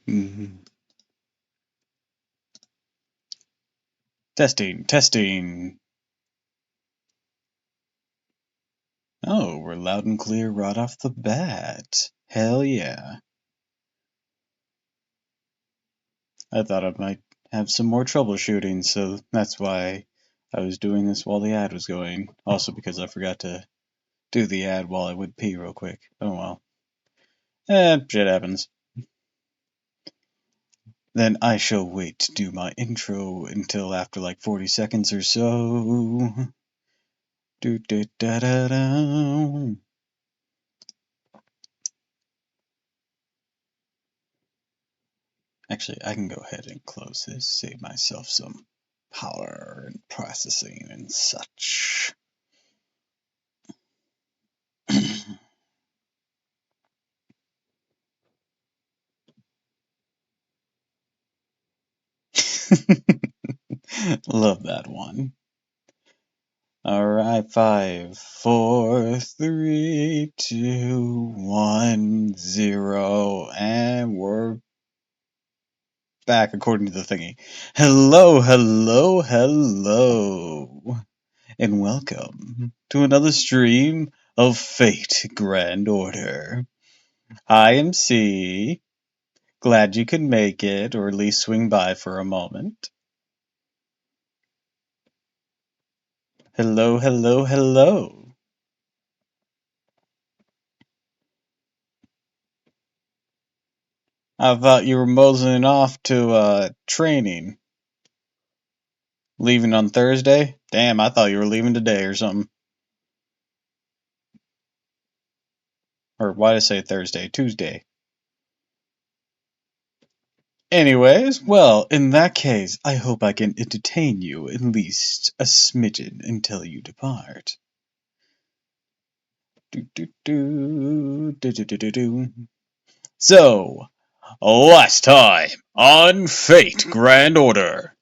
Mhm. Testing, testing. Oh, we're loud and clear right off the bat. Hell yeah. I thought I might have some more troubleshooting, so that's why I was doing this while the ad was going. Also because I forgot to do the ad while I would pee real quick. Oh well. Shit happens. Then I shall wait to do my intro until after like 40 seconds or so. Do da da da da. Actually, I can go ahead and close this, save myself some power and processing and such. Love that one. Alright, 5, 4, 3, 2, 1, 0, and we're back according to the thingy. Hello, hello, hello, and welcome to another stream of Fate Grand Order. I am C. Glad you could make it, or at least swing by for a moment. Hello, hello, hello. I thought you were moseying off to training. Leaving on Thursday? Damn, I thought you were leaving today or something. Or why did I say Thursday? Tuesday. Anyways, well, in that case, I hope I can entertain you at least a smidgen until you depart. Do, do, do, do, do, do, do, do. So, last time on Fate Grand Order,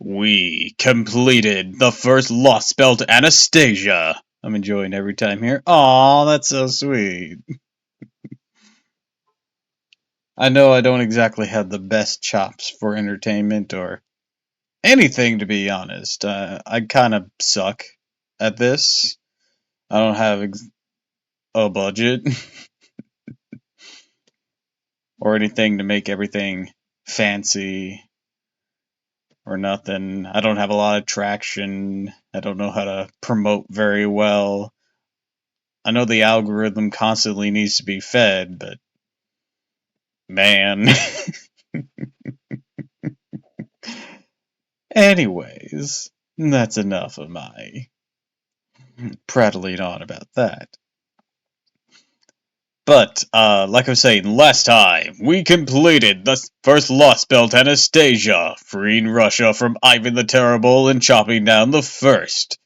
we completed the first Lost Spell to Anastasia. I'm enjoying every time here. Aw, that's so sweet. I know I don't exactly have the best chops for entertainment or anything, to be honest. I kind of suck at this. I don't have a budget or anything to make everything fancy or nothing. I don't have a lot of traction. I don't know how to promote very well. I know the algorithm constantly needs to be fed, but man. Anyways, that's enough of my prattling on about that. But, like I was saying, last time, we completed the first Lost Spell to Anastasia, freeing Russia from Ivan the Terrible and chopping down the first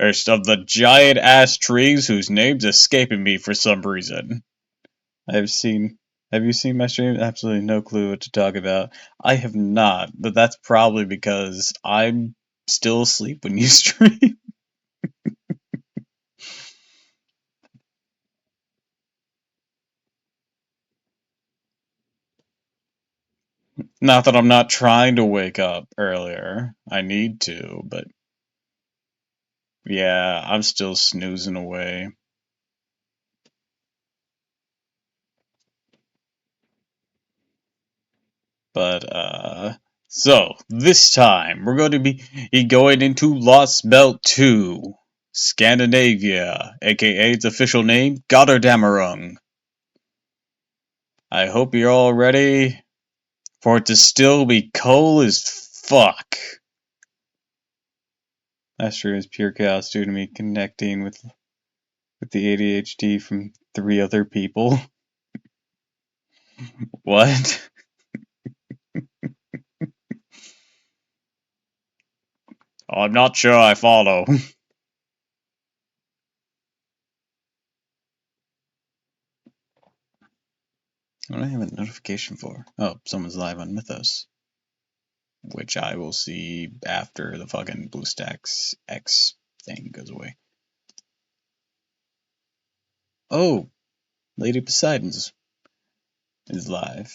of the giant-ass trees whose name's escaping me for some reason. Have you seen my stream? Absolutely no clue what to talk about. I have not, but that's probably because I'm still asleep when you stream. Not that I'm not trying to wake up earlier. I need to, but yeah, I'm still snoozing away. But, so, this time, we're going to be going into Lost Belt 2, Scandinavia, aka its official name, Gotterdamerung. I hope you're all ready for it to still be cold as fuck. Last year was pure chaos due to me connecting with the ADHD from 3 other people. What? I'm not sure I follow. What do I have a notification for? Oh, someone's live on Mythos. Which I will see after the fucking BlueStacks X thing goes away. Oh, Lady Poseidon's is live.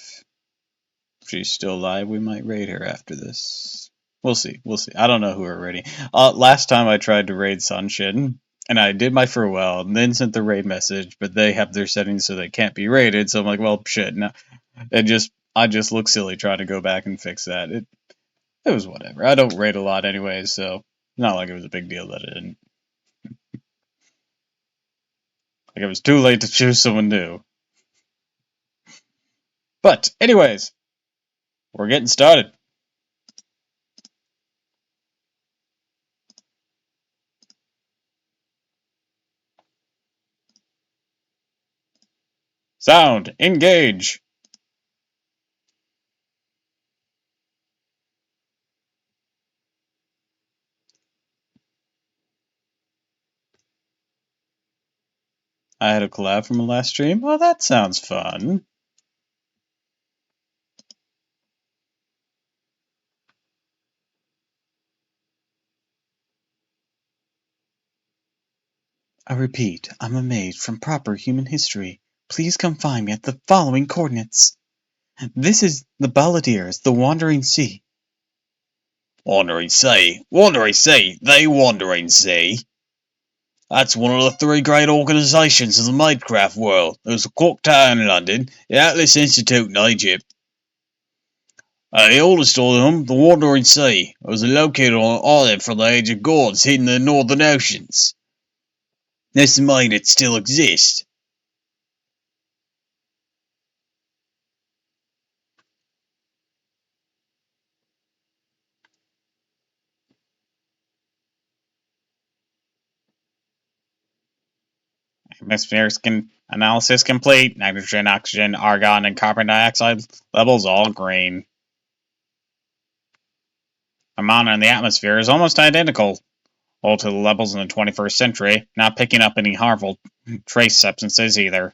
If she's still alive, we might raid her after this. We'll see. We'll see. I don't know who we're raiding. Last time I tried to raid Sunshin, and I did my farewell, and then sent the raid message, but they have their settings so they can't be raided. So I'm like, well, shit. No, I just look silly trying to go back and fix that. It was whatever. I don't raid a lot anyways, so not like it was a big deal that it didn't. Like it was too late to choose someone new. But anyways, we're getting started. Sound, engage. I had a collab from a last stream. Oh, that sounds fun. I repeat, I'm a maid from proper human history. Please come find me at the following coordinates. This is the Balladeers, the Wandering Sea. Wandering Sea? Wandering Sea? The Wandering Sea? That's one of the three great organisations of the Maidcraft world. There's the Clock Tower in London, the Atlas Institute in Egypt, and the oldest of them, the Wandering Sea, was located on an island from the Age of Gods hidden in the Northern Oceans. This means it still exists. Atmospheric analysis complete. Nitrogen, oxygen, argon, and carbon dioxide levels all green. Amount in the atmosphere is almost identical, all to the levels in the 21st century, not picking up any harmful trace substances either.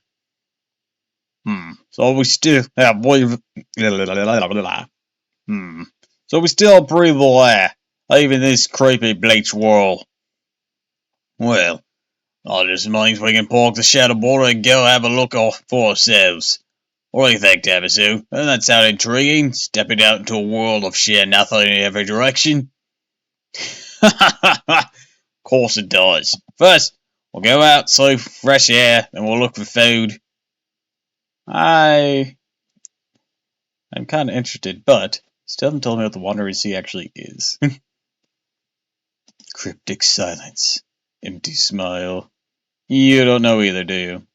So we still breathe. So we still breathe the air, even this creepy bleach world. Well, that just means we can park the shadow border and go have a look for ourselves. What do you think, Tamasu? Doesn't that sound intriguing? Stepping out into a world of sheer nothing in every direction? Of course it does. First, we'll go out, see fresh air, then we'll look for food. I'm kind of interested, but still haven't told me what the Wandering Sea actually is. Cryptic silence. Empty smile. You don't know either, do you?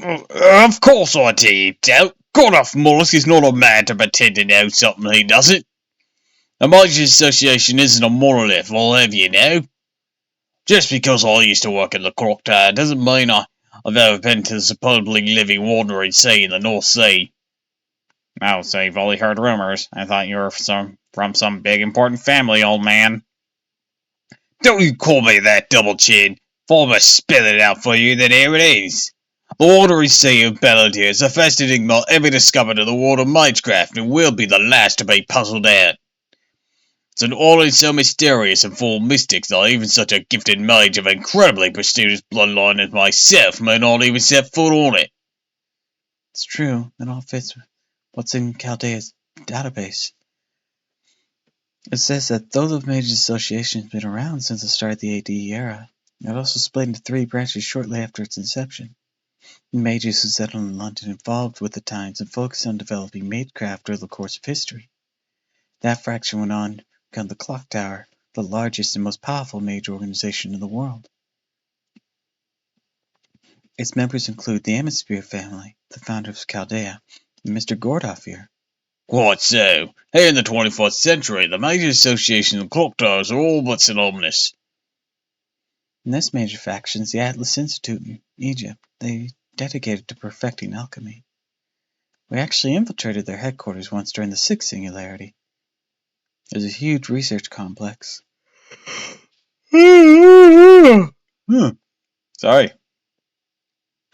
Of course I did, Doubt. Godolph Mollusk is not a man to pretend to know something he doesn't. The Major Association isn't a monolith, I'll have you know. Just because I used to work at the Clock Tower doesn't mean I've ever been to the supposedly living Wandering Sea in the North Sea. Oh, so you've only heard rumors. I thought you were from some big important family, old man. Don't you call me that, Double Chin. If I must spell it out for you, then here it is. The Wandering Sea of Balladeer is the first enigma ever discovered in the world of Magecraft, and will be the last to be puzzled out. It's an island so mysterious and full of mystics that even such a gifted mage of incredibly prestigious bloodline as myself may not even set foot on it. It's true, it all fits with what's in Chaldea's database. It says that though the Mage Association has been around since the start of the AD era, it also split into three branches shortly after its inception. The mages who settled in London evolved with the times and focused on developing Magecraft over the course of history. That fraction went on to become the Clock Tower, the largest and most powerful mage organization in the world. Its members include the Hemisphere family, the founder of Chaldea, and Mr. Gordolph here. Quite so. Here in the 21st century, the major associations and clock towers are all but synonymous. And this major faction is the Atlas Institute in Egypt. They dedicated to perfecting alchemy. We actually infiltrated their headquarters once during the Sixth Singularity. There's a huge research complex. Sorry.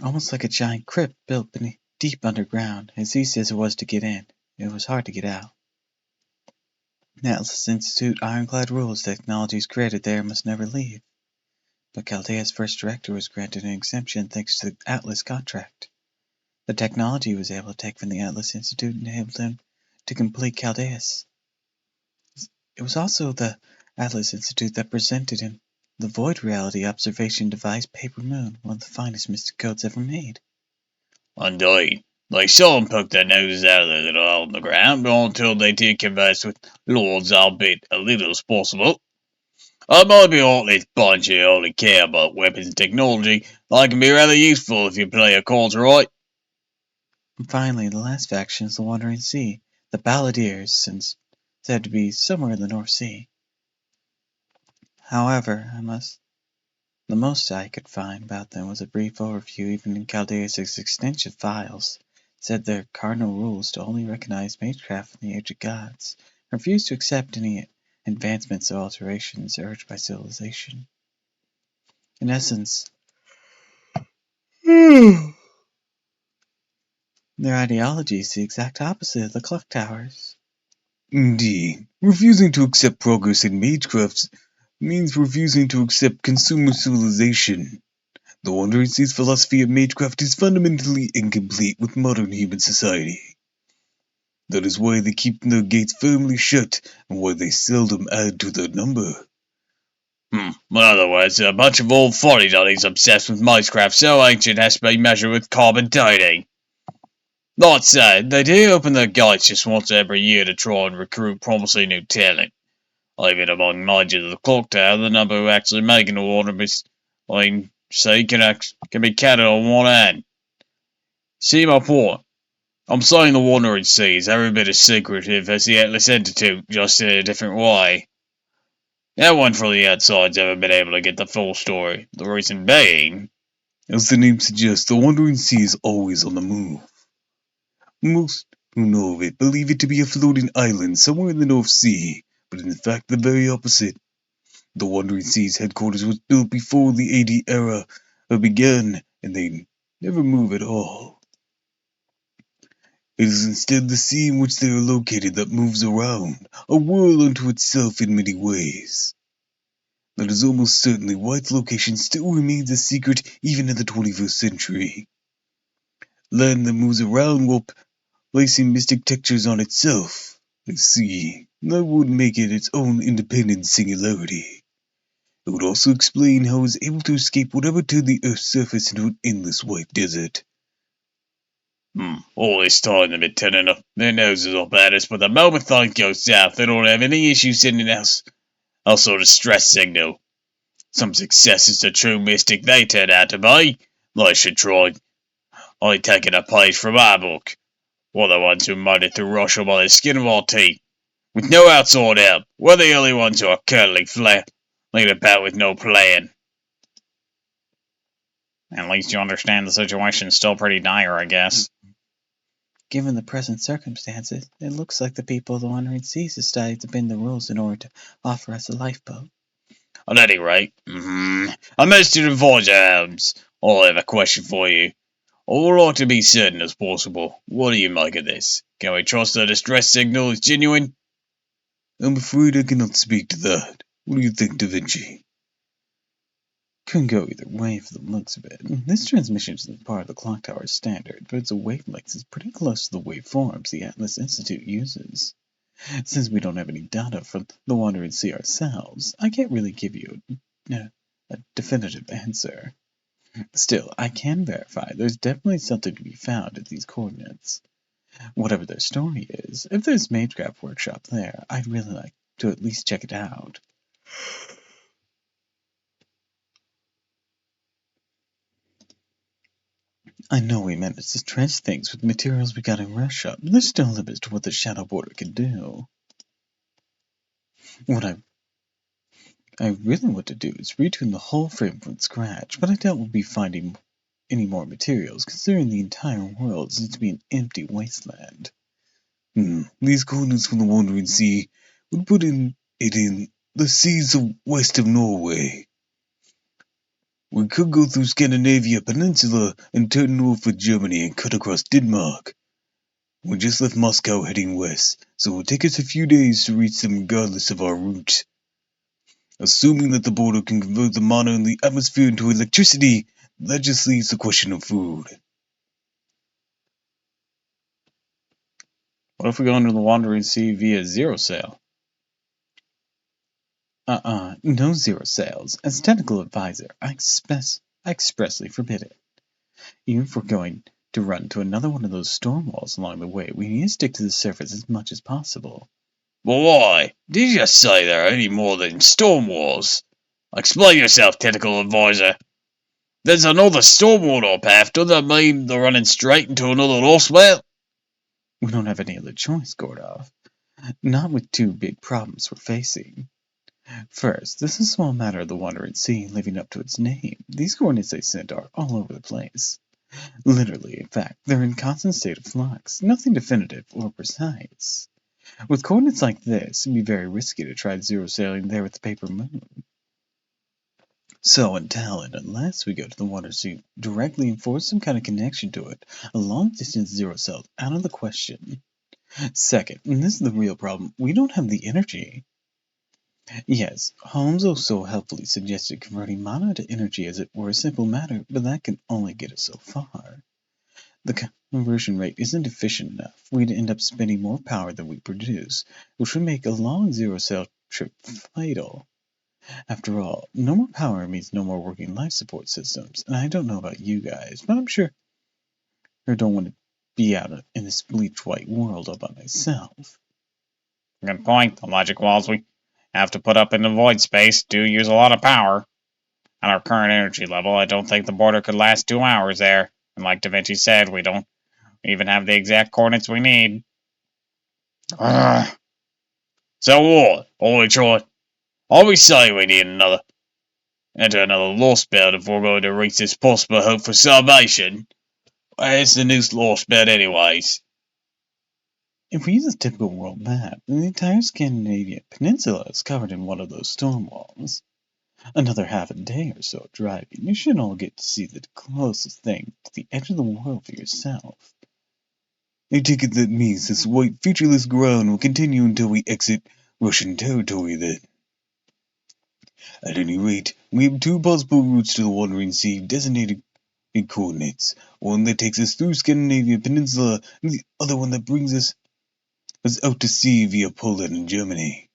Almost like a giant crypt built beneath, deep underground. As easy as it was to get in, it was hard to get out. The Atlas Institute ironclad rules technologies created there must never leave. But Chaldea's first director was granted an exemption thanks to the Atlas contract. The technology he was able to take from the Atlas Institute enabled him to complete Chaldeus. It was also the Atlas Institute that presented him the Void Reality Observation Device Paper Moon, one of the finest mystic codes ever made. Indeed. They seldom poke their noses out of their little hole in the ground, but until they did converse with lords, albeit a little as possible. I might be all this bunch who only care about weapons and technology. They can be rather useful if you play your cards right. And finally, the last faction is the Wandering Sea, the Balladeers, since said to be somewhere in the North Sea. However, the most I could find about them was a brief overview. Even in Chaldeus' extensive files, said their cardinal rules to only recognize magecraft in the Age of Gods, and refuse to accept any advancements or alterations urged by civilization. In essence, their ideology is the exact opposite of the clock towers. Indeed, refusing to accept progress in magecraft means refusing to accept consumer civilization. The Wandering Sea's philosophy of magecraft is fundamentally incomplete with modern human society. That is why they keep their gates firmly shut and why they seldom add to their number. In other words, a bunch of old fuddy-duddies obsessed with magecraft so ancient has to be measured with carbon dating. That said, they do open their gates just once every year to try and recruit promising new talent. Even among managers of the clock tower, the number who actually making the water can be counted on one hand. See my point? I'm saying the Wandering Sea is every bit as secretive as the Atlas Institute, just in a different way. No one from the outside's ever been able to get the full story. The reason being, as the name suggests, the Wandering Sea is always on the move. Most who know of it believe it to be a floating island somewhere in the North Sea, but in fact the very opposite. The Wandering Sea's headquarters was built before the AD era began, and they never move at all. It is instead the sea in which they are located that moves around, a world unto itself in many ways. That is almost certainly why its location still remains a secret even in the 21st century. Land that moves around while placing mystic textures on itself. I see. That would make it its own independent singularity. It would also explain how it was able to escape whatever turned the Earth's surface into an endless white desert. All this time they've been turning up their noses up at us, but the moment things go south, they don't have any issue sending us a sort of stress signal. Some success is the true mystic they turn out to be. They should try only taking a page from our book. We're the ones who made it through Russia by the skin of our teeth. With no outside help, we're the only ones who are currently flailing about with no plan. At least you understand the situation's still pretty dire, I guess. Given the present circumstances, it looks like the people of the Wandering Seas decided to bend the rules in order to offer us a lifeboat. At any rate, I managed to advise Holmes. I have a question for you. I would like to be certain as possible. What do you make of this? Can we trust the distress signal is genuine? I'm afraid I cannot speak to that. What do you think, Da Vinci? Couldn't go either way for the looks of it. This transmission isn't part of the clock tower's standard, but its wavelength is pretty close to the waveforms the Atlas Institute uses. Since we don't have any data from the Wandering Sea ourselves, I can't really give you a definitive answer. Still, I can verify there's definitely something to be found at these coordinates. Whatever their story is, if there's Magecraft Workshop there, I'd really like to at least check it out. I know we managed to trench things with the materials we got in Russia, but there's still limits to what the Shadow Border can do. What I really want to do is retune the whole frame from scratch, but I doubt we'll be finding any more materials, considering the entire world seems to be an empty wasteland. These coordinates from the Wandering Sea would put it in the seas west of Norway. We could go through Scandinavia Peninsula and turn north for Germany and cut across Denmark. We just left Moscow heading west, so it will take us a few days to reach them regardless of our route. Assuming that the border can convert the mana in the atmosphere into electricity, that just leaves the question of food. What if we go under the Wandering Sea via zero sail? No zero sails. As technical advisor, I expressly forbid it. Even if we're going to run to another one of those storm walls along the way, we need to stick to the surface as much as possible. Well, why? Did you just say there are any more than storm walls? Explain yourself, technical advisor. There's another storm wall up path. Does that mean they're running straight into another lost well? We don't have any other choice, Gordov. Not with two big problems we're facing. First, this is a small matter of the Wandering Sea living up to its name. These coordinates they sent are all over the place. Literally, in fact, they're in constant state of flux, nothing definitive or precise. With coordinates like this, it'd be very risky to try zero sailing there with the paper moon. So until and unless we go to the water sea directly and force some kind of connection to it, a long distance zero sail out of the question. Second, and this is the real problem, we don't have the energy. Yes, Holmes also helpfully suggested converting mana into energy as it were a simple matter, but that can only get us so far. The conversion rate isn't efficient enough. We'd end up spending more power than we produce, which would make a long zero sail trip fatal. After all, no more power means no more working life support systems, and I don't know about you guys, but I'm sure I don't want to be out in this bleached white world all by myself. Good point. The logic walls we have to put up in the void space do use a lot of power. At our current energy level, I don't think the border could last 2 hours there. And like Da Vinci said, we don't even have the exact coordinates we need. Ugh. So what? All we say we need enter another lost belt if we're going to reach this possible hope for salvation. Where's the new lost belt anyways? If we use a typical world map, then the entire Scandinavian peninsula is covered in one of those storm walls. Another half a day or so of driving, you should all get to see the closest thing to the edge of the world for yourself. I take it that means this white featureless ground will continue until we exit Russian territory then. At any rate, we have two possible routes to the Wandering Sea designated in coordinates. One that takes us through Scandinavia Peninsula, and the other one that brings us out to sea via Poland and Germany.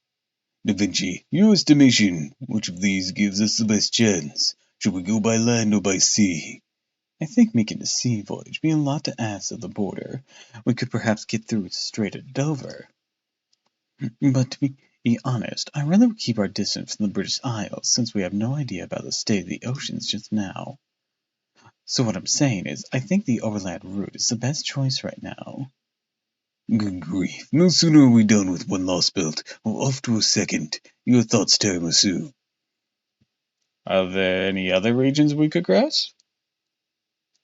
Da Vinci, your estimation, which of these gives us the best chance? Should we go by land or by sea? I think making a sea voyage be a lot to ask of the border. We could perhaps get through straight at Dover. But to be honest, I'd rather keep our distance from the British Isles, since we have no idea about the state of the oceans just now. So what I'm saying is, I think the overland route is the best choice right now. Good grief, no sooner are we done with one lost belt, we're off to a second. Your thoughts, Tiramisu? Are there any other regions we could cross?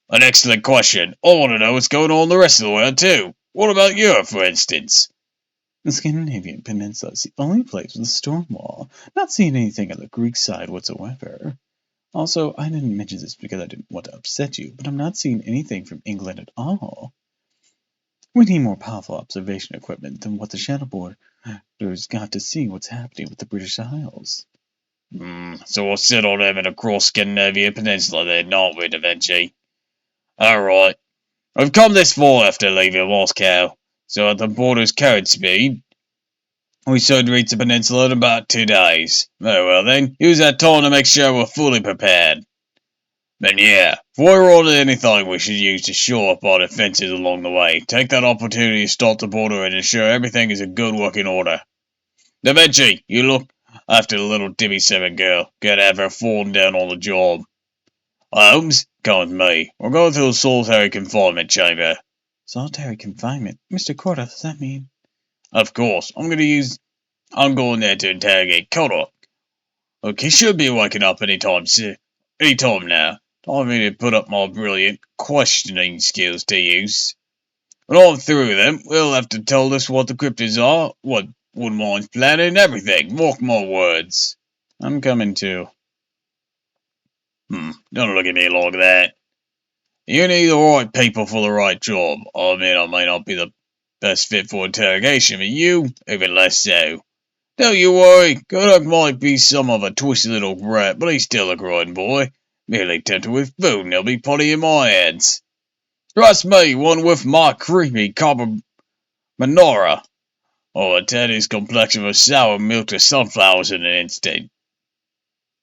An excellent question. I want to know what's going on the rest of the world too. What about Europe, for instance? The Scandinavian peninsula is the only place with a storm wall. Not seeing anything on the Greek side whatsoever. Also, I didn't mention this because I didn't want to upset you, but I'm not seeing anything from England at all. We need more powerful observation equipment than what the shadow borders got to see what's happening with the British Isles. So we'll sit on them across Scandinavia Peninsula then, aren't we, Da Vinci? Alright. We've come this far after leaving Moscow, so at the border's current speed, we should reach the peninsula in about 2 days. Very well then, use that time to make sure we're fully prepared. Then yeah, if we're on anything we should use to shore up our defences along the way, take that opportunity to start the border and ensure everything is in good working order. Da Vinci, you look after the little Dimmy 7 girl. Gotta have her falling down on the job. Holmes, come with me. We're going to the solitary confinement chamber. Solitary confinement? Mr. Corda, does that mean? Of course, I'm going there to interrogate Kodak. Look, he should be waking up any time now. Time me to put up my brilliant questioning skills to use. When I'm through with them, we'll have to tell us what the cryptids are, what Woodmine's planning, everything. Mark my words. I'm coming too. Don't look at me like that. You need the right people for the right job. I mean, I may not be the best fit for interrogation, but you, even less so. Don't you worry, Kodak might be some of a twisty little brat, but he's still a growing boy. Merely tempted with food, and he'll be putty in my hands. Trust me, one with my creepy copper Menorah. Oh, a Teddy's complexion of sour milk to sunflowers in an instant.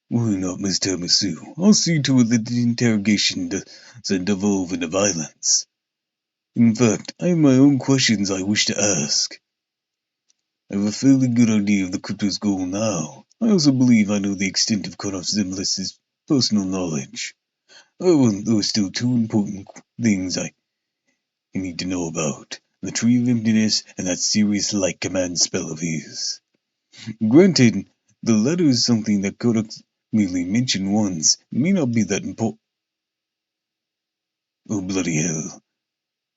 Why not, Miss Tiramisu? I'll see to it that the interrogation doesn't devolve into violence. In fact, I have my own questions I wish to ask. I have a fairly good idea of the crypto's goal now. I also believe I know the extent of Konoff Zimbalist's personal knowledge. However, there are still two important things I need to know about. The Tree of Emptiness and that serious light command spell of his. Granted, the latter is something that Kodak merely mentioned once. It may not be that important. Oh, bloody hell.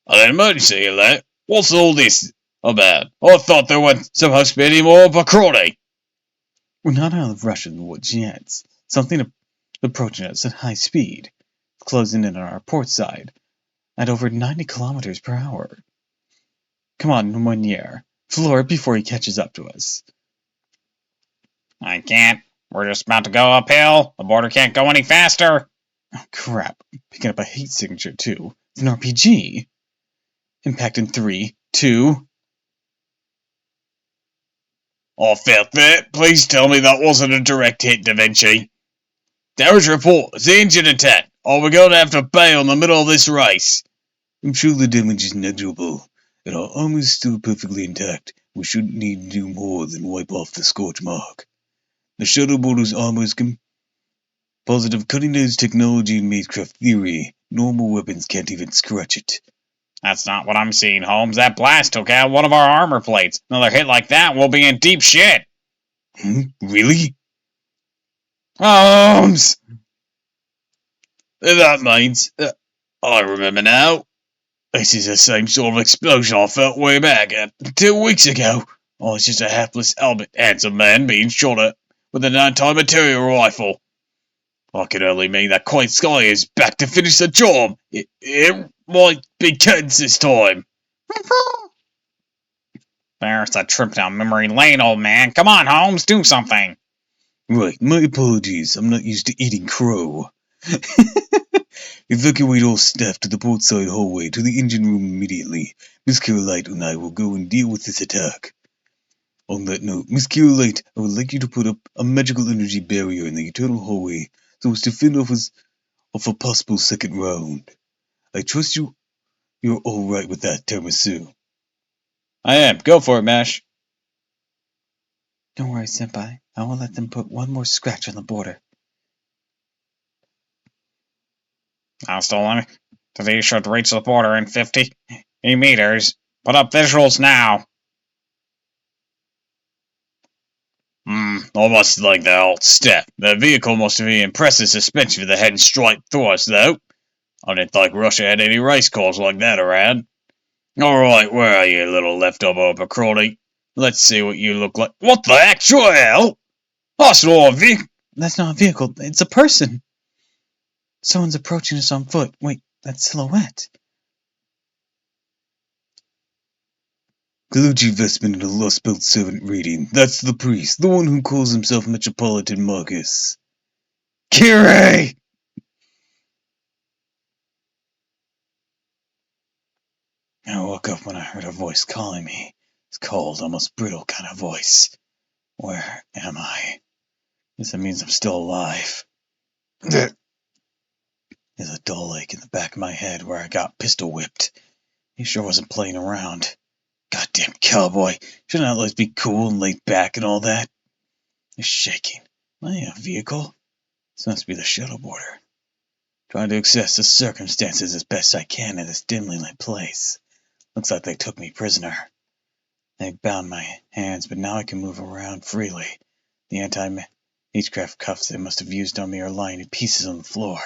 An emergency alert? What's all this about? I thought there weren't supposed to be any more Bacardi. We're not out of Russian woods yet. Something approaching us at high speed, closing in on our port side at over 90 kilometers per hour. Come on, Meunier, floor it before he catches up to us. I can't. We're just about to go uphill. The border can't go any faster. Oh, crap. Picking up a heat signature, too. It's an RPG. Impact in 3, 2. Oh, felt that. Please tell me that wasn't a direct hit, Da Vinci. Damage report. It's the engine attack. Oh, we're going to have to bail in the middle of this race. I'm sure the damage is negligible, and our armor is still perfectly intact. We shouldn't need to do more than wipe off the scorch mark. The shuttle border's armor is composite of cutting-edge technology and magecraft theory. Normal weapons can't even scratch it. That's not what I'm seeing, Holmes. That blast took out one of our armor plates. Another hit like that, we'll be in deep shit. Really? Holmes! That means... I remember now. This is the same sort of explosion I felt way back 2 weeks ago. I was just a hapless, albeit handsome man being shot at with an anti-material rifle. I can only mean that Quiet Sky is back to finish the job. It might be kids this time. There's a trip down memory lane, old man. Come on, Holmes, do something. Right, my apologies. I'm not used to eating crow. Evacuate all staff to the portside hallway to the engine room immediately. Miss Carolite and I will go and deal with this attack. On that note, Miss Carolite, I would like you to put up a magical energy barrier in the eternal hallway so as to fend off a possible second round. I trust you're all right with that, Tiramisu. I am. Go for it, Mash. Don't worry, Senpai. I will let them put one more scratch on the border. I'll still on today should reach the border in 50 meters. Put up visuals now. I must like that old step. The vehicle must have an impressive suspension for the head and straight through us, though. I didn't think Russia had any race cars like that around. Alright, where are you, little leftover Bacardi? Let's see what you look like. What the actual hell? That's not a vehicle. That's not a vehicle. It's a person. Someone's approaching us on foot. Wait, that silhouette. Clergy vestment and a lost belt servant reading. That's the priest, the one who calls himself Metropolitan Marcus. Kiri! I woke up when I heard a voice calling me. It's cold, almost brittle kind of voice. Where am I? Guess that means I'm still alive. There's a dull ache in the back of my head where I got pistol whipped. He sure wasn't playing around. Goddamn cowboy. Shouldn't I at least be cool and laid back and all that? It's shaking. Am I in a vehicle? This must be the shuttle border. Trying to assess the circumstances as best I can in this dimly lit place. Looks like they took me prisoner. They bound my hands, but now I can move around freely. The anti-magecraft cuffs they must have used on me are lying in pieces on the floor.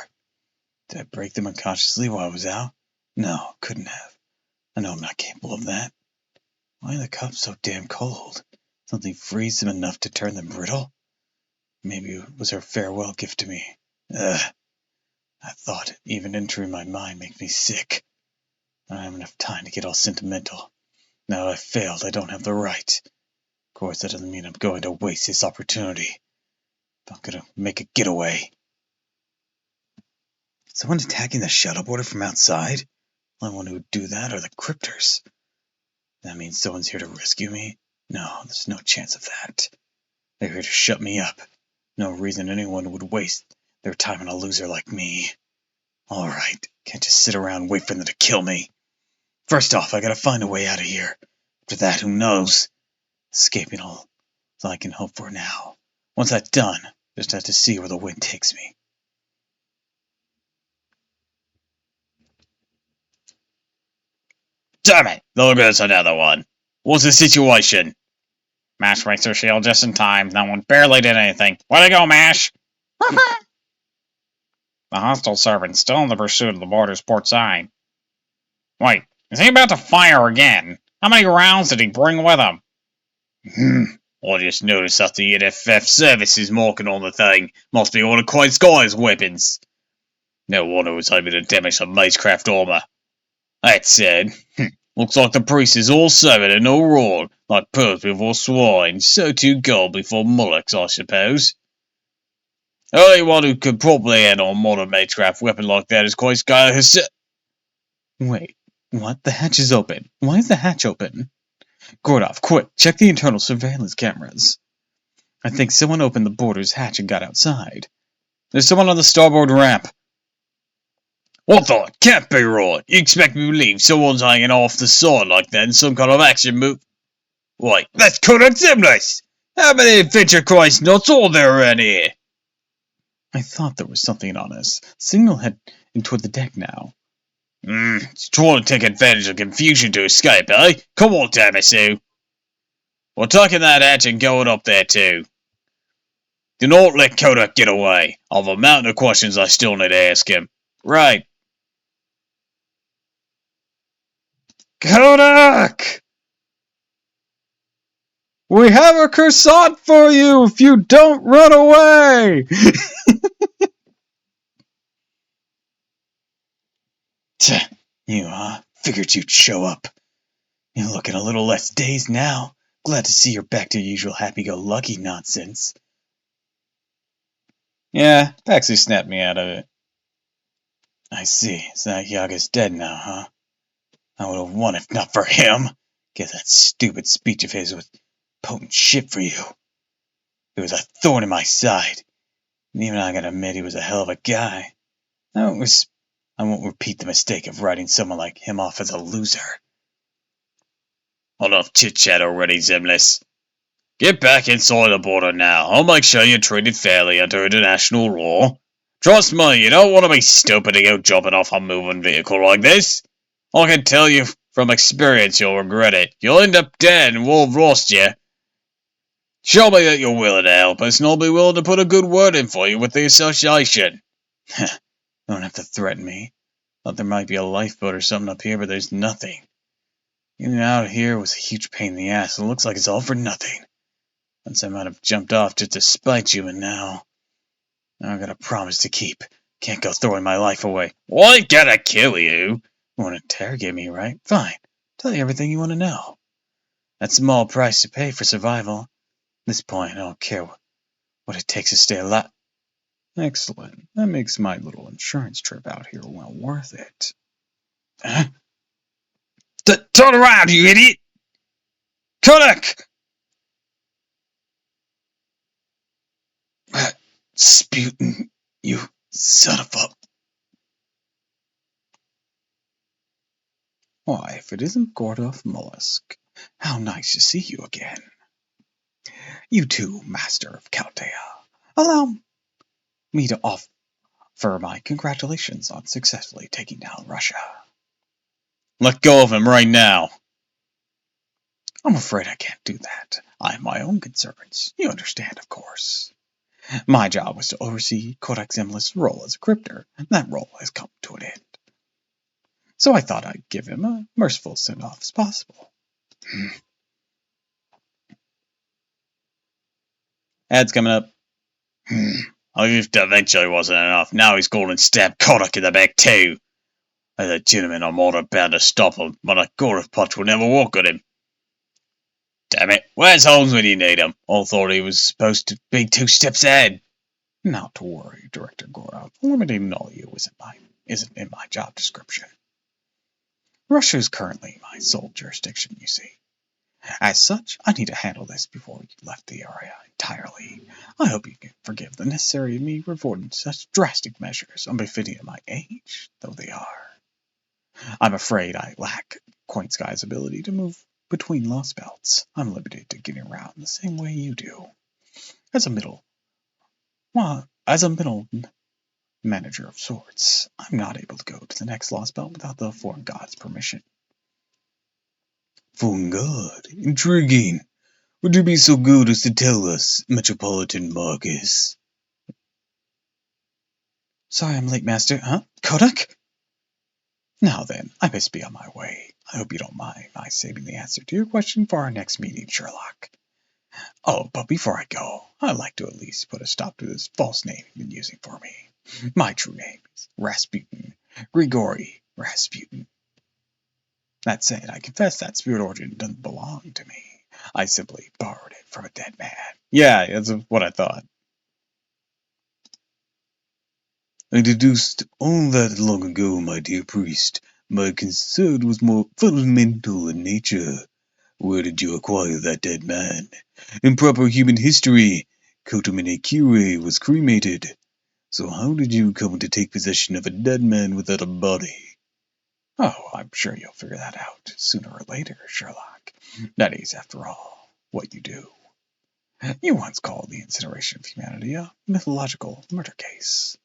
Did I break them unconsciously while I was out? No, couldn't have. I know I'm not capable of that. Why are the cuffs so damn cold? Something freeze them enough to turn them brittle? Maybe it was her farewell gift to me. Ugh. That thought, even entering my mind, makes me sick. I don't have enough time to get all sentimental. Now that I've failed, I don't have the right. Of course, that doesn't mean I'm going to waste this opportunity. I'm gonna make a getaway. Someone attacking the shuttle border from outside? The only one who would do that are the cryptors. That means someone's here to rescue me? No, there's no chance of that. They're here to shut me up. No reason anyone would waste their time on a loser like me. Alright, can't just sit around and wait for them to kill me. First off, I gotta find a way out of here. After that, who knows? Escaping all I can hope for now. Once that's done, just have to see where the wind takes me. Damn it! There goes another one. What's the situation? Mash makes her shield just in time. That one barely did anything. Way to go, Mash! The hostile servant's still in the pursuit of the border's port side. Wait, is he about to fire again? How many rounds did he bring with him? I just noticed that the NFF service is marking on the thing. Must be one of Quite Sky's weapons. No wonder it was able to damage some magecraft armor. That said, looks like the priest is all severed and all roared, like pearls before swine, so too gold before mullocks, I suppose. Only one who could probably handle a modern magecraft weapon like that is Quite Sky herself. Wait, what? The hatch is open. Why is the hatch open? Gordov, quick, check the internal surveillance cameras. I think someone opened the border's hatch and got outside. There's someone on the starboard ramp. What the? Can't be right. You expect me to believe someone's hanging off the side like that in some kind of action move? Wait, that's correct, Simless! How many adventure Christ nuts are there around here? I thought there was something on us. Signal heading toward the deck now. It's trying to take advantage of confusion to escape, eh? Come on, Damasu. We're taking that hatch and going up there too. Do not let Kodak get away. I have a mountain of questions I still need to ask him. Right. Kodak! We have a croissant for you if you don't run away! You, figured you'd show up. You're looking a little less dazed now. Glad to see you're back to your usual happy-go-lucky nonsense. Yeah, Paxi snapped me out of it. I see. So that Yaga's dead now, huh? I would have won if not for him. Guess that stupid speech of his was potent shit for you. It was a thorn in my side. And even I gotta admit he was a hell of a guy. I won't repeat the mistake of writing someone like him off as a loser. Enough chit-chat already, Zimless. Get back inside the border now. I'll make sure you're treated fairly under international law. Trust me, you don't want to be stupid to go jumping off a moving vehicle like this. I can tell you from experience you'll regret it. You'll end up dead and we'll have lost you. Show me that you're willing to help us and I'll be willing to put a good word in for you with the association. Don't have to threaten me. Thought there might be a lifeboat or something up here, but there's nothing. Getting out here was a huge pain in the ass, and it looks like it's all for nothing. Once I might have jumped off just to spite you, and now I got a promise to keep. Can't go throwing my life away. Why gotta kill you? You want to interrogate me, right? Fine. Tell you everything you want to know. That's a small price to pay for survival. At this point, I don't care what it takes to stay alive. Excellent. That makes my little insurance trip out here well worth it. Huh? Turn around, you idiot! Kodak! Sputin, you son of a... Why, if it isn't Gordov Mollusk, how nice to see you again. You too, Master of Chaldea. Allow me to offer my congratulations on successfully taking down Russia. Let go of him right now. I'm afraid I can't do that. I have my own concerns. You understand, of course. My job was to oversee Kodak Zemlis' role as a crypter, and that role has come to an end. So I thought I'd give him a merciful send-off as possible. Ad's coming up. I just eventually wasn't enough. Now he's gone and stabbed Kodak in the back too. As a gentleman, I'm more than bound to stop him, but a Gordon punch will never walk on him. Damn it, where's Holmes when you need him? I thought he was supposed to be 2 steps ahead. Not to worry, Director Gordov. Eliminating all you isn't in my job description. Russia is currently my sole jurisdiction, you see. As such, I need to handle this before you left the area entirely. I hope you can forgive the necessity of me resorting to such drastic measures unbefitting of my age, though they are. I'm afraid I lack Coin Sky's ability to move between lost belts. I'm limited to getting around the same way you do. As a middle manager of sorts, I'm not able to go to the next lost belt without the foreign god's permission. Foreign god? Intriguing. Would you be so good as to tell us, Metropolitan Marcus? Sorry I'm late, Master. Huh? Kodak? Now then, I must be on my way. I hope you don't mind my saving the answer to your question for our next meeting, Sherlock. Oh, but before I go, I'd like to at least put a stop to this false name you've been using for me. My true name is Rasputin, Grigory Rasputin. That said, I confess that spirit origin doesn't belong to me. I simply borrowed it from a dead man. Yeah, that's what I thought. I deduced all that long ago, my dear priest. My concern was more fundamental in nature. Where did you acquire that dead man? In proper human history, Kotomine Kire was cremated. So how did you come to take possession of a dead man without a body? Oh, I'm sure you'll figure that out sooner or later, Sherlock. That is, after all, what you do. You once called the incineration of humanity a mythological murder case.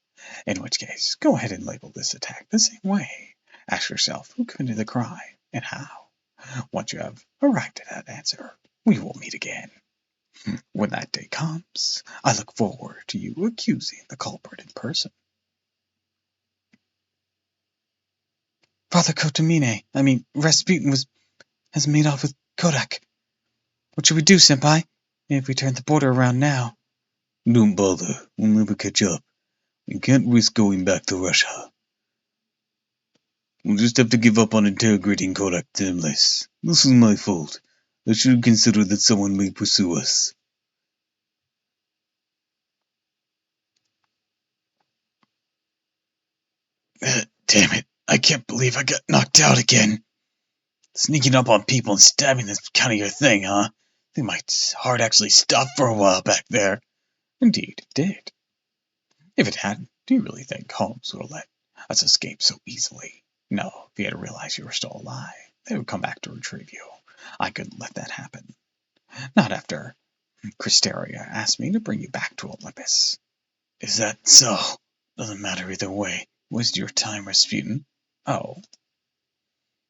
In which case, go ahead and label this attack the same way. Ask yourself who committed the crime and how. Once you have arrived at that answer, we will meet again. When that day comes, I look forward to you accusing the culprit in person. Father Rasputin has made off with Kodak. What should we do, Senpai? If we turn the border around now? Don't bother. We'll never catch up. We can't risk going back to Russia. We'll just have to give up on interrogating Kodak Timeless. This is my fault. I should consider that someone may pursue us. Damn it. I can't believe I got knocked out again. Sneaking up on people and stabbing is kind of your thing, huh? I think my heart actually stopped for a while back there. Indeed, it did. If it hadn't, do you really think Holmes would have let us escape so easily? No, if he had realized you were still alive, they would come back to retrieve you. I couldn't let that happen. Not after Cristeria asked me to bring you back to Olympus. Is that so? Doesn't matter either way. Waste your time, Rasputin. Oh.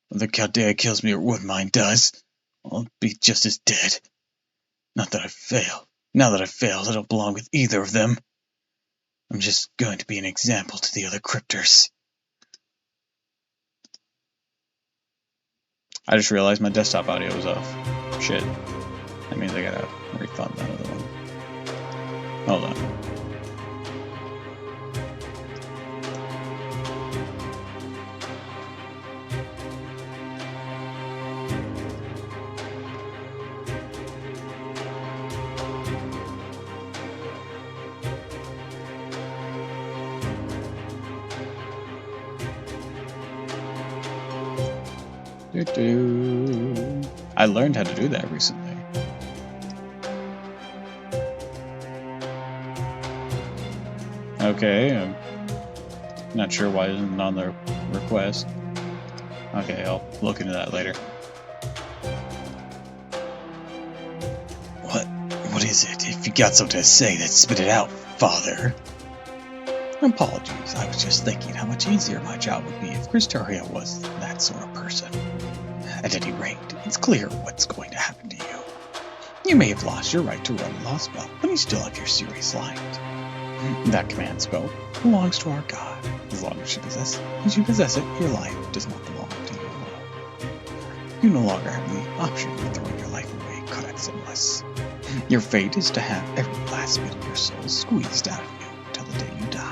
Whether Chaldea kills me or what mine does, I'll be just as dead. Not that I fail. Now that I've failed, I don't belong with either of them. I'm just going to be an example to the other cryptors. I just realized my desktop audio was off. Shit. That means I gotta refund that other one. Hold on. I learned how to do that recently. Okay, I'm not sure why it isn't on the request. Okay, I'll look into that later. What is it? If you got something to say, then spit it out, father. Apologies, I was just thinking how much easier my job would be if Cristeria was that sort of person. At any rate, it's clear what's going to happen to you. You may have lost your right to run a lost spell, but you still have your serious light. That command spell belongs to our god. As long as you possess it, your life does not belong to you alone. You no longer have the option of throwing your life away, Kodak Sinless. Your fate is to have every last bit of your soul squeezed out of you until the day you die.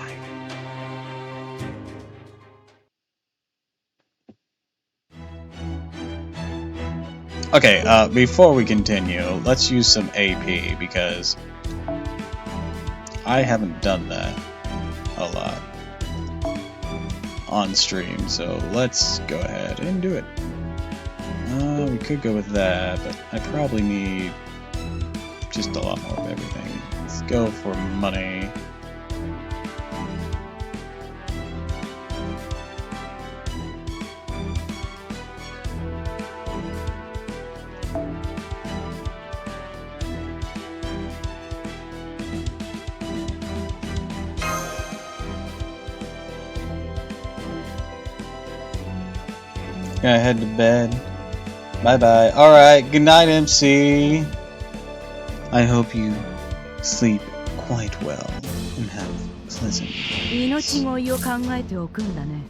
Okay, before we continue, let's use some AP, because I haven't done that a lot. on stream, so let's go ahead and do it. We could go with that, but I probably need just a lot more of everything. Let's go for money. Gonna head to bed. Bye bye. Alright, good night, MC. I hope you sleep quite well and have pleasant dreams. 命乞いを考えておくんだね。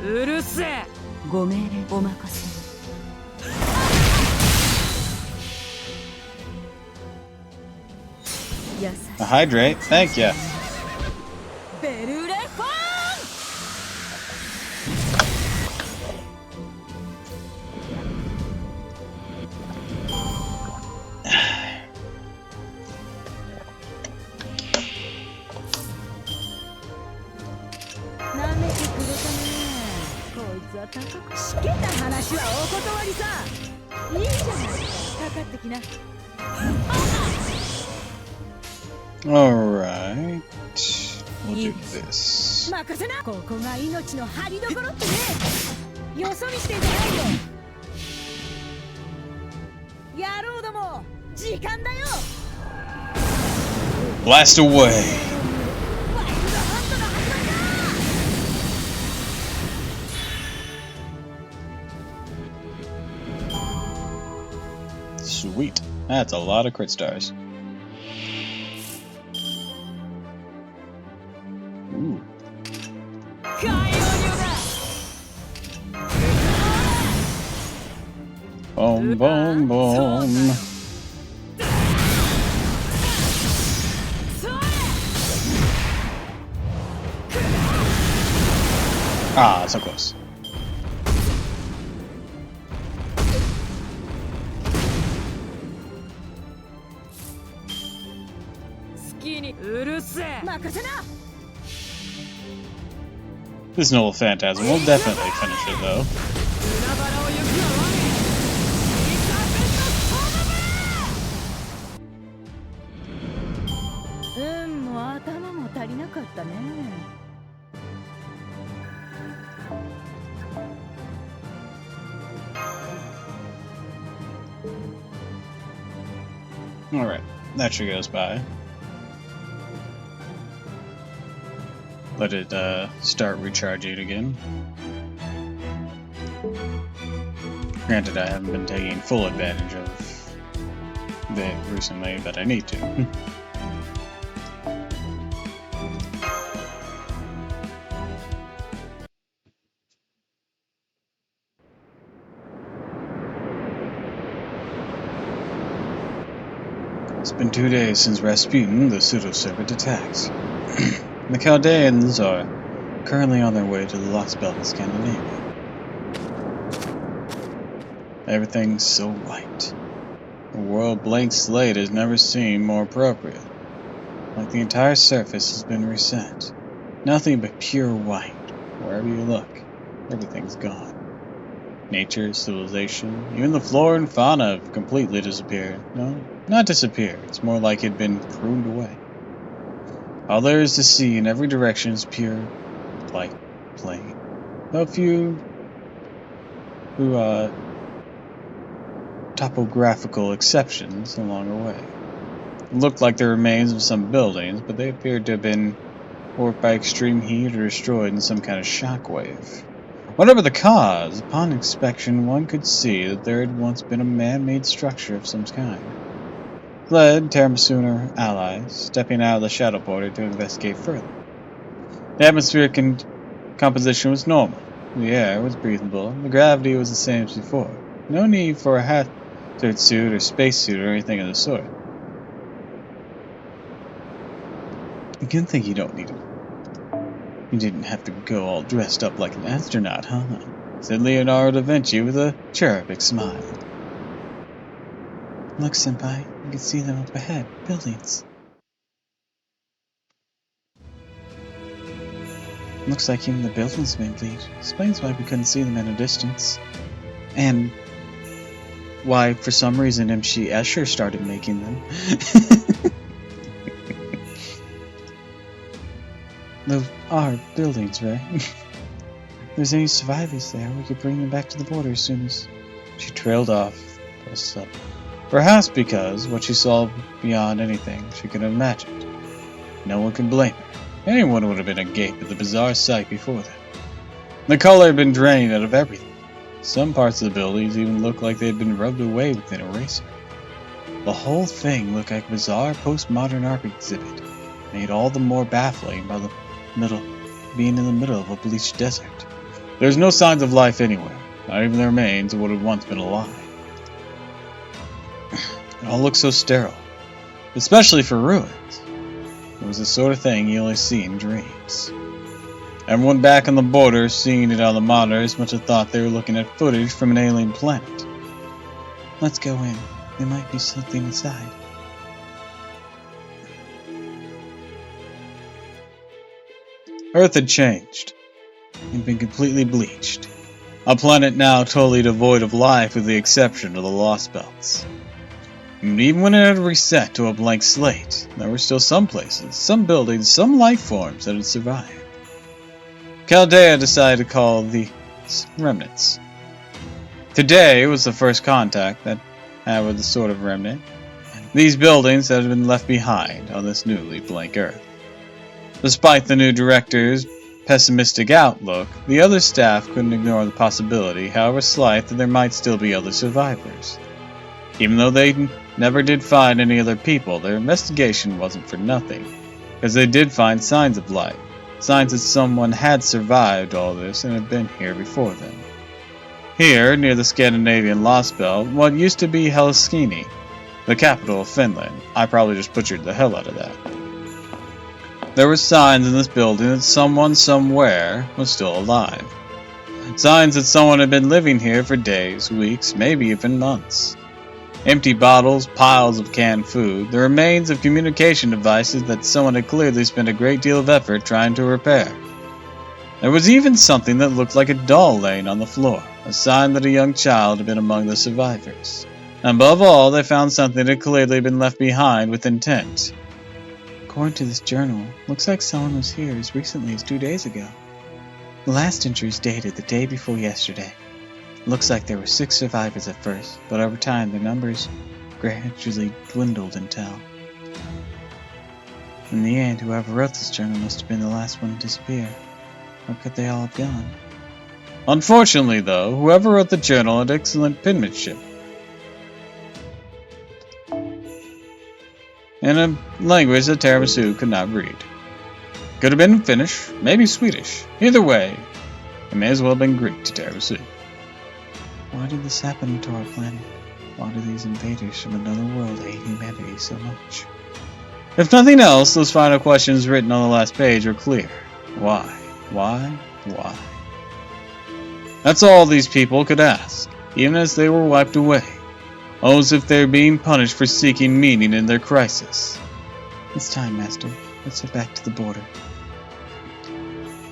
うるせえ。ご命令お任せ。優しい。 A hydrate, thank you. ベルレフォン。舐めてくれたね。こいつは高くしけた話はお断りさ。いいじゃない。かかってきな。 Alright. We'll do this. 任せな。ここが命の張りどころってね。よそ見してんじゃないよ。野郎ども、時間だよ。 Blast away! ワイルドハントの始まりだ。 Sweet. That's a lot of crit stars. Ooh. 海洋流だ。 Boom, boom, boom. それ。 Ah, so close. 好きにうるせえ。任せな。 This Noble Phantasm will definitely finish it, though. 海原を行くが我。イカベンのとどめ。運も頭も足りなかったね。 Alright, that sure goes by. Let it start recharging again. Granted, I haven't been taking full advantage of it recently, but I need to. It's been 2 days since Rasputin, the pseudo-serpent, attacked. The Chaldeans are currently on their way to the Lost Belt in Scandinavia. Everything's so white. A world blank slate has never seemed more appropriate. Like the entire surface has been reset. Nothing but pure white. Wherever you look, everything's gone. Nature, civilization, even the flora and fauna have completely disappeared. No, not disappeared. It's more like it'd been pruned away. All there is to see in every direction is pure, white, plain. A few topographical exceptions along the way. It looked like the remains of some buildings, but they appeared to have been warped by extreme heat or destroyed in some kind of shockwave. Whatever the cause, upon inspection one could see that there had once been a man-made structure of some kind. Led Tiramisu and her allies, stepping out of the shadow border to investigate further. The atmospheric composition was normal. The air was breathable, and the gravity was the same as before. No need for a hazard suit or spacesuit or anything of the sort. Good thing you don't need it. You didn't have to go all dressed up like an astronaut, huh? Said Leonardo da Vinci with a cherubic smile. Look, Senpai, you can see them up ahead. Buildings. Looks like even the buildings may bleed. Explains why we couldn't see them at a distance. And why, for some reason, MC Escher started making them. Those are buildings, right? If there's any survivors there, we could bring them back to the border as soon as... She trailed off. Perhaps because what she saw beyond anything she could have imagined. No one could blame her. Anyone would have been agape at the bizarre sight before them. The color had been drained out of everything. Some parts of the buildings even looked like they had been rubbed away with an eraser. The whole thing looked like a bizarre postmodern art exhibit, made all the more baffling by being in the middle of a bleached desert. There was no signs of life anywhere, not even the remains of what had once been alive. It all looked so sterile, especially for ruins. It was the sort of thing you only see in dreams. Everyone back on the border, seeing it on the monitors, must have thought they were looking at footage from an alien planet. Let's go in. There might be something inside. Earth had changed. It had been completely bleached. A planet now totally devoid of life with the exception of the Lost Belts. And even when it had reset to a blank slate, there were still some places, some buildings, some life forms that had survived. Chaldea decided to call the remnants. Today was the first contact that had with the sort of remnant. These buildings had been left behind on this newly blank Earth. Despite the new director's pessimistic outlook, the other staff couldn't ignore the possibility, however slight, that there might still be other survivors. Even though they never did find any other people, their investigation wasn't for nothing, as they did find signs of life. Signs that someone had survived all this and had been here before them. Here, near the Scandinavian Lost Belt, what used to be Helsinki, the capital of Finland. I probably just butchered the hell out of that. There were signs in this building that someone somewhere was still alive. Signs that someone had been living here for days, weeks, maybe even months. Empty bottles, piles of canned food, the remains of communication devices that someone had clearly spent a great deal of effort trying to repair. There was even something that looked like a doll laying on the floor, a sign that a young child had been among the survivors. Above all, they found something that had clearly been left behind with intent. According to this journal, looks like someone was here as recently as 2 days ago. The last entry is dated the day before yesterday. Looks like there were 6 survivors at first, but over time their numbers gradually dwindled until... In the end, whoever wrote this journal must have been the last one to disappear. Or could they all have gone? Unfortunately, though, whoever wrote the journal had excellent penmanship. In a language that Tiramisu could not read. Could have been Finnish, maybe Swedish. Either way, it may as well have been Greek to Tiramisu. Why did this happen to our planet? Why do these invaders from another world hate humanity so much? If nothing else, those final questions written on the last page are clear. Why? Why? Why? That's all these people could ask, even as they were wiped away. Oh, as if they were being punished for seeking meaning in their crisis. It's time, Master. Let's head back to the border.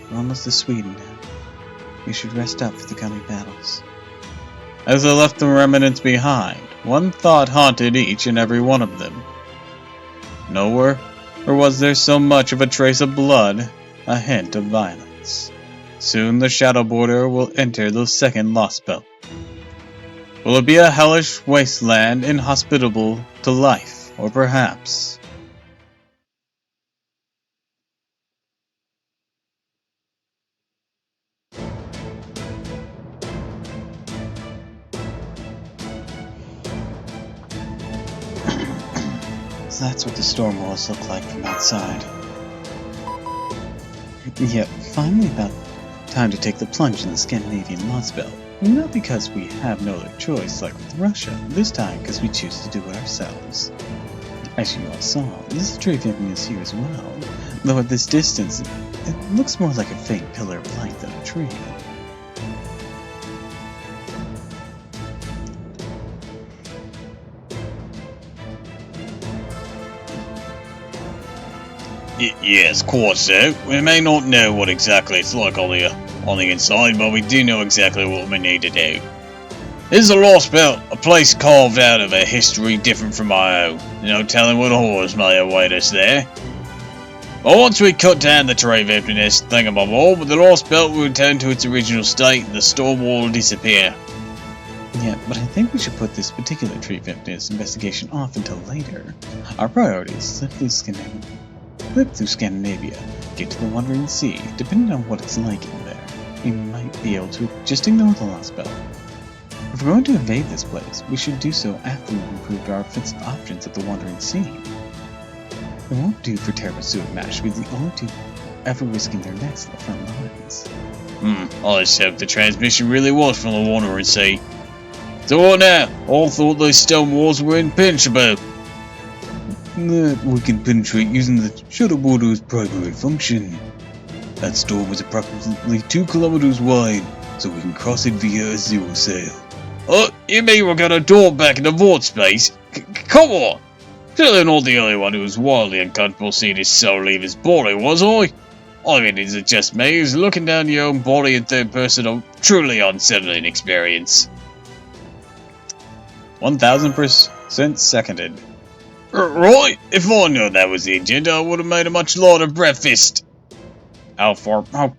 We're almost to Sweden now. We should rest up for the coming battles. As they left the remnants behind, one thought haunted each and every one of them. Nowhere, or was there so much of a trace of blood, a hint of violence? Soon the shadow border will enter the second Lost Belt. Will it be a hellish wasteland inhospitable to life, or perhaps... So that's what the storm walls look like from outside. Yet, finally about time to take the plunge in the Scandinavian Lost Belt. Not because we have no other choice like with Russia, this time because we choose to do it ourselves. As you all saw, this trade camping is here as well, though at this distance, it looks more like a faint pillar of light than a tree. Yes, quite so. We may not know what exactly it's like on the inside, but we do know exactly what we need to do. This is a lost belt, a place carved out of a history different from my own. No telling what horrors may await us there. But once we cut down the tree emptiness thingamabob, the lost belt will return to its original state and the storm will disappear. Yeah, but I think we should put this particular tree emptiness investigation off until later. Our priority is slip through Scandinavia, get to the Wandering Sea. Depending on what it's like in there, we might be able to just ignore the lost belt. If we're going to invade this place, we should do so after we've improved our offensive options at the Wandering Sea. It won't do for Terrasu and Mash to be the only two ever risking their necks on the front lines. I just hope the transmission really was from the Wandering Sea. So what now? All thought those stone walls were impenetrable. That we can penetrate using the shuttle border's primary function. That storm is approximately 2 kilometers wide, so we can cross it via a zero sail. Oh, you mean we're gonna door back in the void space? Come on! Surely not the only one who was wildly uncomfortable seeing his soul leave his body, was I? I mean, is it just me who's looking down your own body in third person a truly unsettling experience? 1000% seconded. Right, if I knew that was the agenda, I would have made a much lighter breakfast. Of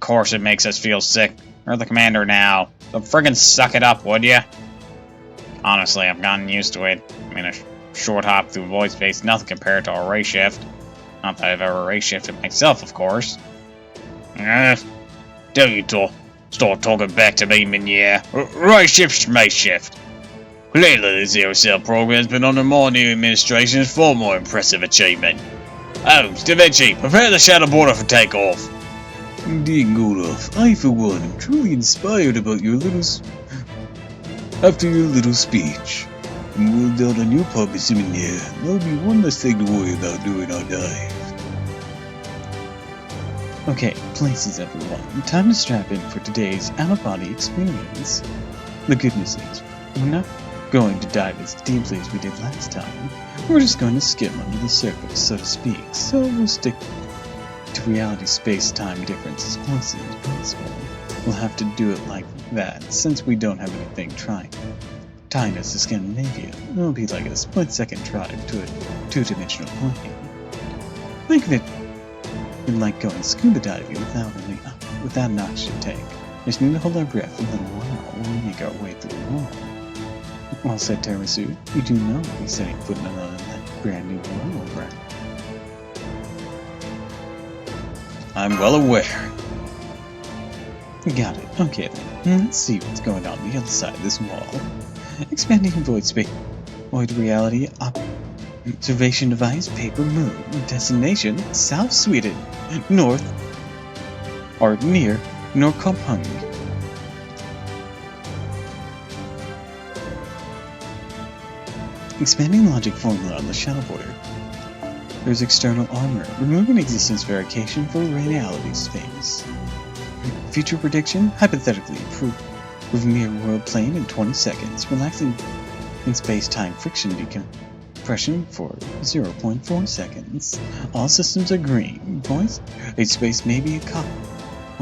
course it makes us feel sick. You're the commander now, so friggin' suck it up, would ya? Honestly, I've gotten used to it. I mean, a short hop through void space, nothing compared to a ray shift. Not that I've ever ray shifted myself, of course. Don't you start talking back to me, Minier. Ray shift's my shift. Clearly, the Zero Cell program's been under my new administration's far more impressive achievement. Holmes, Da Vinci, prepare the shuttle border for takeoff. Indeed, Goldoff, I for one am truly inspired about after your little speech. And well done on your part, Mr. Minier. That'll be one less thing to worry about during our dive. Okay, places everyone. Time to strap in for today's out-of-body experience. The good news is, we're not going to dive as deeply as we did last time. We're just going to skim under the surface, so to speak, so we'll stick to reality space-time difference as closely as possible. We'll have to do it like that, since we don't have anything tying us to Scandinavia. It'll be like a split-second drive to a two-dimensional plane. Think of it like going scuba diving without an oxygen tank. Just need to hold our breath a little while while we make our way through the wall. Well said, Terrasu. You do know we'll be setting foot in another brand new world, right? I'm well aware. Got it. Okay then. Let's see what's going on the other side of this wall. Expanding void space. Void reality observation device, paper moon. Destination, South Sweden. North, or near, Norrköping. Expanding logic formula on the shuttle border. There's external armor. Removing existence verification for reality space. Future prediction, hypothetically prove mere world plane in 20 seconds. Relaxing in space-time friction decompression for 0.4 seconds. All systems are green. Voice, space may be a column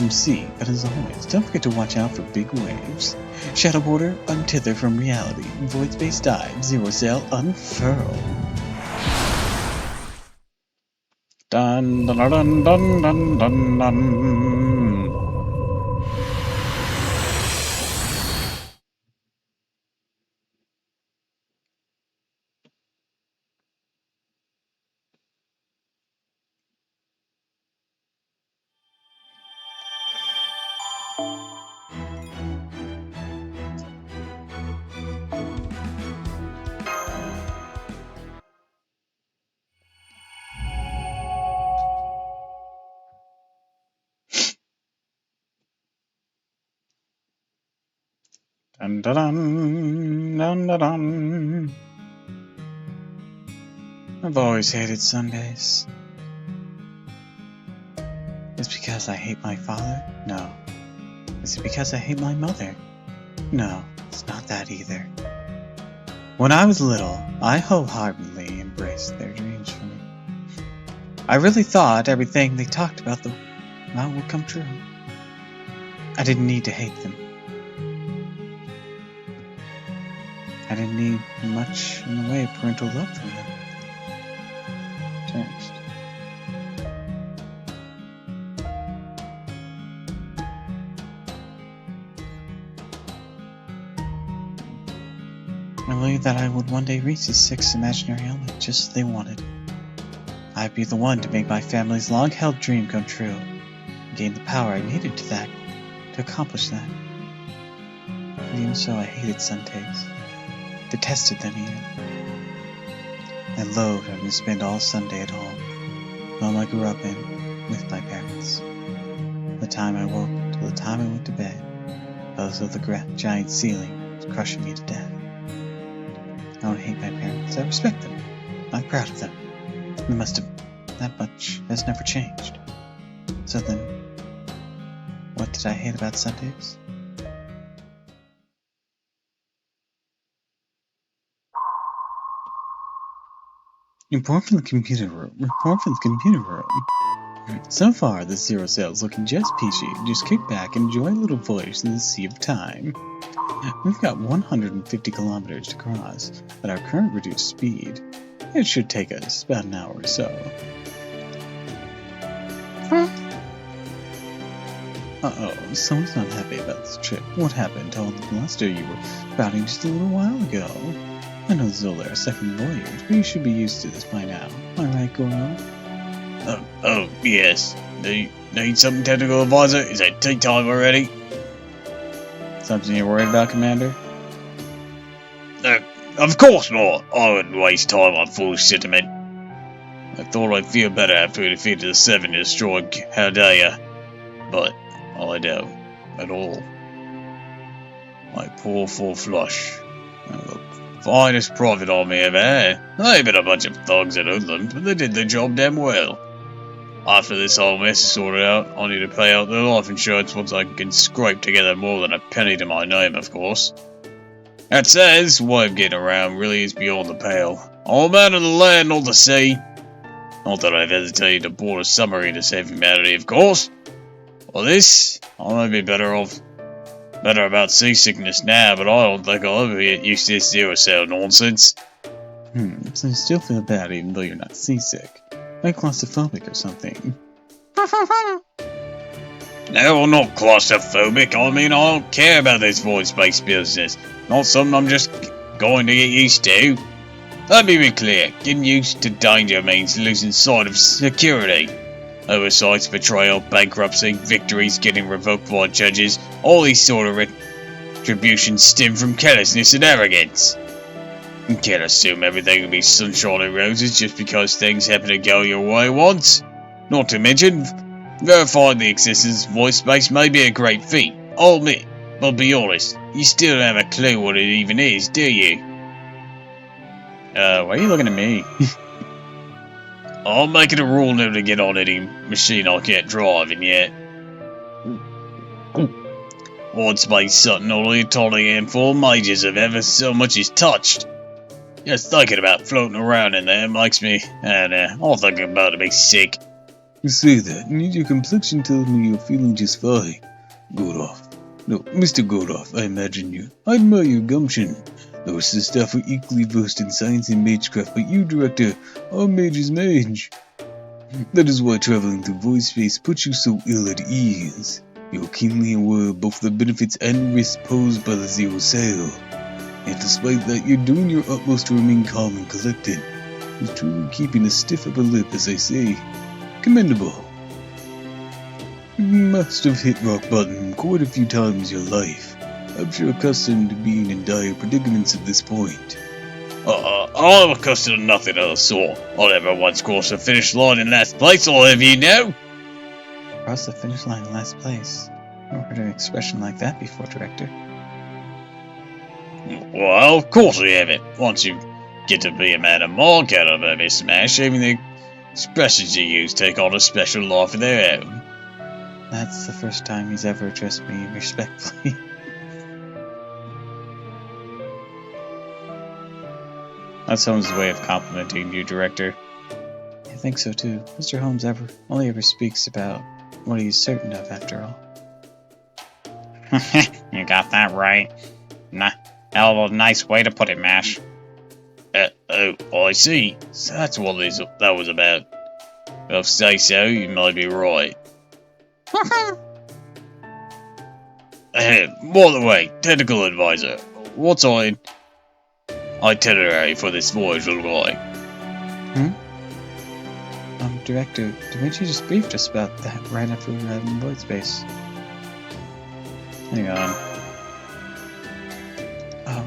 C, but as always, don't forget to watch out for big waves. Shadow border, untether from reality. Void space dive, zero sail, unfurl. Dun dun dun dun dun dun dun. Dun dun dun dun dun dun. I've always hated Sundays. Is it because I hate my father? No. Is it because I hate my mother? No, it's not that either. When I was little, I wholeheartedly embraced their dreams for me. I really thought everything they talked about would come true. I didn't need to hate them. I didn't need much in the way of parental love from them. Terms. I believed that I would one day reach the sixth imaginary element just as they wanted. I'd be the one to make my family's long-held dream come true, and gain the power I needed to accomplish that. But even so, I hated Sundays. Detested them even. I loathed having to spend all Sunday at home, the home I grew up in, with my parents. From the time I woke till the time I went to bed, because of the giant ceiling was crushing me to death. I don't hate my parents. I respect them. I'm proud of them. That much has never changed. So then, what did I hate about Sundays? Report from the computer room. So far, the Zero Cell is looking just peachy. Just kick back and enjoy a little voyage in the sea of time. We've got 150 kilometers to cross at our current reduced speed. It should take us about an hour or so. Uh-oh, someone's not happy about this trip. What happened to all the bluster you were spouting just a little while ago? I know this is only our second voyage, but you should be used to this by now. Am I right, Goro? Oh, yes. Do you need something, technical advisor? Is it tea time already? Something you're worried about, Commander? Of course not. I wouldn't waste time on foolish sentiment. I thought I'd feel better after we defeated the Seven and destroyed Haldea, but I don't at all. My poor full flush. The finest private army ever had. They've been a bunch of thugs and hoodlums, but they did their job damn well. After this whole mess is sorted out, I need to pay out their life insurance once I can scrape together more than a penny to my name, of course. That says, way of getting around really is beyond the pale. I'm a man of the land, not the sea. Not that I've hesitated to board a submarine to save humanity, of course. Well, this, I might be better about seasickness now, but I don't think I'll ever get used to this Zero Cell nonsense. So you still feel bad even though you're not seasick. Like claustrophobic or something. No, I'm not claustrophobic. I mean, I don't care about this void-space business. Not something I'm just going to get used to. Let me be clear. Getting used to danger means losing sight of security. Oversights, betrayal, bankruptcy, victories getting revoked by judges, all these sort of retributions stem from carelessness and arrogance. You can't assume everything will be sunshine and roses just because things happen to go your way once. Not to mention, verifying the existence of void space may be a great feat, I'll admit, but be honest, you still don't have a clue what it even is, do you? Why are you looking at me? I'm making a rule never to get on any machine I can't drive, and yet void space something only a tiny handful of mages have ever so much as touched. Just thinking about floating around in there makes me, all thinking about it makes me sick. You say that, and your complexion tells me you're feeling just fine. Goroff. No, Mr. Goroff, I imagine you. I admire your gumption. The rest of the staff are equally versed in science and magecraft, but you, Director, are mage's mage. That is why traveling through void space puts you so ill at ease. You're keenly aware of both the benefits and risks posed by the Zero Cell. And despite that, you're doing your utmost to remain calm and collected. You're truly keeping a stiff upper lip, as I say. Commendable. You must have hit rock bottom quite a few times in your life. I'm sure accustomed to being in dire predicaments at this point. I'm accustomed to nothing of the sort. I never once crossed the finish line in last place, I'll have you know. Cross the finish line in last place. I've never heard an expression like that before, Director. Well, of course we haven't. Once you get to be a man of my caliber, Miss Smash, even the expressions you use take on a special life of their own. That's the first time he's ever addressed me respectfully. That's someone's way of complimenting you, Director. think so too. Mr. Holmes only ever speaks about what he's certain of, after all. You got that right. Hell of a nice way to put it, Mash. Oh, I see. So that's what that was about. If I say so, you might be right. By the way, technical advisor, what's our itinerary for this voyage look like? Director, didn't you just brief us about that right after we arrived in void space? Hang on. Oh.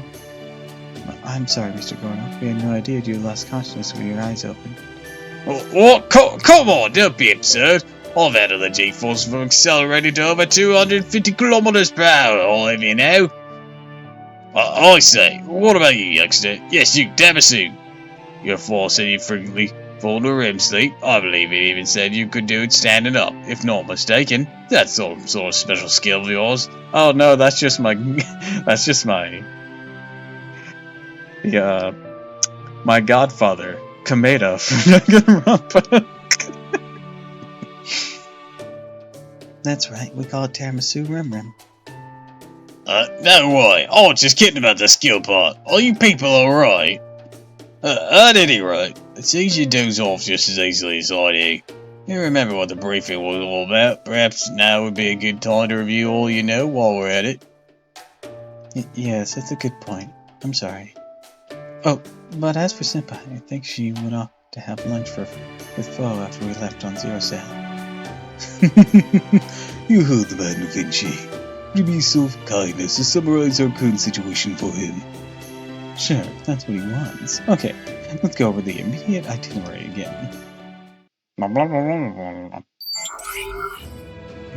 I'm sorry, Mr. Gorno. We had no idea you lost consciousness with your eyes open. What? Come on, don't be absurd. I've had the G-force from accelerated to over 250 kilometers per hour, I'll have you know. I say, what about you, youngster? Yes, you, Damasu. Your force said you frequently fall to REM sleep. I believe it even said you could do it standing up, if not mistaken. That's some sort of special skill of yours. Oh no, that's just my... my godfather, Kameda, from Danganronpa. That's right, we call it Tiramisu Rim Rim. No way. I was just kidding about the skill part. Are you people alright? At any rate, it's easy to doze off just as easily as I do. You remember what the briefing was all about? Perhaps now would be a good time to review all you know while we're at it. Yes, that's a good point. I'm sorry. Oh, but as for Senpai, I think she went off to have lunch with Fo after we left on Zero Sail. You heard the man, Vinci. Would you be so kind as to summarize our current situation for him? Sure, if that's what he wants. Okay, let's go over the immediate itinerary again.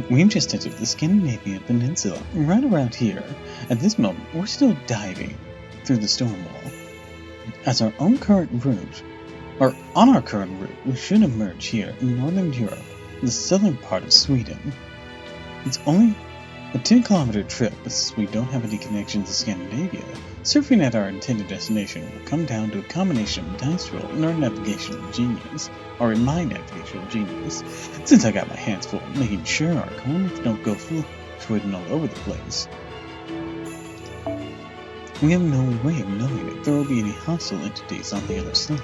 We've just entered the Scandinavian Peninsula, right around here. At this moment, we're still diving through the storm wall. On our current route, we should emerge here in Northern Europe, the southern part of Sweden. It's only a 10-kilometer trip, but since we don't have any connection to Scandinavia, surfing at our intended destination will come down to a combination of dice roll and our navigational genius, or in my navigational genius, since I got my hands full making sure our coordinates don't go fluctuating all over the place. We have no way of knowing if there will be any hostile entities on the other side,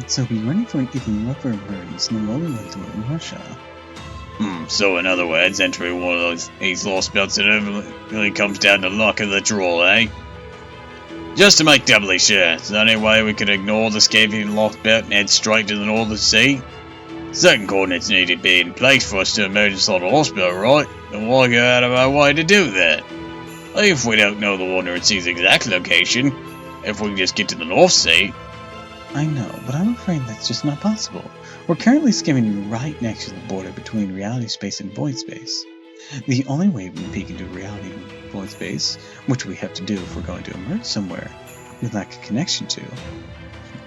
so be ready for an even rougher emergence than what we went through in Russia. So in other words, entering one of these lost belts, it really comes down to luck of the draw, eh? Just to make doubly sure, is there any way we could ignore the Scavian lost belt and head straight to the Northern Sea? Certain coordinates need to be in place for us to emerge inside the hospital, right? And why go out of our way to do that? If we don't know the Wandering Sea's exact location, if we can just get to the North Sea. I know, but I'm afraid that's just not possible. We're currently skimming right next to the border between reality space and void space. The only way we can peek into reality and void space, which we have to do if we're going to emerge somewhere we lack a connection to.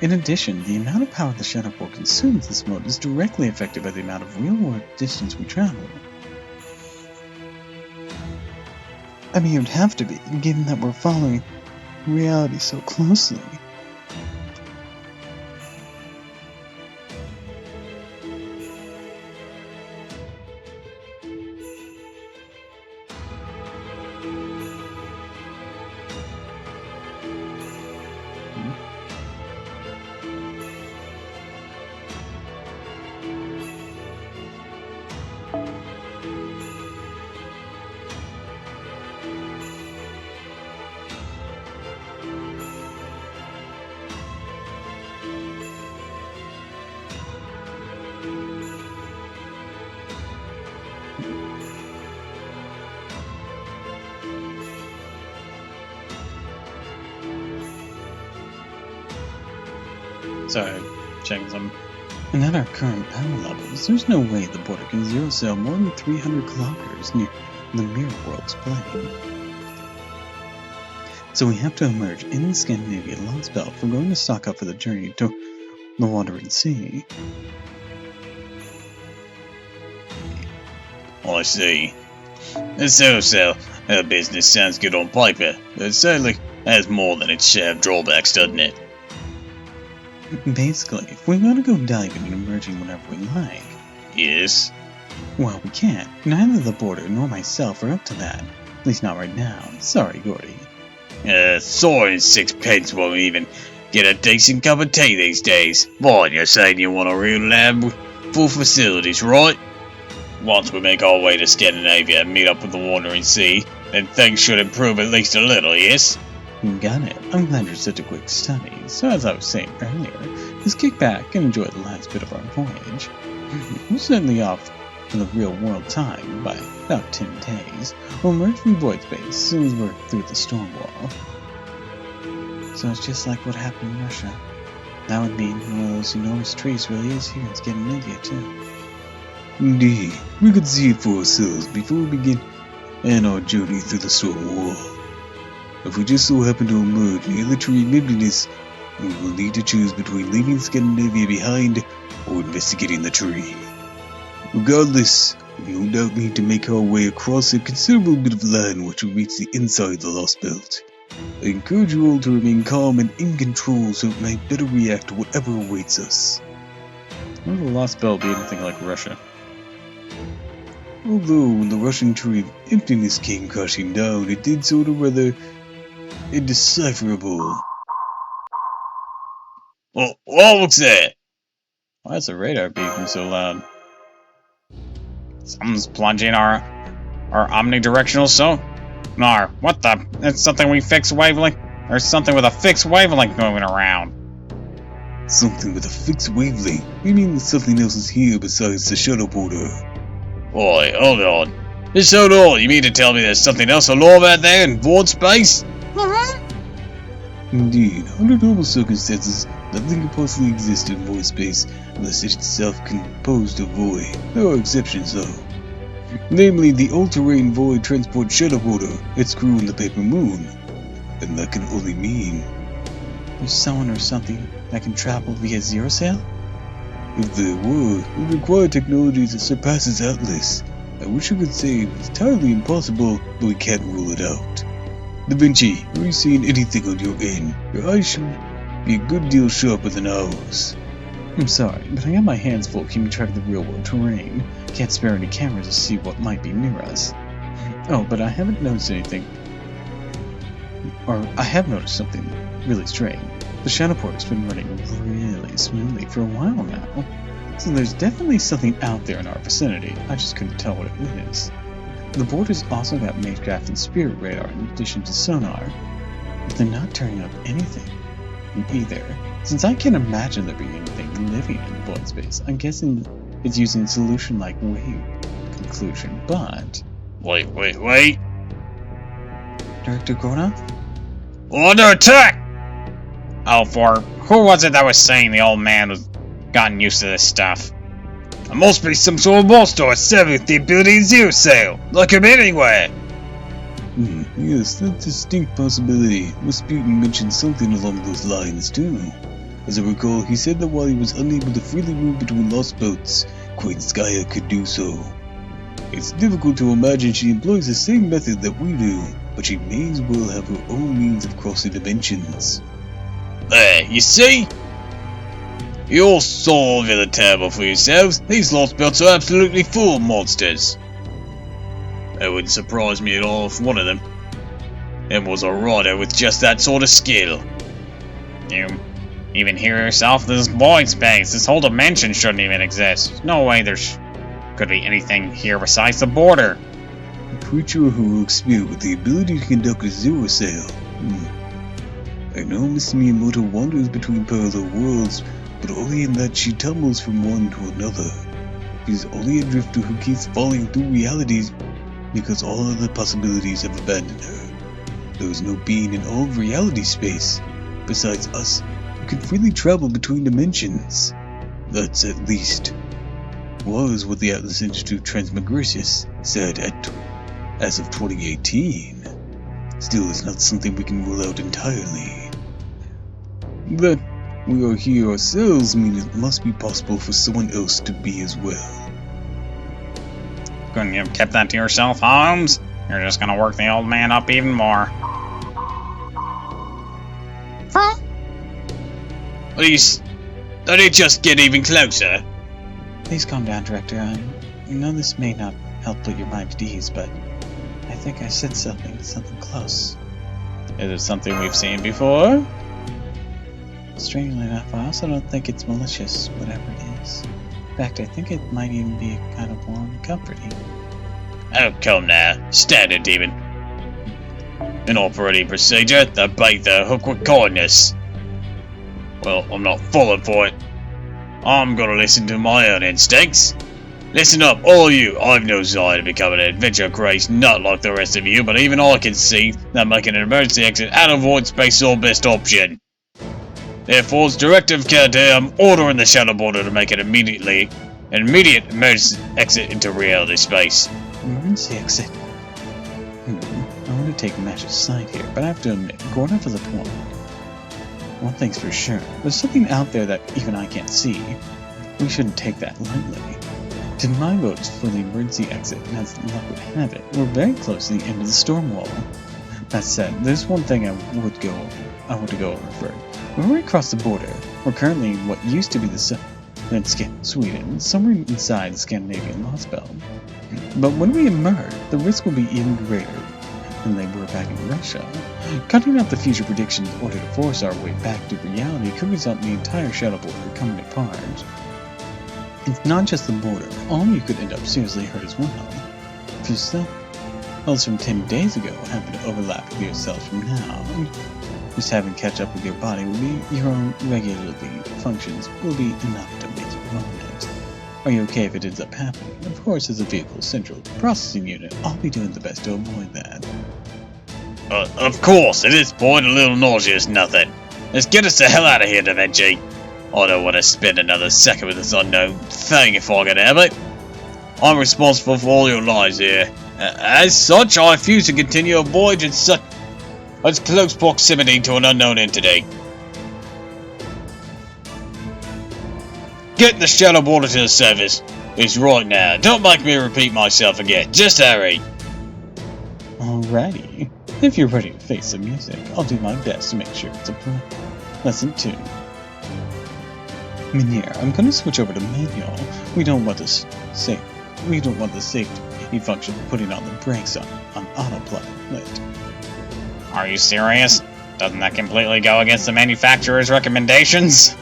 In addition, the amount of power the Shadow Ball consumes this mode is directly affected by the amount of real-world distance we travel. I mean, it would have to be, given that we're following reality so closely. Sorry, checking some. And at our current power levels, there's no way the border can zero sail more than 300 kilometers near the Mirror World's plane. So we have to emerge in the Scandinavian Lost Belt if we're going to stock up for the journey to the Wandering Sea. I see. The zero sail business sounds good on paper, but it certainly has more than its share of drawbacks, doesn't it? Basically, if we want to go diving and emerging whenever we like, Yes? well, we can't. Neither the Border nor myself are up to that. At least not right now. Sorry, Gordy. Sorry, 6 pence won't even get a decent cup of tea these days. Fine, you're saying you want a real lab with full facilities, right? Once we make our way to Scandinavia and meet up with the Wandering Sea, then things should improve at least a little, yes? You got it. I'm glad you're such a quick study. So as I was saying earlier, just kick back and enjoy the last bit of our voyage. We're certainly off to the real world time by about 10 days. We'll emerge from void space as soon as we're through the storm wall. So it's just like what happened in Russia. That would mean one of those enormous trees really is here in Scandinavia too. Indeed, we could see it for ourselves before we begin our journey through the storm wall. If we just so happen to emerge near the tree nebulous, we will need to choose between leaving Scandinavia behind or investigating the tree. Regardless, we no doubt need to make our way across a considerable bit of land once we reach the inside of the Lost Belt. I encourage you all to remain calm and in control so it may better react to whatever awaits us. Will the Lost Belt be anything like Russia? Although when the Russian tree of emptiness came crashing down, it did sort of rather indecipherable. Well, what was that? Why is the radar beeping so loud? Someone's plunging our omnidirectional sonar. What the? It's something we fixed wavelength? There's something with a fixed wavelength going around. Something with a fixed wavelength? You mean that something else is here besides the shuttle porter? Oi, hold on. Just hold on. You mean to tell me there's something else alive out there in void space? Indeed, under normal circumstances, nothing could possibly exist in void space unless it itself composed of void. There are exceptions though. Namely, the all-terrain void transport shuttle porter, its crew in the Paper Moon. And that can only mean There's someone or something that can travel via zero sail? if there were, it would require technology that surpasses Atlas. I wish I could say it's entirely impossible, but we can't rule it out. Da Vinci, are you seeing anything on your end? Your eyes should be a good deal sharper than ours. I'm sorry, but I got my hands full keeping track of the real world terrain. Can't spare any cameras to see what might be near us. Oh, but I haven't noticed anything. Or I have noticed something really strange. The shadow port's been running really smoothly for a while now. So there's definitely something out there in our vicinity. I just couldn't tell what it is. The border's also got Magecraft and Spirit radar in addition to sonar. But they're not turning up anything either. Since I can't imagine there being anything living in void space, I'm guessing it's using a solution like wave conclusion, but... Wait. Director Gronov? Under attack! Oh, who was it that was saying the old man was gotten used to this stuff? It must be some sort of monster or seven with the ability to zero sail. Look him anywhere. Yes, that's a distinct possibility. Rasputin mentioned something along those lines too. As I recall, he said that while he was unable to freely move between lost boats, Queen Skya could do so. It's difficult to imagine she employs the same method that we do, but she may as well have her own means of crossing dimensions. There, you see? You all saw the table for yourselves. These lost boats are absolutely full of monsters. It wouldn't surprise me at all if one of them was a rider with just that sort of skill. You even hear yourself? This void space, this whole dimension shouldn't even exist. No way there's could be anything here besides the border. A creature who will experience with the ability to conduct a zero sail. I know Miss Miyamoto wanders between parallel worlds, but only in that she tumbles from one to another. She's only a drifter who keeps falling through realities because all other possibilities have abandoned her. There is no being in all of reality space, besides us, who can freely travel between dimensions. That's at least was what the Atlas Institute Transmigration said as of 2018. Still, it's not something we can rule out entirely. That we are here ourselves means it must be possible for someone else to be as well. Couldn't you have kept that to yourself, Holmes? You're just gonna work the old man up even more. Huh? Did it just get even closer? Please calm down, Director. I know this may not help put your mind at ease, but I think I said something close. Is it something we've seen before? Strangely enough, I also don't think it's malicious, whatever it is. In fact, I think it might even be kind of warm and comforting. Oh, come now. Standard demon. An operating procedure, the bait the hook with kindness. Well, I'm not falling for it. I'm gonna listen to my own instincts. Listen up, all you. I've no desire to become an adventure-crazed nut like the rest of you, but even I can see that making an emergency exit out of void space is our best option. Therefore, as Directive Cadet, I'm ordering the shuttle border to make an immediate emergency exit into reality space. Emergency exit? I want to take a match of sight here, but I have to admit, going up to the point. One thing's for sure, there's something out there that even I can't see. We shouldn't take that lightly. To my votes for the emergency exit, and as luck would have it, we're very close to the end of the storm wall. That said, there's one thing I want to go over first. When we cross the border, we're currently in what used to be the southern Sweden, somewhere inside the Scandinavian Lost Belt. But when we emerge, the risk will be even greater than they were back in Russia. Cutting out the future predictions in order to force our way back to reality could result in the entire shuttle border coming apart. It's not just the border, all you could end up seriously hurt as well. If yourselves from 10 days ago happen to overlap with yourselves from now, and just having catch up with your body will be your own regularly functions will be enough to make you vomit. Are you okay if it ends up happening? Of course, as a vehicle's central processing unit, I'll be doing the best to avoid that. Of course, at this point, a little nausea is nothing. Let's get us the hell out of here, Da Vinci. I don't want to spend another second with this unknown thing if I can have it. I'm responsible for all your lives here. As such, I refuse to continue a voyage in such close proximity to an unknown entity. Get the shuttle border to the surface. It's right now. Don't make me repeat myself again. Just hurry. Alrighty. If you're ready to face the music, I'll do my best to make sure it's a pleasant tune. Minier, I'm gonna switch over to manual. We don't want the safety function putting on the brakes on autopilot. Are you serious? Doesn't that completely go against the manufacturer's recommendations?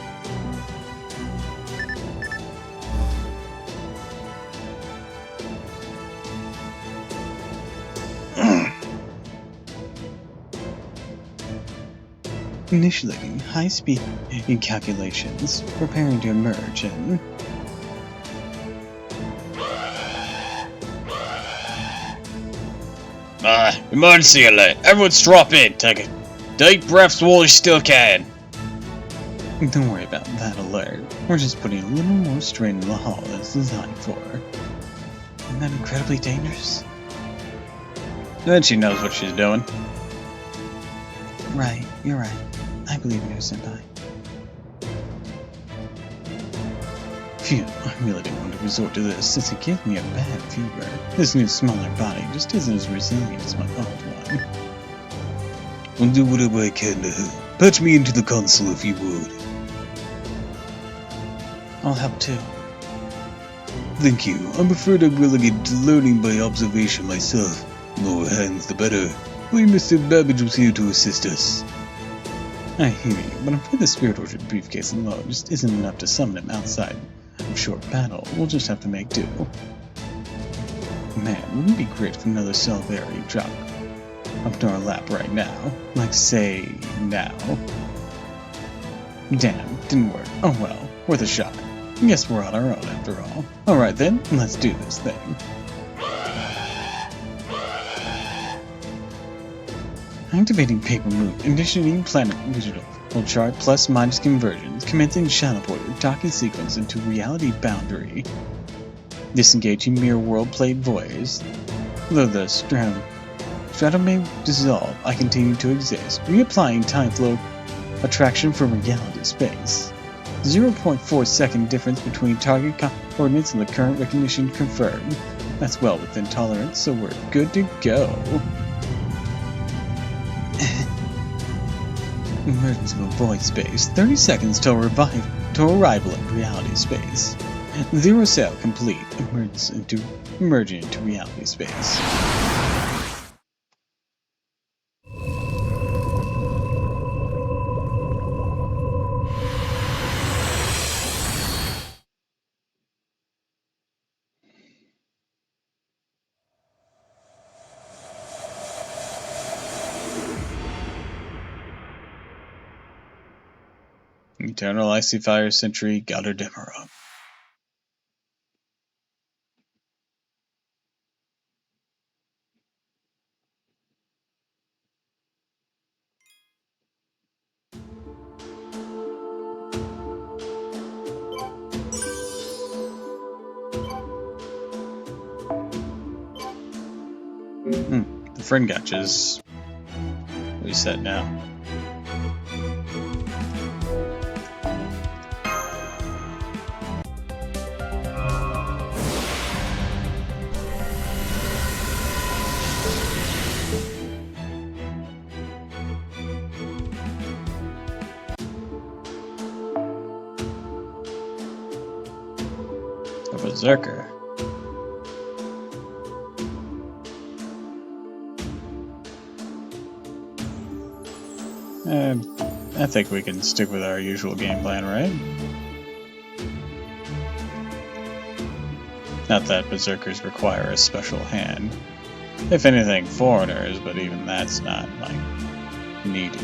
Initiating high-speed calculations, preparing to emerge, and... Emergency alert. Everyone drop in. Take a deep breaths while you still can. Don't worry about that alert. We're just putting a little more strain in the hull than it's designed for. Isn't that incredibly dangerous? Then she knows what she's doing. Right, you're right. I believe in you, Senpai. Phew, I really didn't want to resort to this, since it gives me a bad fever. This new smaller body just isn't as resilient as my old one. I'll do whatever I can to help. Patch me into the console if you would. I'll help too. Thank you. I'm afraid I'm relegated to learning by observation myself. The more hands, the better. Only Mr. Babbage was here to assist us. I hear you, but I'm afraid the Spirit Orchard briefcase alone just isn't enough to summon him outside of short battle. We'll just have to make do. Man, wouldn't it be great if another Salveri dropped up to our lap right now? Like, say, now. Damn, didn't work. Oh well, worth a shot. Guess we're on our own after all. Alright then, let's do this thing. Activating paper move, initiating planet digital chart plus minus conversions, commencing shuttle porter, docking sequence into reality boundary. Disengaging mirror world plate voice. Though the stratum may dissolve, I continue to exist. Reapplying time flow attraction from reality space. 0.4 second difference between target coordinates and the current recognition confirmed. That's well within tolerance, so we're good to go. Emergence of a void space. 30 seconds till to arrival at reality space. Zero cell complete. Emerging into reality space. Eternal Icy Fire Sentry got her dimmer up. The friend gotcha's reset now. A berserker. I think we can stick with our usual game plan, right? Not that berserkers require a special hand. If anything, foreigners, but even that's not, like, needed.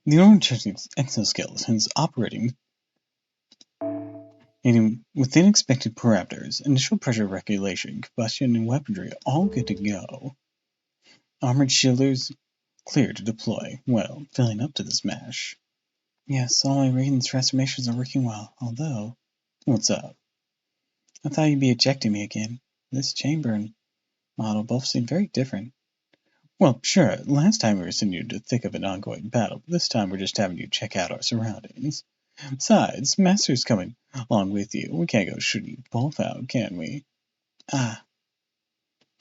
The orange exoskeletons operating within expected parameters, initial pressure regulation, combustion, and weaponry all good to go. Armored shielders clear to deploy. Well, filling up to this mash. Yes, all my Raiden's transformations are working well, although... What's up? I thought you'd be ejecting me again. This chamber and model both seem very different. Well, sure, last time we were sending you into the thick of an ongoing battle, but this time we're just having you check out our surroundings. Besides, Master's coming along with you. We can't go shooting you both out, can we? Ah,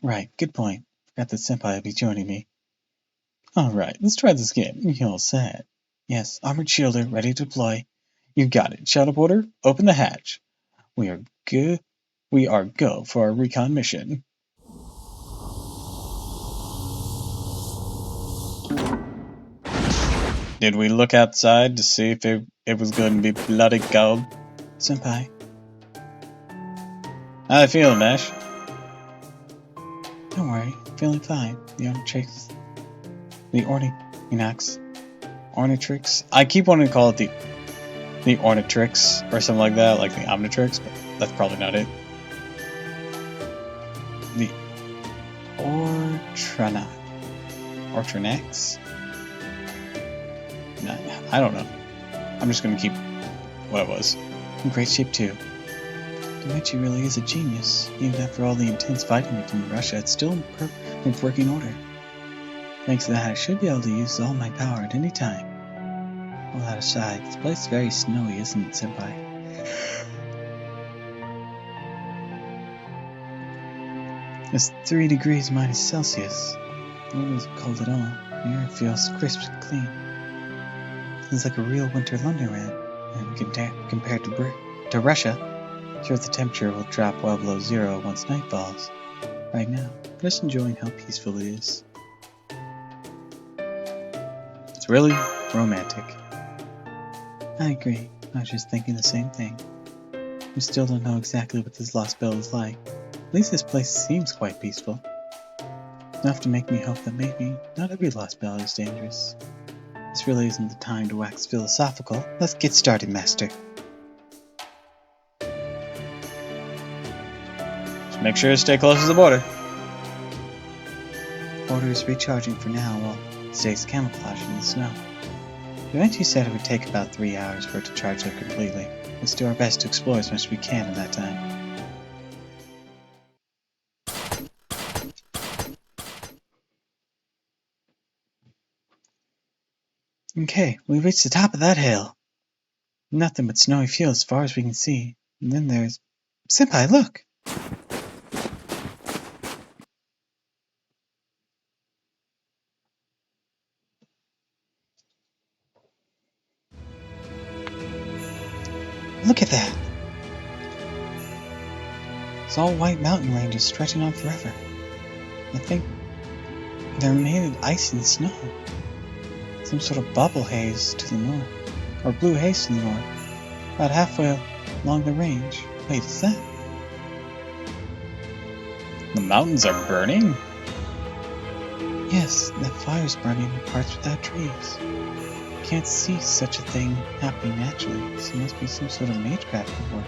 right, good point. Forgot that Senpai will be joining me. Alright, let's try this again. You all set? Yes, armored shielder, ready to deploy. You got it. Shadow Porter, open the hatch. We are go for our recon mission. Did we look outside to see if it was going to be bloody cold? Senpai. How you feeling, Nash? Don't worry, feeling fine. The Ornitrix. I keep wanting to call it the Ornitrix or something like that, like the Omnitrix, but that's probably not it. The Ortranax? Nah, I don't know. I'm just gonna keep what it was. In great shape too. Daichi really is a genius. Even after all the intense fighting between Russia, it's still in perfect working order. Thanks to that, I should be able to use all my power at any time. All that aside, this place is very snowy, isn't it, Senpai? It's 3 degrees minus Celsius. It wasn't cold at all. The air feels crisp and clean. It's like a real winter wonderland. And compared to Russia, here the temperature will drop well below zero once night falls. Right now, I'm just enjoying how peaceful it is. It's really romantic. I agree. I was just thinking the same thing. We still don't know exactly what this lost bell is like. At least this place seems quite peaceful. Enough to make me hope that maybe not every lost bell is dangerous. This really isn't the time to wax philosophical. Let's get started, Master. Just make sure to stay close to the border. Border is recharging for now while it stays camouflaged in the snow. The event said it would take about 3 hours for it to charge up completely. Let's do our best to explore as much as we can in that time. Okay, we reached the top of that hill. Nothing but snowy fields as far as we can see. And then there's... Senpai, look! Look at that! It's all white mountain ranges stretching on forever. I think they're made of ice and snow. Some sort of bubble haze to the north, or blue haze to the north, about halfway along the range. Wait, is that? The mountains are burning? Yes, that fire's burning in parts without trees. Can't see such a thing happening naturally, so it must be some sort of magecraft at work.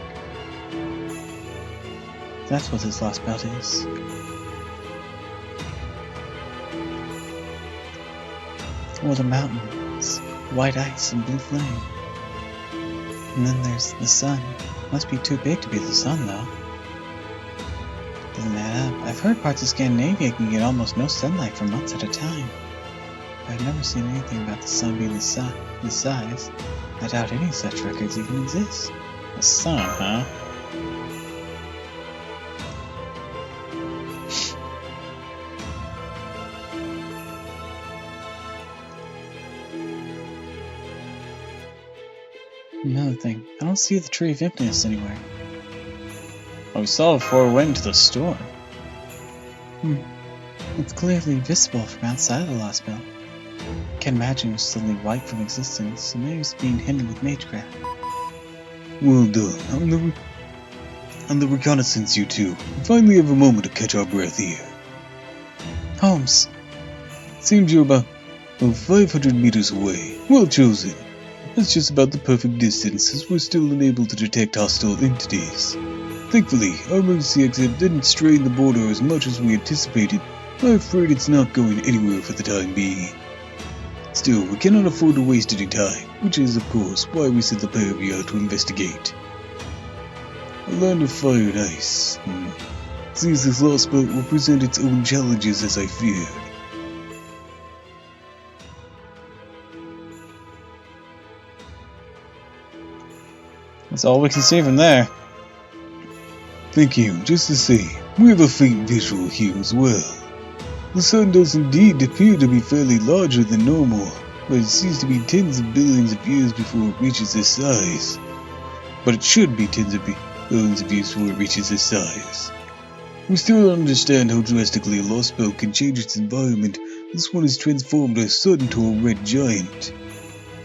That's what this lost belt is. Well, the mountains, white ice and blue flame. And then there's the sun. Must be too big to be the sun, though. Doesn't add up. I've heard parts of Scandinavia can get almost no sunlight for months at a time. But I've never seen anything about the sun being this size. I doubt any such records even exist. The sun, huh? Another thing, I don't see the Tree of Emptiness anywhere. Well, we saw it before we went into the storm. It's clearly visible from outside of the Lost Belt. Can't imagine it was suddenly wiped from existence, so maybe it's being hindered with magecraft. Well done. On the reconnaissance, you two. We finally have a moment to catch our breath here. Holmes, Seems you're about 500 meters away. Well chosen. That's just about the perfect distance, as we're still unable to detect hostile entities. Thankfully, our emergency exit didn't strain the border as much as we anticipated. I'm afraid it's not going anywhere for the time being. Still, we cannot afford to waste any time, which is, of course, why we sent the pair of you out to investigate. A land of fire and ice. Seems this lost belt will present its own challenges as I feared. That's all we can see from there. Thank you, just the same. We have a faint visual here as well. The sun does indeed appear to be fairly larger than normal, but it seems to be tens of billions of years before it reaches this size. But it should be tens of billions of years before it reaches this size. We still don't understand how drastically a lost belt can change its environment. This one has transformed our sun into a red giant.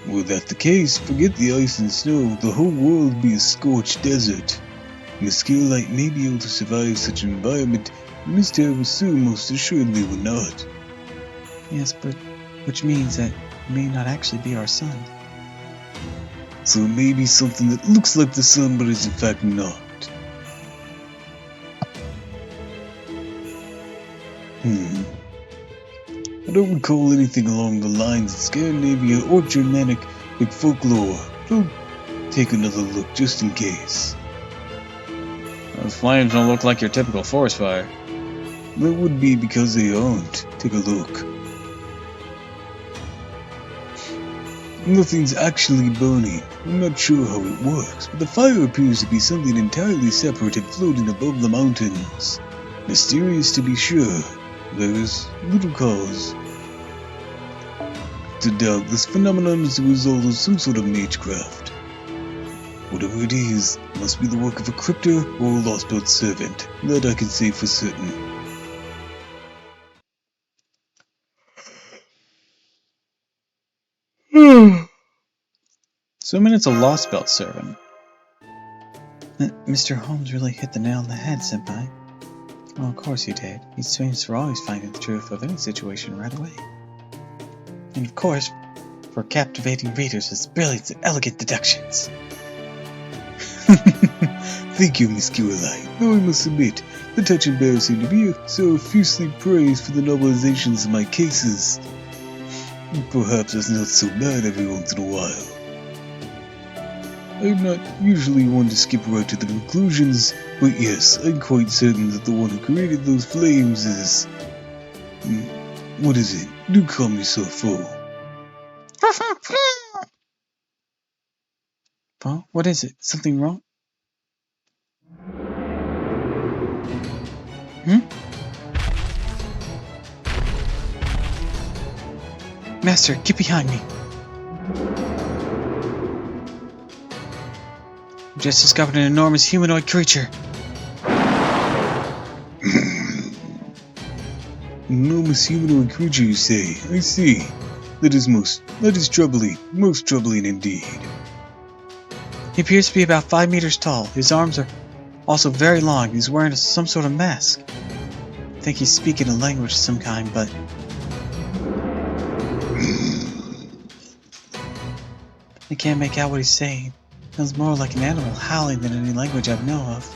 Were that the case, forget the ice and snow, the whole world would be a scorched desert. Musculite may be able to survive such an environment, but Miss Terrasu most assuredly would not. yes, but which means that it may not actually be our sun. So it may be something that looks like the sun but is in fact not. I don't recall anything along the lines of Scandinavia or Germanic folklore. I'll take another look just in case. Those flames don't look like your typical forest fire. That would be because they aren't. Take a look. Nothing's actually burning. I'm not sure how it works, but the fire appears to be something entirely separate and floating above the mountains. Mysterious to be sure. There is little cause to doubt this phenomenon is the result of some sort of magecraft. Whatever it is, it must be the work of a cryptor or a lost belt servant. That I can say for certain. Assuming it's a lost belt servant. Mr. Holmes really hit the nail on the head, Senpai. Well, of course he did. He's famous for always finding the truth of any situation right away. And of course, for captivating readers with brilliant and elegant deductions. Thank you, Miss Caroline. Though I must admit, a touch embarrassing to be so effusively praised for the novelizations of my cases. Perhaps it's not so bad every once in a while. I'm not usually one to skip right to the conclusions, but yes, I'm quite certain that the one who created those flames is... what is it? Do call me so, fool. Well, what is it? Something wrong? Master, get behind me. I've just discovered an enormous humanoid creature. Enormous humanoid creature, you say? I see. That is troubling. Most troubling indeed. He appears to be about 5 meters tall. His arms are also very long. He's wearing some sort of mask. I think he's speaking a language of some kind, but I can't make out what he's saying. Sounds more like an animal howling than any language I know of.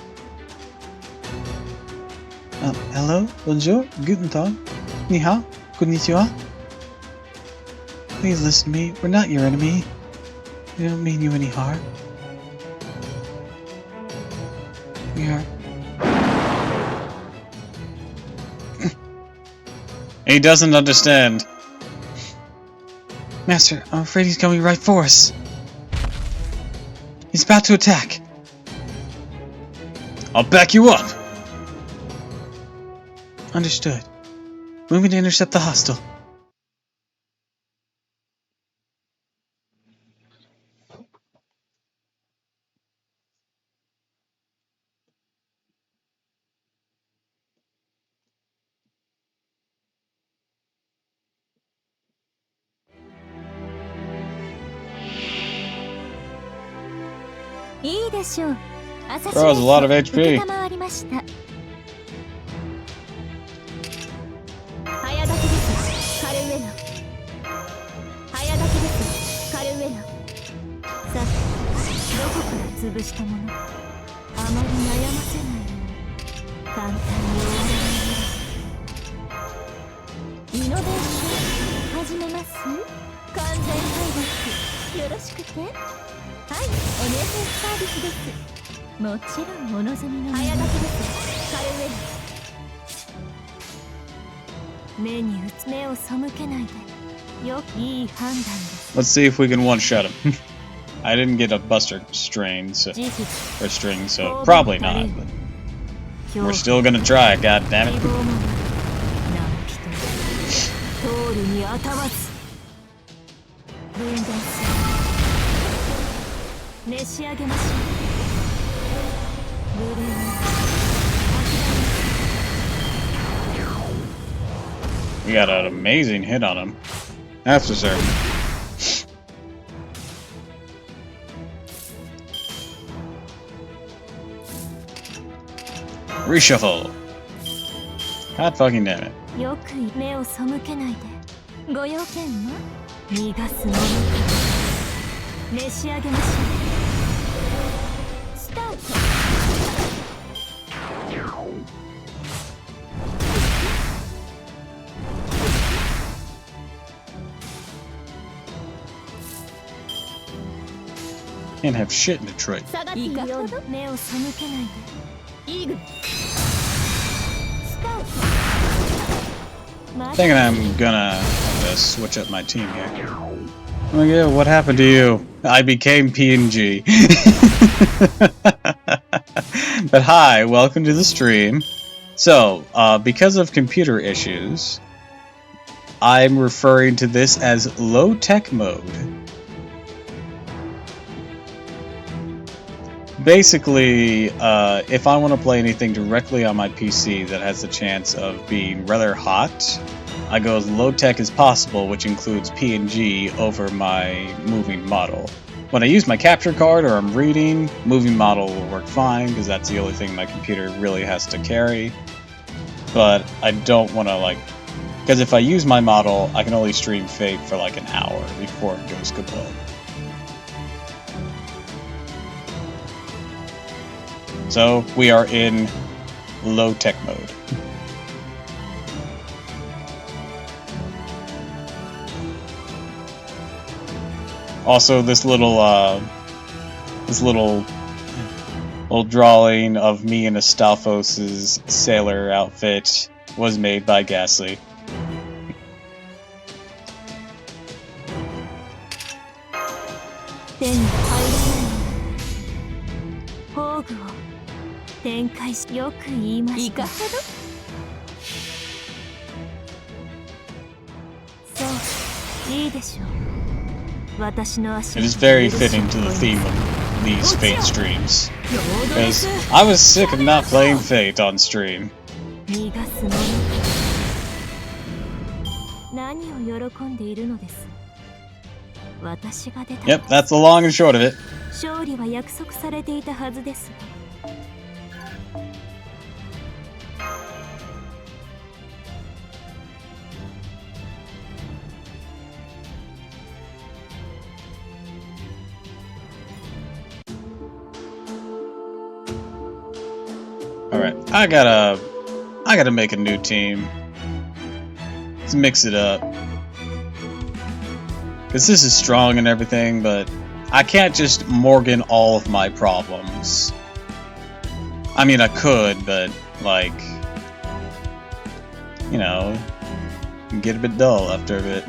Hello? Bonjour? Guten Tag? Ni hao? Konnichiwa? Please listen to me. We're not your enemy. We don't mean you any harm. We are... He doesn't understand. Master, I'm afraid he's coming right for us. He's about to attack. I'll back you up. Understood. Moving to intercept the hostile. Bro has a lot of HP. Let's see if we can one-shot him. I didn't get a buster strain, so, or string, so probably not. But we're still gonna try, god damn it. We got an amazing hit on him. That's for certain. Reshuffle. God fucking damn it. Can't have shit in Detroit. Thinking I'm gonna have to switch up my team here. Oh yeah, what happened to you? I became PNG. But hi, welcome to the stream. So, because of computer issues, I'm referring to this as low-tech mode. Basically, if I want to play anything directly on my PC that has a chance of being rather hot, I go as low-tech as possible, which includes PNG over my moving model. When I use my capture card or I'm reading, moving model will work fine, because that's the only thing my computer really has to carry. But I don't want to, because if I use my model, I can only stream Fate for like an hour before it goes kaput. So, we are in low-tech mode. Also, this little drawing of me in Astolphos' sailor outfit was made by Ghastly. 具を展開し、よく言いました。いかほど？そう、いいでしょう。私の足 It is very fitting to the theme of these Fate streams. Because I was sick of not playing Fate on stream. 逃がすもの。何を喜んでいるのです。私が出た。Yep, that's the long and short of it. 勝利は約束されていたはずです。Alright, I gotta make a new team. Let's mix it up. Because this is strong and everything, but I can't just Morgan all of my problems. I mean, I could, but, like, you know, it can get a bit dull after a bit.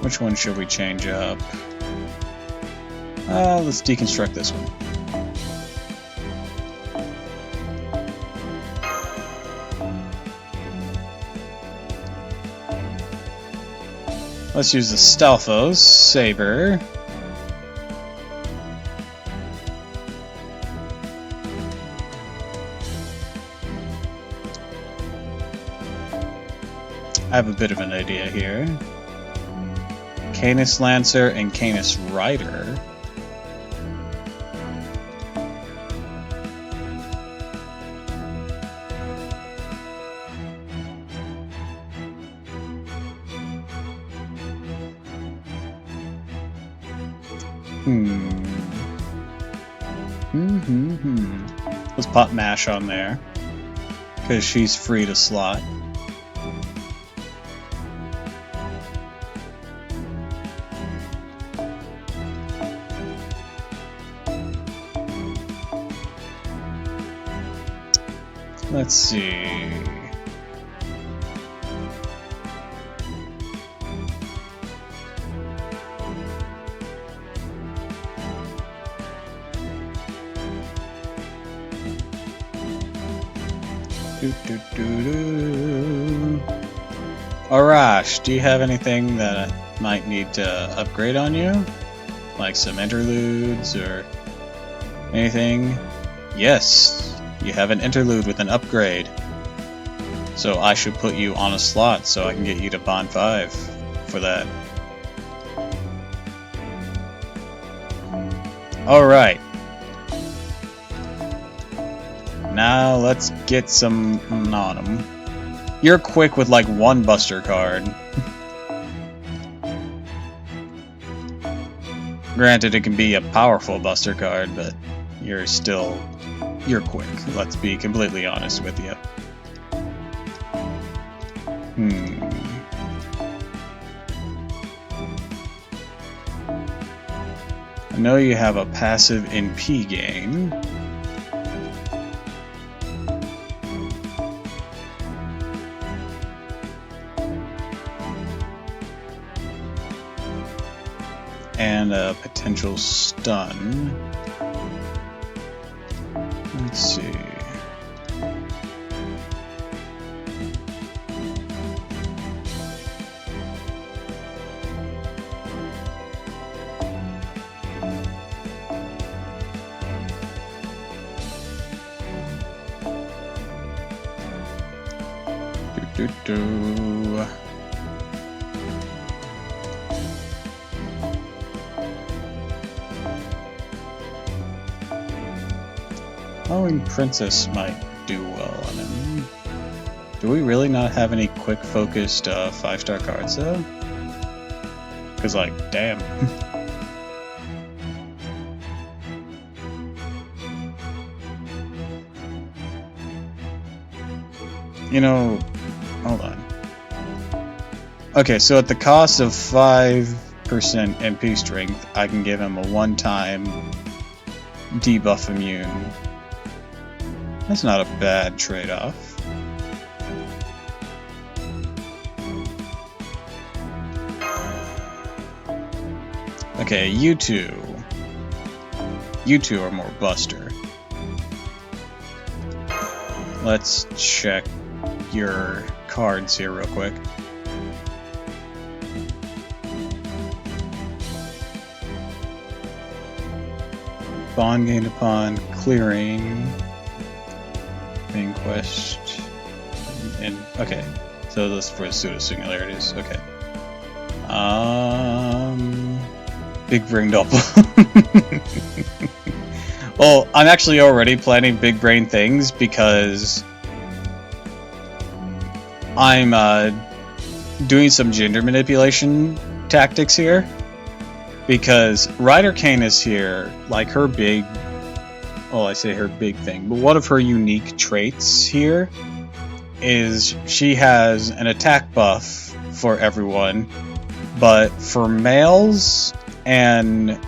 Which one should we change up? Let's deconstruct this one. Let's use the Stalfos Saber. I have a bit of an idea here. Canis Lancer and Canis Rider. Let's pop Mash on there, because she's free to slot. Let's see. Arash, do you have anything that I might need to upgrade on you? Like some interludes or anything? Yes, you have an interlude with an upgrade. So I should put you on a slot so I can get you to Bond 5 for that. Alright. Now let's get some on him. You're quick with like one Buster card. Granted, it can be a powerful Buster card, but you're quick. Let's be completely honest with you. I know you have a passive NP game. And a potential stun. Let's see. Howling Princess might do well on him. Do we really not have any quick focused 5-star cards though? Cause like, damn. You know, hold on. Okay, so at the cost of 5% MP strength, I can give him a one-time debuff immune That's not a bad trade-off. Okay, you two. You two are more Buster. Let's check your cards here real quick. Bond gained upon clearing. Vanquished. And okay. So this is for pseudo singularities. Okay. Big brain Doppel. Well, I'm actually already planning big brain things because I'm doing some gender manipulation tactics here. Because Ryder Kane is here, like her big, well, I say her big thing, but one of her unique traits here is she has an attack buff for everyone, but for males and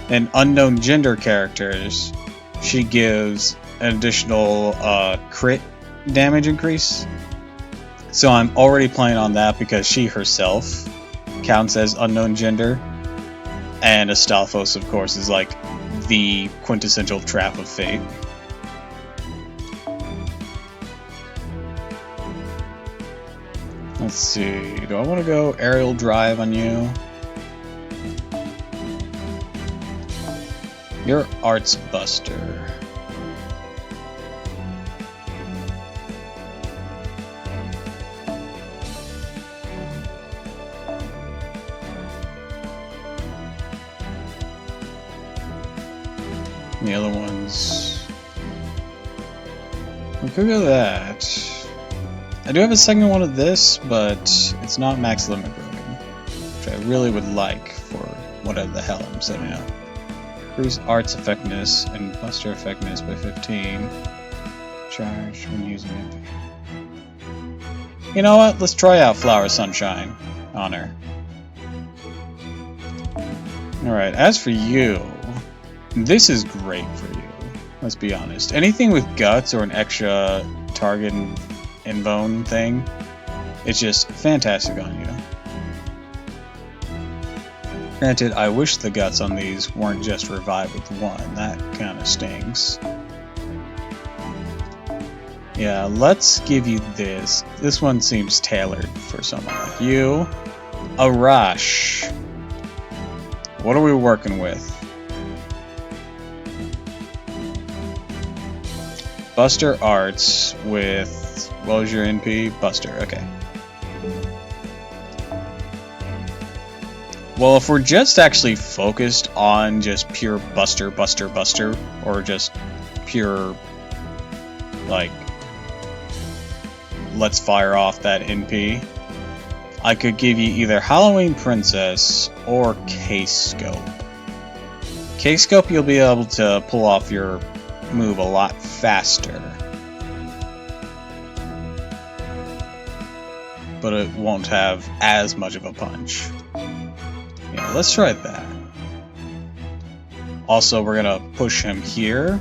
unknown gender characters, she gives an additional crit damage increase. So I'm already playing on that because she herself counts as unknown gender, and Astolphos, of course, is like the quintessential trap of fate. Let's see, do I want to go aerial drive on you? You're Arts Buster. The other ones... we could go that. I do have a second one of this, but it's not max limit broken, which I really would like for whatever the hell I'm setting up. Increase Arts Effectiveness and Buster Effectiveness by 15. Charge when using it. You know what? Let's try out Flower Sunshine on her. Alright, as for you... this is great for you, let's be honest. Anything with guts or an extra target and bone thing, it's just fantastic on you. Granted, I wish the guts on these weren't just revived with one. That kind of stings. Yeah, let's give you this. This one seems tailored for someone like you. A rush. What are we working with? Buster Arts with... what was your NP? Buster, okay. Well, if we're just actually focused on just pure Buster, or just pure, like, let's fire off that NP, I could give you either Halloween Princess or Case Scope. Case Scope, you'll be able to pull off your move a lot faster, but it won't have as much of a punch. Yeah, let's try that. Also, we're gonna push him here.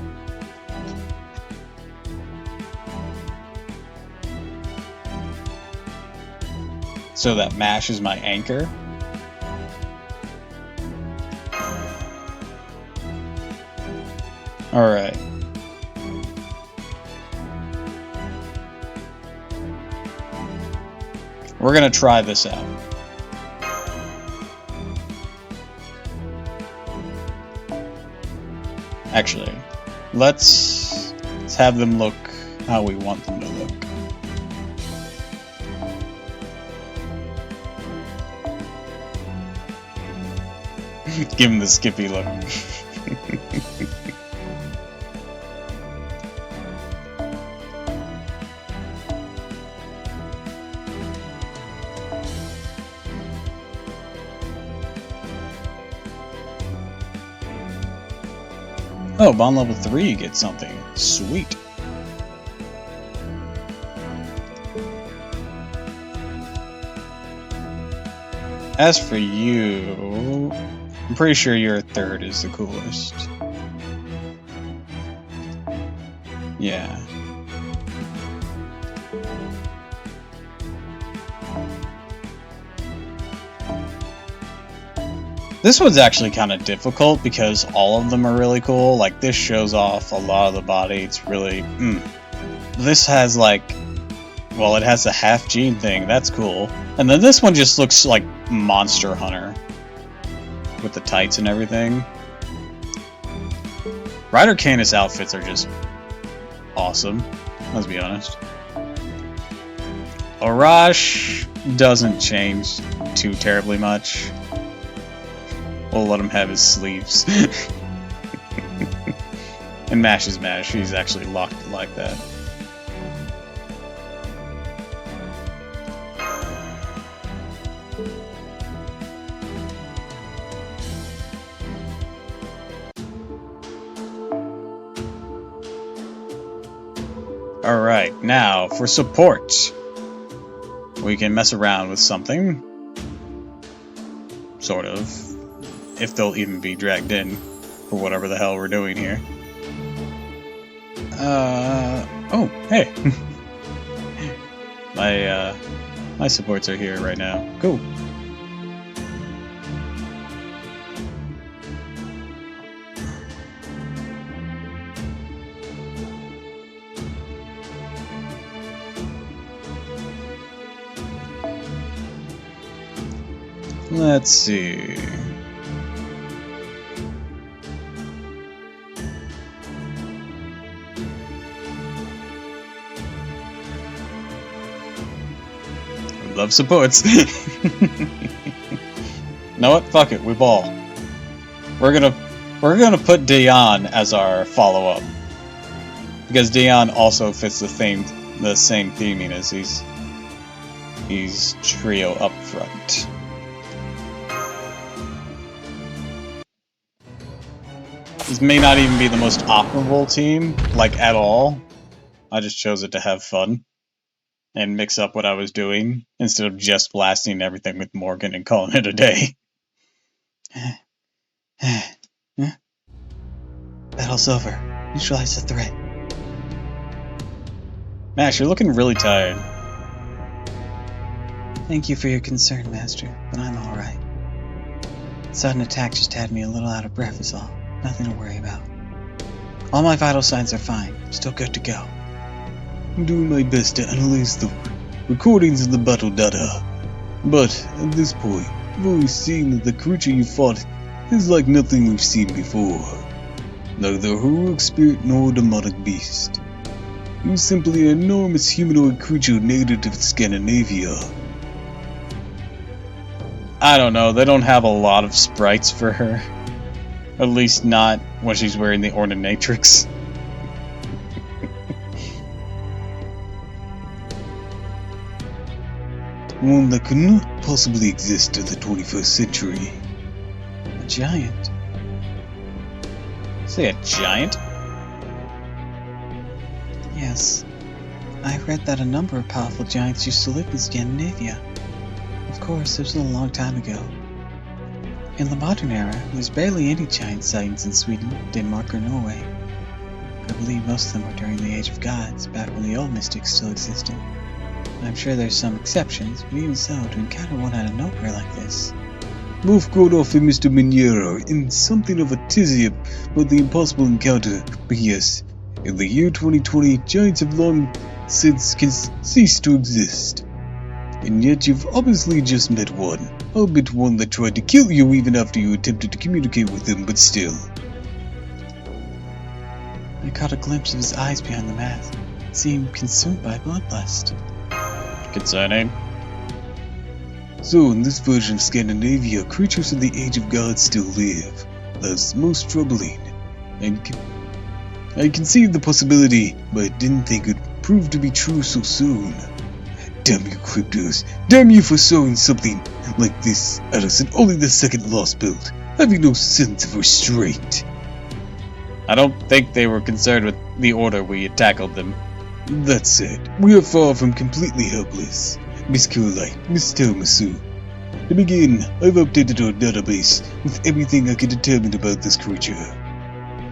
So that mash is my anchor. Alright. We're gonna try this out. Actually, let's have them look how we want them to look. Give him the Skippy look. Oh, bond level 3 you get something. Sweet. As for you, I'm pretty sure your third is the coolest. Yeah. This one's actually kind of difficult because all of them are really cool. Like, this shows off a lot of the body. It's really... This has, like... Well, it has the half gene thing. That's cool. And then this one just looks like Monster Hunter. With the tights and everything. Ryder Canis outfits are just awesome. Let's be honest. Arash doesn't change too terribly much. We'll let him have his sleeves. And Mash is Mash. He's actually locked like that. Alright, now for support. We can mess around with something. Sort of. If they'll even be dragged in for whatever the hell we're doing here. Oh, hey. My supports are here right now. Cool. Let's see. Love supports. You know what? Fuck it. We ball. We're gonna put Dion as our follow-up because Dion also fits the same theming as he's trio up front. This may not even be the most optimal team, like at all. I just chose it to have fun and mix up what I was doing instead of just blasting everything with Morgan and calling it a day. Battle's over. Neutralize the threat. Mash, you're looking really tired. Thank you for your concern, Master, but I'm alright. Sudden attack just had me a little out of breath is all. Nothing to worry about. All my vital signs are fine. Still good to go. I'm doing my best to analyze the recordings of the battle data. But, at this point, I've always seen that the creature you fought is like nothing we've seen before. Neither a heroic spirit nor a demonic beast. It was simply an enormous humanoid creature native to Scandinavia. I don't know, they don't have a lot of sprites for her. At least not when she's wearing the Ornanatrix. One that could not possibly exist in the 21st century. A giant? Say a giant? Yes. I read that a number of powerful giants used to live in Scandinavia. Of course, this was a long time ago. In the modern era, there's barely any giant sightings in Sweden, Denmark, or Norway. I believe most of them were during the Age of Gods, back when the old mystics still existed. I'm sure there's some exceptions, but even so, to encounter one out of nowhere like this... Both Gordoff and Mr. Miniero are in something of a tizzy about the impossible encounter, but yes, in the year 2020, giants have long since ceased to exist. And yet you've obviously just met one. Albeit one that tried to kill you even after you attempted to communicate with him, but still. I caught a glimpse of his eyes behind the mask. It seemed consumed by bloodlust. Concerning? So, in this version of Scandinavia, creatures of the Age of Gods still live. That's most troubling. I conceived the possibility, but I didn't think it would prove to be true so soon. Damn you, Cryptos. Damn you for sowing something like this at us in only the second Lost build, having no sense of restraint. I don't think they were concerned with the order we had tackled them. That said, we are far from completely helpless. Miss Caroline, Miss Telmasu. To begin, I've updated our database with everything I can determine about this creature.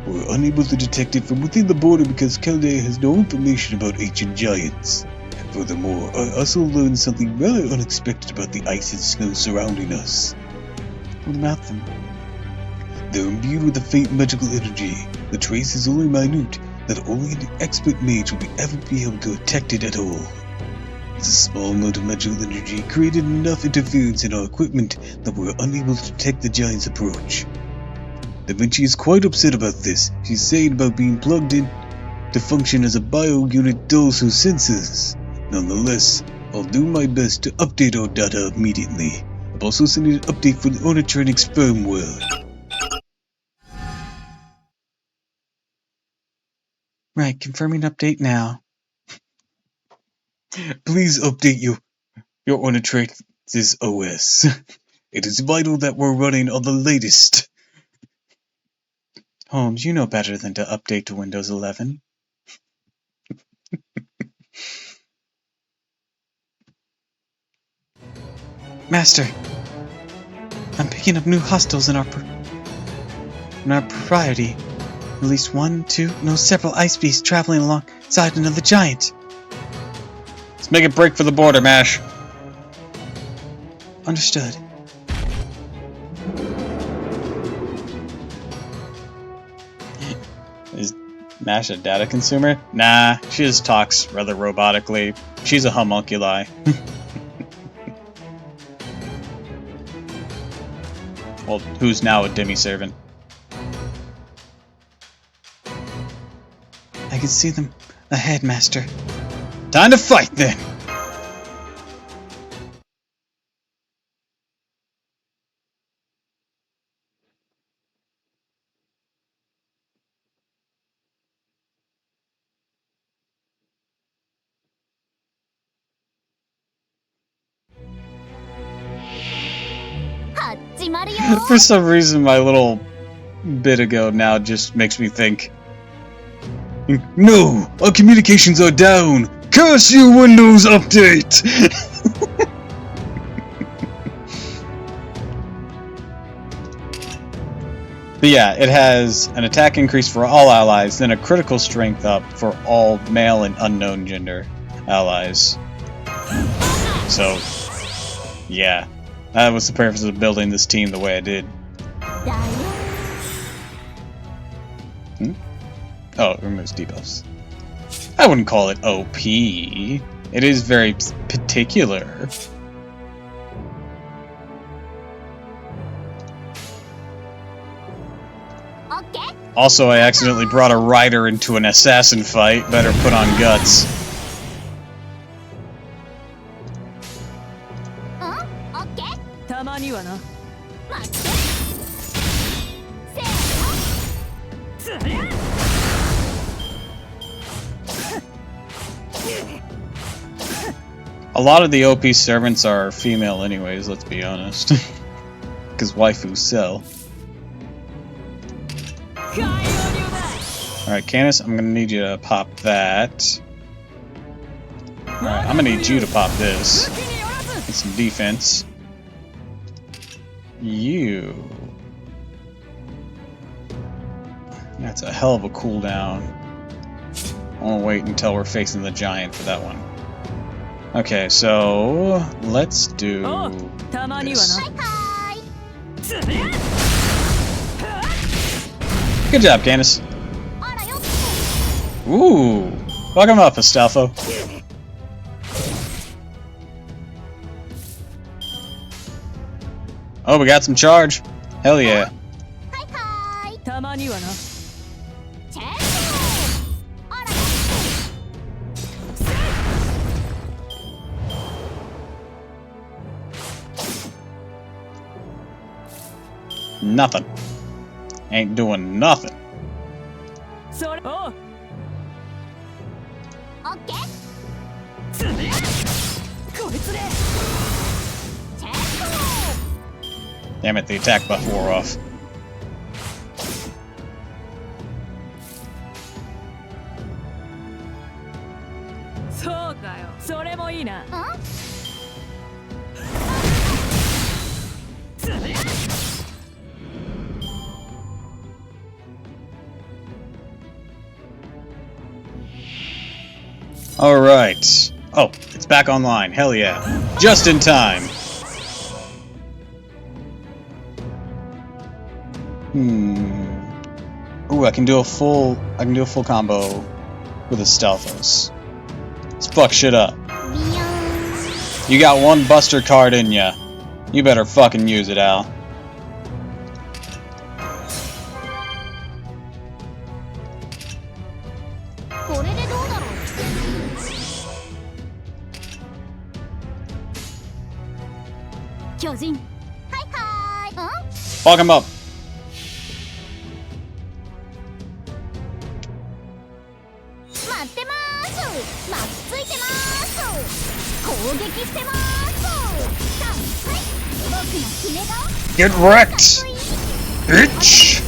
We're unable to detect it from within the border because Caldea has no information about ancient giants. Furthermore, I also learned something rather unexpected about the ice and snow surrounding us. What about them? They're imbued with a faint magical energy. The trace is only minute, that only an expert mage will ever be able to detect it at all. It's a small amount of magical energy created enough interference in our equipment that we're unable to detect the giant's approach. Da Vinci is quite upset about this. She's saying about being plugged in to function as a bio-unit dulls her senses. Nonetheless, I'll do my best to update our data immediately. I'm also sending an update for the Ornitronix firmware. Right, confirming update now. Please update your Ornitronix's OS. It is vital that we're running on the latest. Holmes, you know better than to update to Windows 11. Master, I'm picking up new hostiles in our propriety. At least one, two, no, several ice beasts traveling alongside another giant. Let's make a break for the border, Mash. Understood. Is Mash a data consumer? Nah, she just talks rather robotically. She's a homunculi. Well, who's now a demi-servant? I can see them ahead, Master. Time to fight, then! For some reason, my little bit ago now just makes me think, No! Our communications are down! Curse you, Windows Update! but yeah, it has an attack increase for all allies, then a critical strength up for all male and unknown gender allies. So, yeah. That was the purpose of building this team the way I did. Oh, it removes debuffs. I wouldn't call it OP. It is very particular. Also, I accidentally brought a rider into an assassin fight. Better put on guts. A lot of the OP servants are female anyways, let's be honest. Because waifus sell. Alright, Canis, I'm gonna need you to pop that. Alright, I'm gonna need you to pop this. Get some defense. You. That's a hell of a cooldown. I wanna wait until we're facing the giant for that one. Okay, so let's do this. Good job, Candace. Ooh, fuck him up, Astolfo. Oh, we got some charge. Hell yeah. Nothing. Ain't doing nothing. Damn it, the attack buff wore off. Alright. Oh, it's back online. Hell yeah. Just in time. Ooh, I can do a full combo with a Stealthos. Let's fuck shit up. You got one Buster card in ya. You better fucking use it, Al. Fuck him up. Get wrecked, bitch!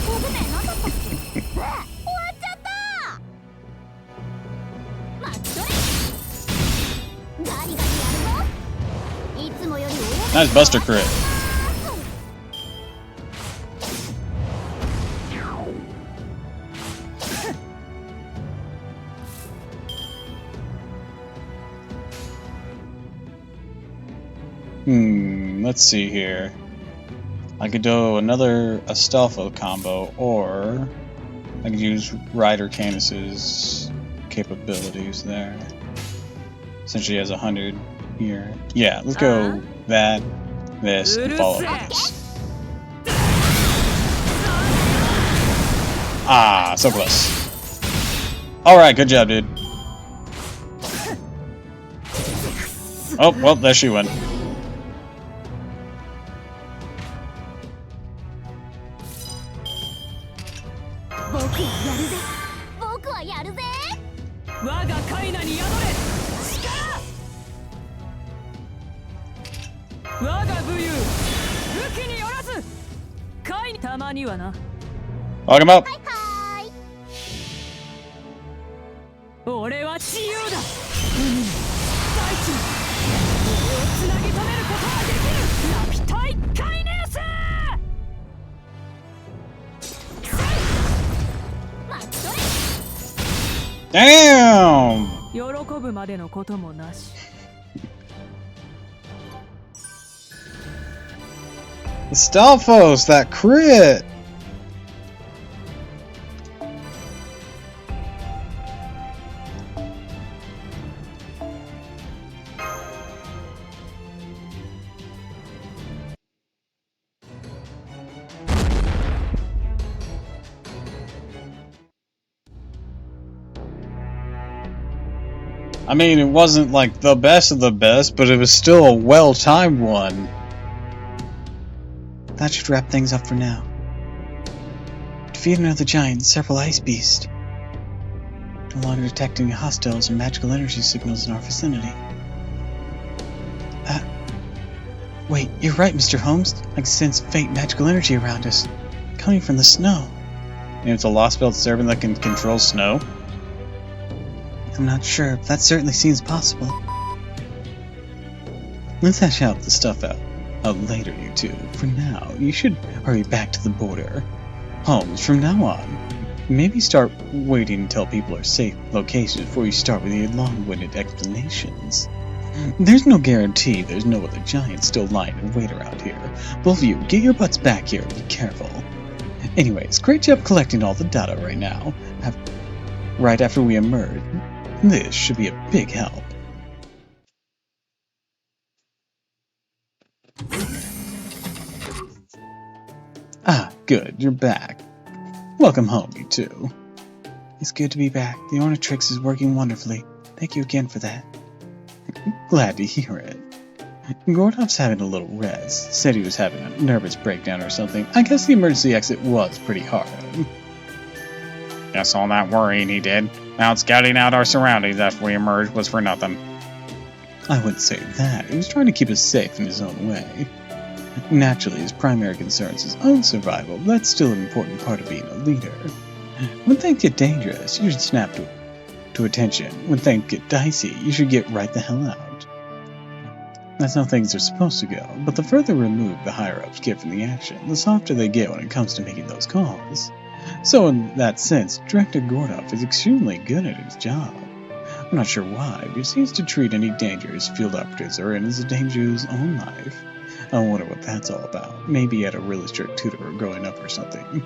Nice Buster crit. Let's see here. I could do a Stealtho combo, or I could use Ryder Candace's capabilities there. Essentially has 100 here. Yeah, let's go that, this, and follow up with this. Ah, so close. Alright, good job, dude. Oh, well, there she went. Lock him up. Damn! The Stalfos, that crit! I mean, it wasn't like the best of the best, but it was still a well-timed one. That should wrap things up for now. Defeat another giant and several ice beasts. No longer detecting hostiles or magical energy signals in our vicinity. Wait, you're right, Mr. Holmes. I can sense faint magical energy around us, coming from the snow. And it's a Lost Belt servant that can control snow? I'm not sure, but that certainly seems possible. Let's hash out the stuff out later, you two. For now, you should hurry back to the border. Holmes, from now on, maybe start waiting until people are safe locations before you start with your long-winded explanations. There's no guarantee there's no other giants still lying in wait around here. Both of you, get your butts back here and be careful. Anyways, great job collecting all the data right now. Right after we emerge. This should be a big help. Ah, good, you're back. Welcome home, you two. It's good to be back. The Ornatrix is working wonderfully. Thank you again for that. Glad to hear it. Gordov's having a little rest. Said he was having a nervous breakdown or something. I guess the emergency exit was pretty hard. Guess all that worrying he did, out scouting out our surroundings after we emerged, was for nothing. I wouldn't say that. He was trying to keep us safe in his own way. Naturally, his primary concern is his own survival, but that's still an important part of being a leader. When things get dangerous, you should snap to attention. When things get dicey, you should get right the hell out. That's how things are supposed to go, but the further removed the higher-ups get from the action, the softer they get when it comes to making those calls. So in that sense, Director Gordov is extremely good at his job. I'm not sure why, but he seems to treat any danger his field operatives are in as a danger to his own life. I wonder what that's all about. Maybe he had a really strict tutor growing up or something.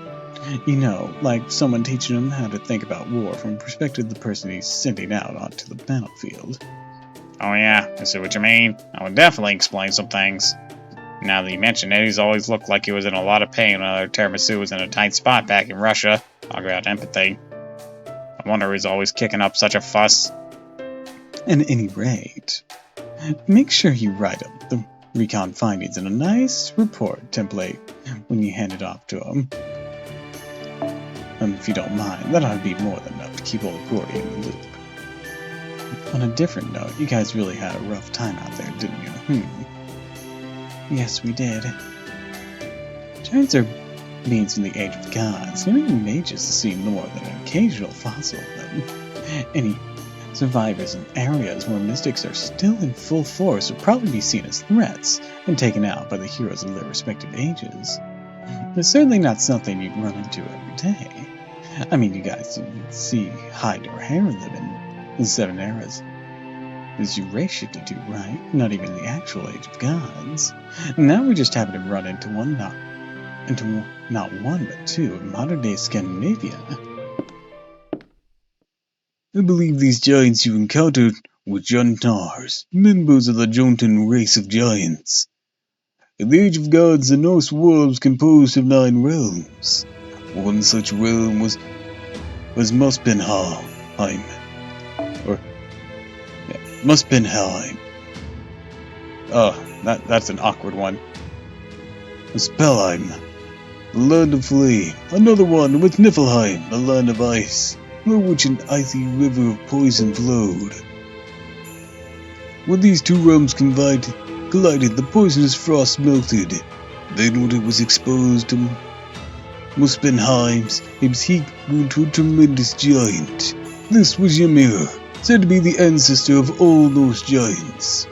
You know, like someone teaching him how to think about war from the perspective of the person he's sending out onto the battlefield. Oh yeah, I see what you mean. I would definitely explain some things. Now that you mention it, he's always looked like he was in a lot of pain when tiramisu was in a tight spot back in Russia. Talk about empathy. I wonder he's always kicking up such a fuss. At any rate, make sure you write up the recon findings in a nice report template when you hand it off to him. If you don't mind, that ought to be more than enough to keep old Gordy in the loop. On a different note, you guys really had a rough time out there, didn't you? Yes, we did. Giants are beings from the Age of Gods. Not even mages have seen more than an occasional fossil of them. Any survivors in areas where mystics are still in full force would probably be seen as threats and taken out by the heroes of their respective ages. It's certainly not something you'd run into every day. I mean, you guys didn't see hide or hair of them in 7 eras as you race shifted to, right? Not even the actual Age of Gods. Now we just happen to run into not one but 2 in modern-day Scandinavia. I believe these giants you encountered were Juntars, members of the Jotun race of giants. In the Age of Gods, the Norse world was composed of 9 realms. One such realm was Muspelheim. Muspelheim. Oh, that's an awkward one. Muspelheim, the land of flame. Another one with Niflheim, the land of ice, through which an icy river of poison flowed. When these 2 realms collided, the poisonous frost melted. Then when it was exposed to Muspelheim's heat grew into a tremendous giant. This was Ymir, said to be the ancestor of all Norse giants.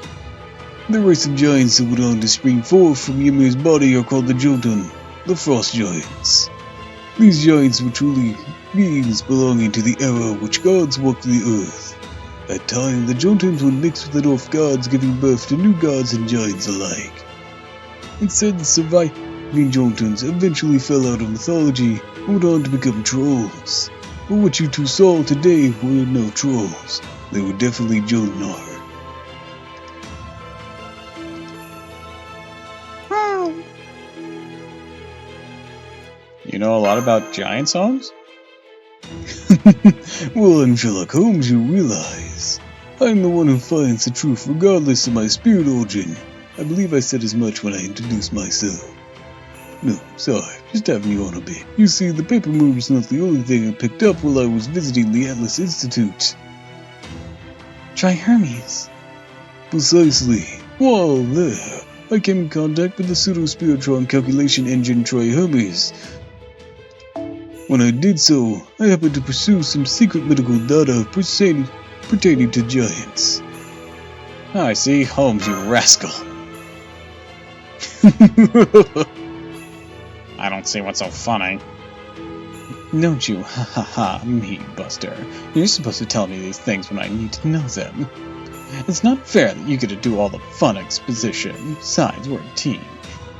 The race of giants that went on to spring forth from Ymir's body are called the Jotun, the frost giants. These giants were truly beings belonging to the era in which gods walked the earth. At times, the Jotuns would mix with the North gods, giving birth to new gods and giants alike. It's said the surviving Jotuns eventually fell out of mythology and went on to become trolls. But what you 2 saw today were no trolls. They were definitely Jotnar. You know a lot about giant songs? Well, in Sherlock Holmes, you realize I'm the one who finds the truth regardless of my spirit origin. I believe I said as much when I introduced myself. No, sorry, just having you on a bit. You see, the paper move's not the only thing I picked up while I was visiting the Atlas Institute. Try Hermes. Precisely. While there, I came in contact with the pseudo-spiritron calculation engine Trihermes. When I did so, I happened to pursue some secret medical data pertaining to giants. Oh, I see. Holmes, you rascal. I don't see what's so funny. Don't you ha ha ha me, Buster. You're supposed to tell me these things when I need to know them. It's not fair that you get to do all the fun exposition. Besides, we're a team.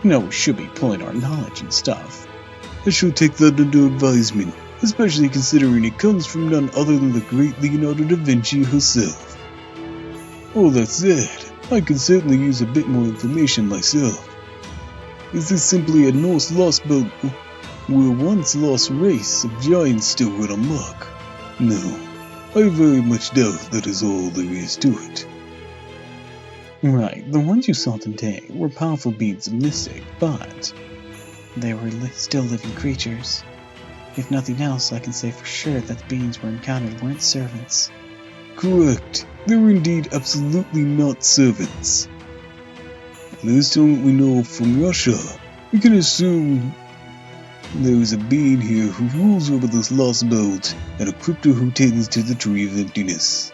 You know we should be pulling our knowledge and stuff. I shall take that under advisement, especially considering it comes from none other than the great Leonardo da Vinci herself. All that said, I can certainly use a bit more information myself. Is this simply a Norse lost boat where a once lost race of giants still run amok? No, I very much doubt that is all there is to it. Right, the ones you saw today were powerful beings of mystic, but they were still living creatures. If nothing else, I can say for sure that the beings were encountered weren't servants. Correct. They were indeed absolutely not servants. At least on what we know from Russia, we can assume there is a being here who rules over this lost belt and a crypto who tends to the Tree of Emptiness.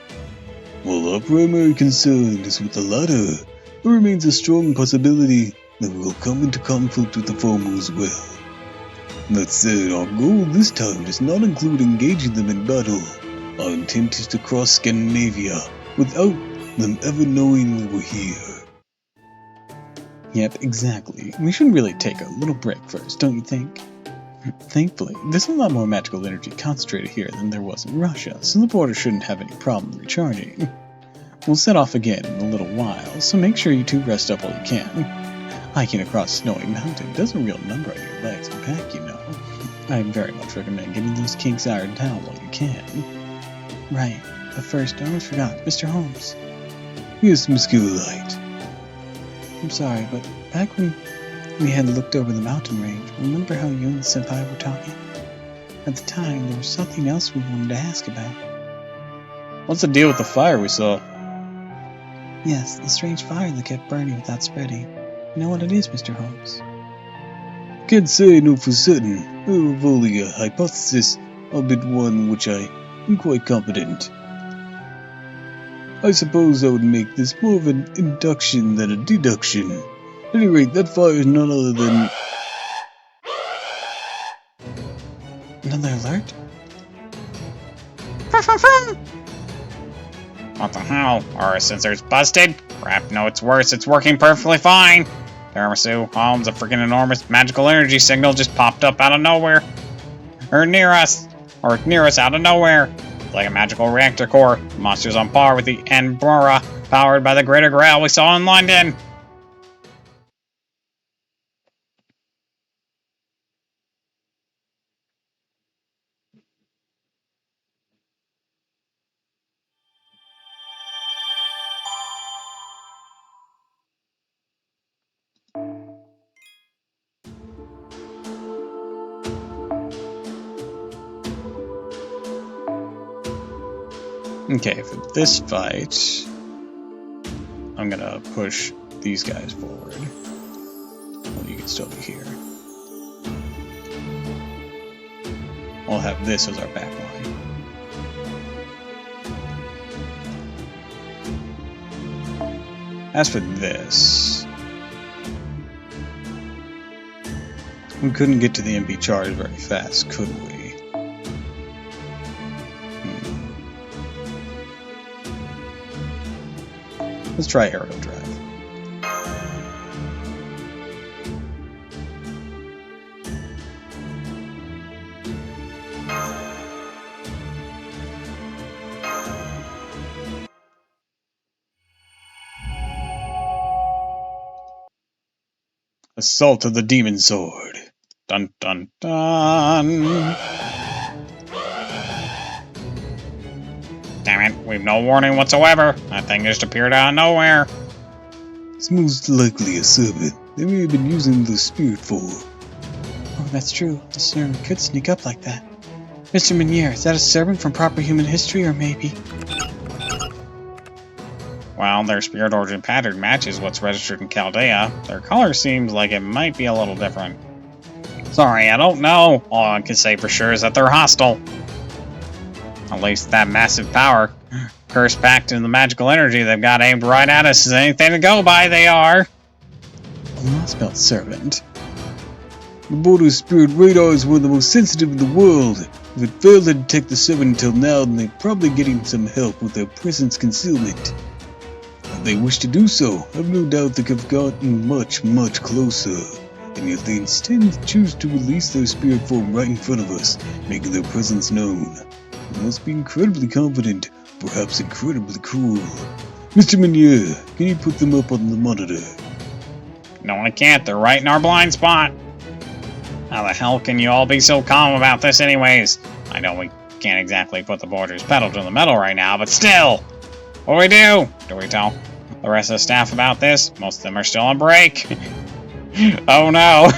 While our primary concern is with the latter, there remains a strong possibility that we will come into conflict with the former as well. That said, our goal this time does not include engaging them in battle. Our intent is to cross Scandinavia without them ever knowing we were here. Yep, exactly. We should really take a little break first, don't you think? Thankfully, there's a lot more magical energy concentrated here than there was in Russia, so the border shouldn't have any problem recharging. We'll set off again in a little while, so make sure you two rest up while you can. Hiking across Snowy Mountain does a real number on your legs and back, you know. I very much recommend getting those kinks ironed out while you can. Right, but first, I almost forgot, Mr. Holmes. Yes, Miss Gillight. I'm sorry, but back when we had looked over the mountain range, remember how you and Senpai were talking? At the time, there was something else we wanted to ask about. What's the deal with the fire we saw? Yes, the strange fire that kept burning without spreading. You know what it is, Mr. Holmes? Can't say no for certain. I've only a hypothesis, albeit one which I am quite confident. I suppose I would make this more of an induction than a deduction. At any rate, that fire is none other than... Another alert? What the hell? Are our sensors busted? Crap, no, it's worse. It's working perfectly fine. Tiramisu, Holmes, a freaking enormous magical energy signal just popped up out of nowhere. Or near us out of nowhere. It's like a magical reactor core. The monster's on par with the Enbora, powered by the greater Grail we saw in London. Okay, for this fight, I'm gonna push these guys forward. Well, you can still be here. I'll have this as our back line. As for this, we couldn't get to the MB charge very fast, could we? Let's try aerial drive. Assault of the Demon Sword. Dun dun dun. Damn it, we've no warning whatsoever. That thing just appeared out of nowhere. It's most likely a servant. They may have been using the spirit form. Oh, that's true. The servant could sneak up like that. Mr. Minier, is that a servant from proper human history, or maybe? Well, their spirit origin pattern matches what's registered in Chaldea. Their color seems like it might be a little different. Sorry, I don't know. All I can say for sure is that they're hostile. At least that massive power, cursed packed in the magical energy they've got aimed right at us is anything to go by, they are. A lost-belt servant. The border spirit radar is one of the most sensitive in the world. If it failed to detect the servant until now, then they're probably getting some help with their presence concealment. If they wish to do so, I've no doubt they could have gotten much, much closer. And yet they instead choose to release their spirit form right in front of us, making their presence known. They must be incredibly confident, perhaps incredibly cruel. Mr. Minier, can you put them up on the monitor? No, I can't. They're right in our blind spot. How the hell can you all be so calm about this anyways? I know we can't exactly put the borders pedal to the metal right now, but still! What do we do? Do we tell the rest of the staff about this? Most of them are still on break. Oh no!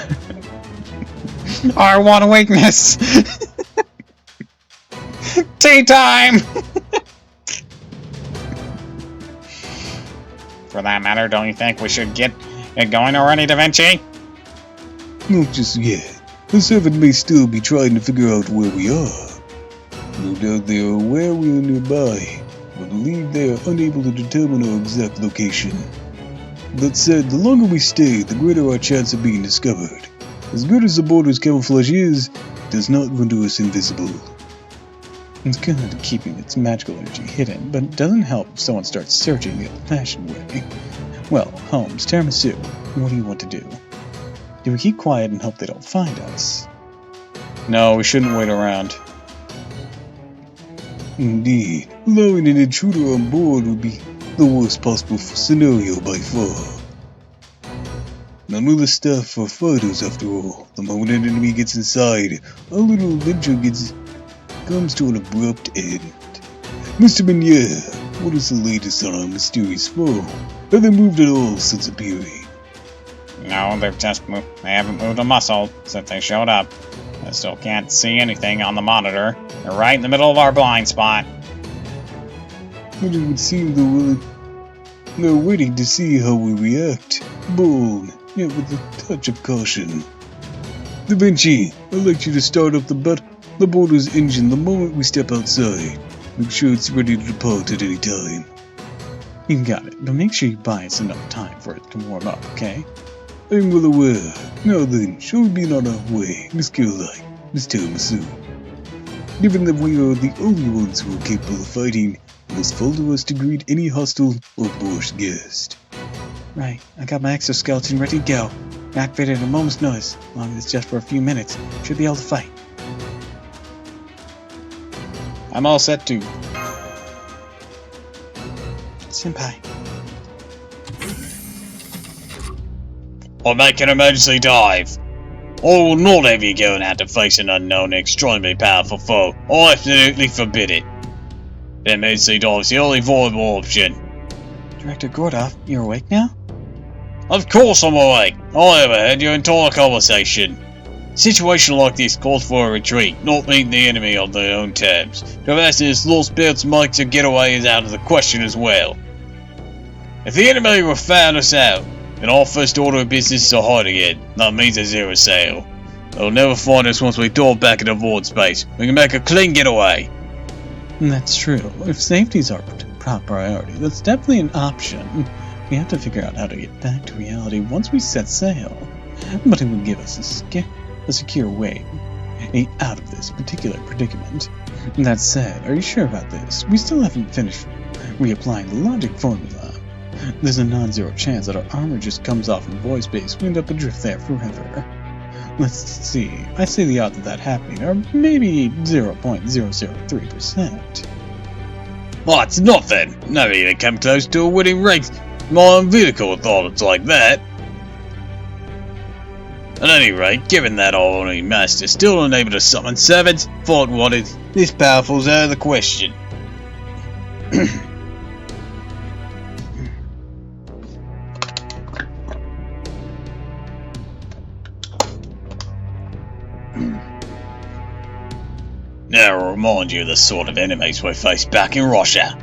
Our one weakness! Tea time! For that matter, don't you think we should get it going already, Da Vinci? Not just yet. The servant may still be trying to figure out where we are. No doubt they are aware we are nearby, but believe they are unable to determine our exact location. That said, the longer we stay, the greater our chance of being discovered. As good as the border's camouflage is, it does not render us invisible. It's good at keeping its magical energy hidden, but it doesn't help if someone starts searching the old-fashioned way. Well, Holmes, tiramisu, what do you want to do? Do we keep quiet and hope they don't find us? No, we shouldn't wait around. Indeed, allowing an intruder on board would be the worst possible scenario by far. None of the staff are fighters after all. The moment an enemy gets inside, our little adventure comes to an abrupt end. Mr. Meniere, what is the latest on our mysterious foe? Have they moved at all since appearing? No, they've just moved. They haven't moved a muscle since they showed up. I still can't see anything on the monitor. They're right in the middle of our blind spot. But it would seem they're waiting to see how we react. Bold, yet with a touch of caution. Da Vinci, I'd like you to start up the boater's engine the moment we step outside. Make sure it's ready to depart at any time. You got it, but make sure you buy us enough time for it to warm up, okay? I'm well aware. Now then, shall we be on our way, Miss Caroline, Miss Tiramisu? Given that we are the only ones who are capable of fighting, it must fall to us to greet any hostile or boorish guest. Right, I got my exoskeleton ready to go. Activated at a moment's notice. As long as it's just for a few minutes, should be able to fight. I'm all set too. Senpai. Or make an emergency dive. I will not have you going out to face an unknown and extremely powerful foe. I absolutely forbid it. The emergency dive is the only viable option. Director Gordoff, you're awake now? Of course I'm awake. I overheard your entire conversation. A situation like this calls for a retreat, not meeting the enemy on their own terms. Traversing this lost belt's makes a getaway is out of the question as well. If the enemy were found us out, then our first order of business is to hide again. That means a zero sail. They'll never find us once we dive back into void space. We can make a clean getaway. That's true. If safety's our top priority, that's definitely an option. We have to figure out how to get back to reality once we set sail. But it would give us a secure way out of this particular predicament. That said, are you sure about this? We still haven't finished reapplying the logic formula. There's a non-zero chance that our armor just comes off in void space. We end up adrift there forever. Let's see. I say the odds of that happening are maybe 0.003%. Well, it's nothing. Never even come close to a winning race. My own vehicle thought it's like that. At any rate, given that our only master still unable to summon servants, thought wanted, this powerful's out of the question. Now I'll remind you of the sort of enemies we face back in Russia.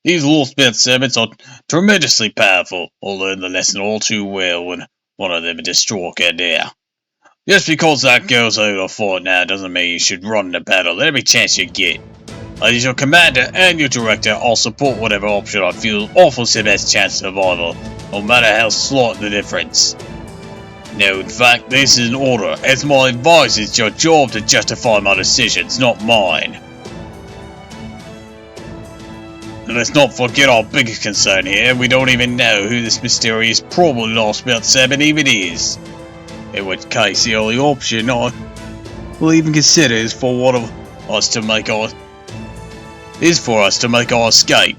These lost-belt servants are tremendously powerful. I'll learn the lesson all too well when one of them destroys our dare. Just because that girl's able to fight now doesn't mean you should run into battle every chance you get. As your commander and your director, I'll support whatever option I feel offers the best chance of survival, no matter how slight the difference. No, in fact, this is an order. As my advisor, it's your job to justify my decisions, not mine. And let's not forget our biggest concern here. We don't even know who this mysterious, probably lost belt servant even is. In which case, the only option I will even consider is for us to make our escape.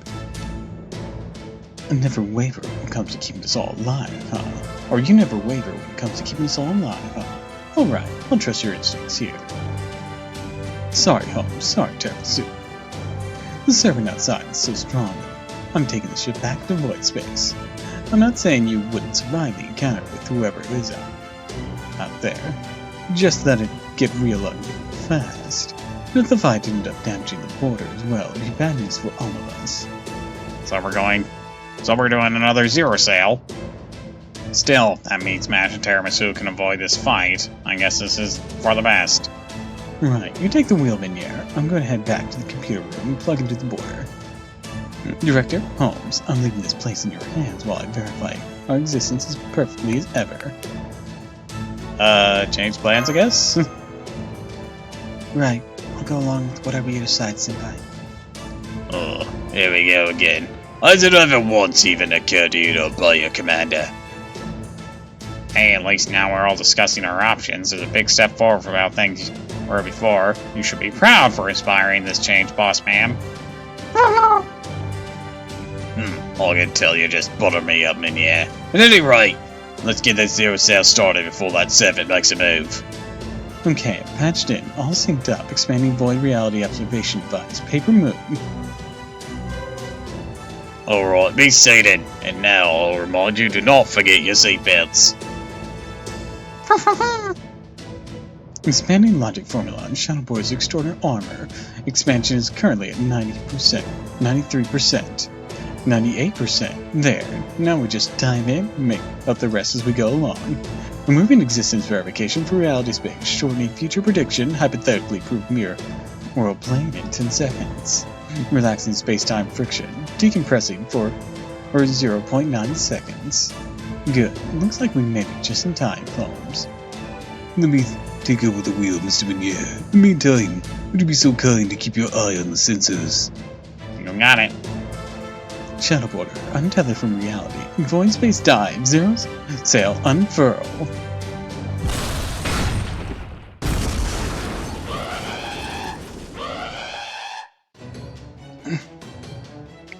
And never waver when it comes to keeping us all alive, huh? Or you never waver when it comes to keeping us all alive, huh? Alright, I'll trust your instincts here. Sorry, Holmes. Sorry, Tiramisu. The servant outside is so strong. I'm taking the ship back to void space. I'm not saying you wouldn't survive the encounter with whoever is out there. Just that it'd get real ugly fast. And if the fight ended up damaging the border as well, it'd be bad news for all of us. So we're doing another zero sail. Still, that means Mash and Tiramisu can avoid this fight. I guess this is for the best. Right, you take the wheel, Miniere. I'm going to head back to the computer room and plug into the border. Director, Holmes, I'm leaving this place in your hands while I verify our existence as perfectly as ever. Change plans, I guess? Right, I'll go along with whatever you decide, Senpai. Oh, here we go again. Has it ever once even occurred to you to obey your commander? Hey, at least now we're all discussing our options. There's a big step forward from how things were before. You should be proud for inspiring this change, boss man. All I can tell you, just butter me up, man, yeah. At any rate, let's get that zero cell started before that serpent makes a move. Okay, patched in, all synced up, expanding void reality observation device, paper moon. Alright, be seated. And now I'll remind you to not forget your seatbelts. Expanding logic formula, Shadow Boy's extraordinary armor. Expansion is currently at 90%, 93%, 98%. There. Now we just dive in, make up the rest as we go along. Removing existence verification for reality space, shortening future prediction, hypothetically proved mirror world plane in 10 seconds. Relaxing space-time friction, decompressing for 0.9 seconds. Good. Looks like we made it just in time, Holmes. Let me take over the wheel, Mr. Minier. In the meantime, would you be so kind to keep your eye on the sensors? You got it. Shadow Border, untethered from reality. Void space dive, zero sail unfurl.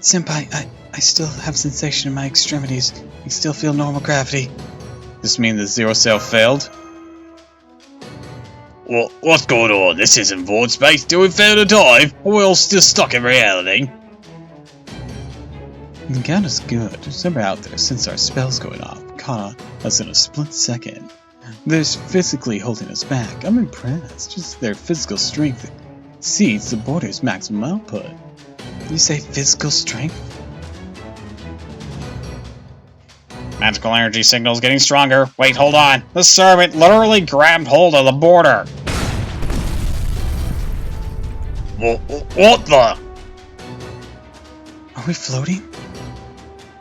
Senpai, I still have sensation in my extremities. I still feel normal gravity. This means the zero cell failed? What's going on? This isn't void space. Do we fail to dive? Or we're all still stuck in reality? The count is good. Somewhere out there, since our spell's going off, caught us in a split second. They're physically holding us back. I'm impressed. Just their physical strength exceeds the border's maximum output. You say physical strength? Magical energy signal's getting stronger. Wait, hold on. The servant literally grabbed hold of the border. What the? Are we floating?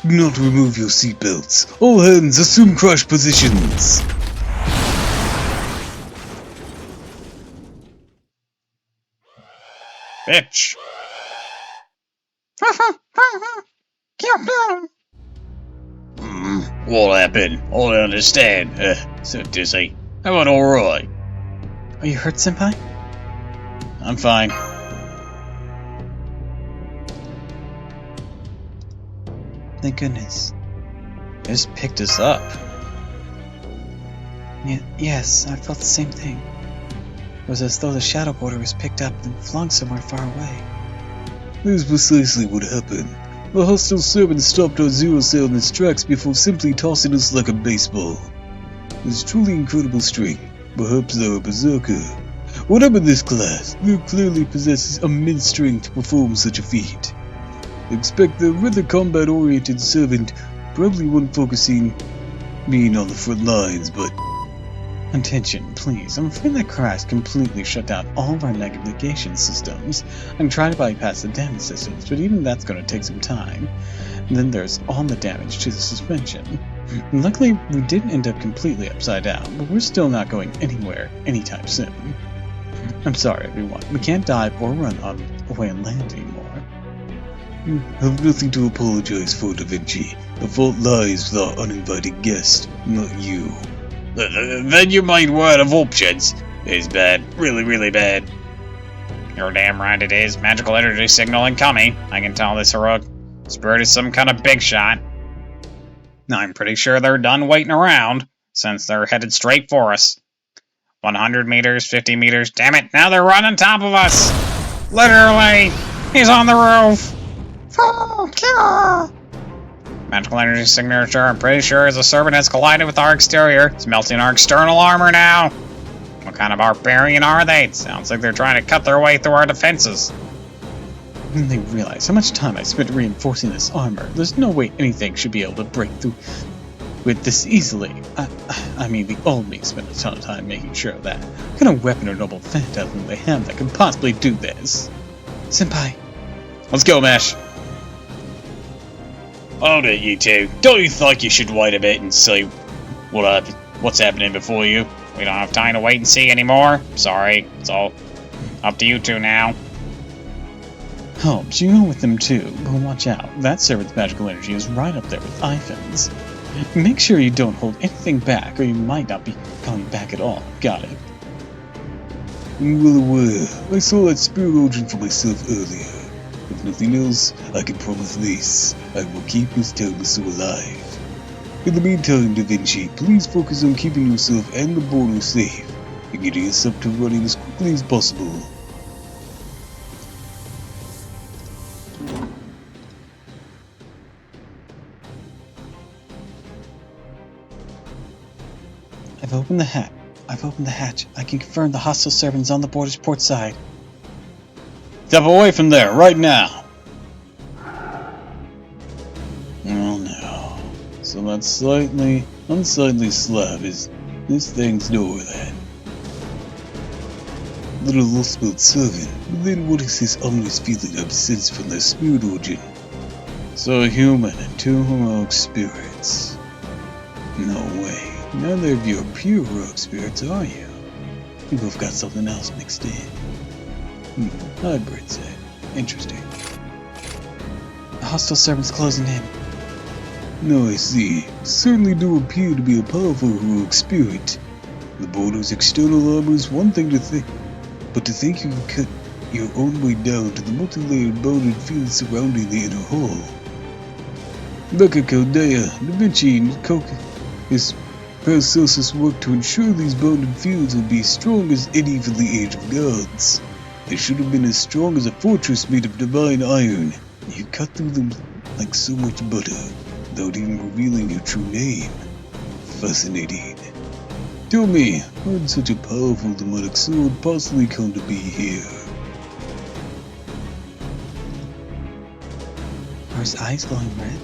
Do not remove your seatbelts. All hands assume crash positions. Bitch. What happened? I don't understand. So dizzy. Am I alright? Are you hurt, Senpai? I'm fine. Thank goodness. They just picked us up. Yes, I felt the same thing. It was as though the Shadow Border was picked up and flung somewhere far away. That is precisely what happened. The hostile servant stopped our zero cell in its tracks before simply tossing us like a baseball. It's truly incredible strength. Perhaps they're a berserker. Whatever this class, they clearly possesses immense strength to perform such a feat. Expect the rather combat-oriented servant, probably one focusing being on the front lines, but... Attention, please. I'm afraid that crash completely shut down all of our navigation systems. I'm trying to bypass the damage systems, but even that's going to take some time. And then there's all the damage to the suspension. Luckily, we didn't end up completely upside down, but we're still not going anywhere anytime soon. I'm sorry, everyone. We can't dive or run away and land anymore. You have nothing to apologize for, Da Vinci. The fault lies with our uninvited guest, not you. Then your main word of options is bad. Really, really bad. You're damn right it is. Magical energy signal incoming. I can tell this heroic spirit is some kind of big shot. I'm pretty sure they're done waiting around, since they're headed straight for us. 100 meters, 50 meters, damn it, now they're right on top of us! Literally! He's on the roof! Magical energy signature, I'm pretty sure as the servant has collided with our exterior, it's melting our external armor now! What kind of barbarian are they? It sounds like they're trying to cut their way through our defenses. When they realize how much time I spent reinforcing this armor, there's no way anything should be able to break through with this easily. I mean, the old me spent a ton of time making sure of that. What kind of weapon or noble phantasm they have that can possibly do this? Senpai. Let's go, Mesh. Hold it, you two. Don't you think you should wait a bit and see what's happening before you? We don't have time to wait and see anymore. Sorry, it's all Up to you two now. Helps, you go with them too, but watch out. That servant's magical energy is right up there with Ivan's. Make sure you don't hold anything back, or you might not be coming back at all. Got it? I'm well aware. I saw that spirit origin for myself earlier. If nothing else, I can promise this. I will keep Miss Telmaso alive. In the meantime, Da Vinci, please focus on keeping yourself and the border safe, and getting us up to running as quickly as possible. I've opened the hatch. I can confirm the hostile servants on the border's port side. Step away from there, right now! Oh no. So that slightly, unsightly slab is this thing's door then. Little lost about servant, but then what is this ominous feeling I'm sensed from their spirit origin? So human and two heroic spirits. No way. Neither of you are pure heroic spirits, are you? You both got something else mixed in. Hybrid set. Interesting. The hostile servants closing in. No, I see. Certainly do appear to be a powerful heroic spirit. The border's external armor is one thing to think, but to think you can cut your own way down to the multi-layered bounded field surrounding the inner hall. Becca Caldea, Da Vinci, and Cocus Paracelsus worked to ensure these bounded fields would be strong as any for the Age of Gods. They should have been as strong as a fortress made of divine iron. You cut through them like so much butter, without even revealing your true name. Fascinating. Tell me, how did such a powerful demonic sword possibly come to be here? Are his eyes glowing red?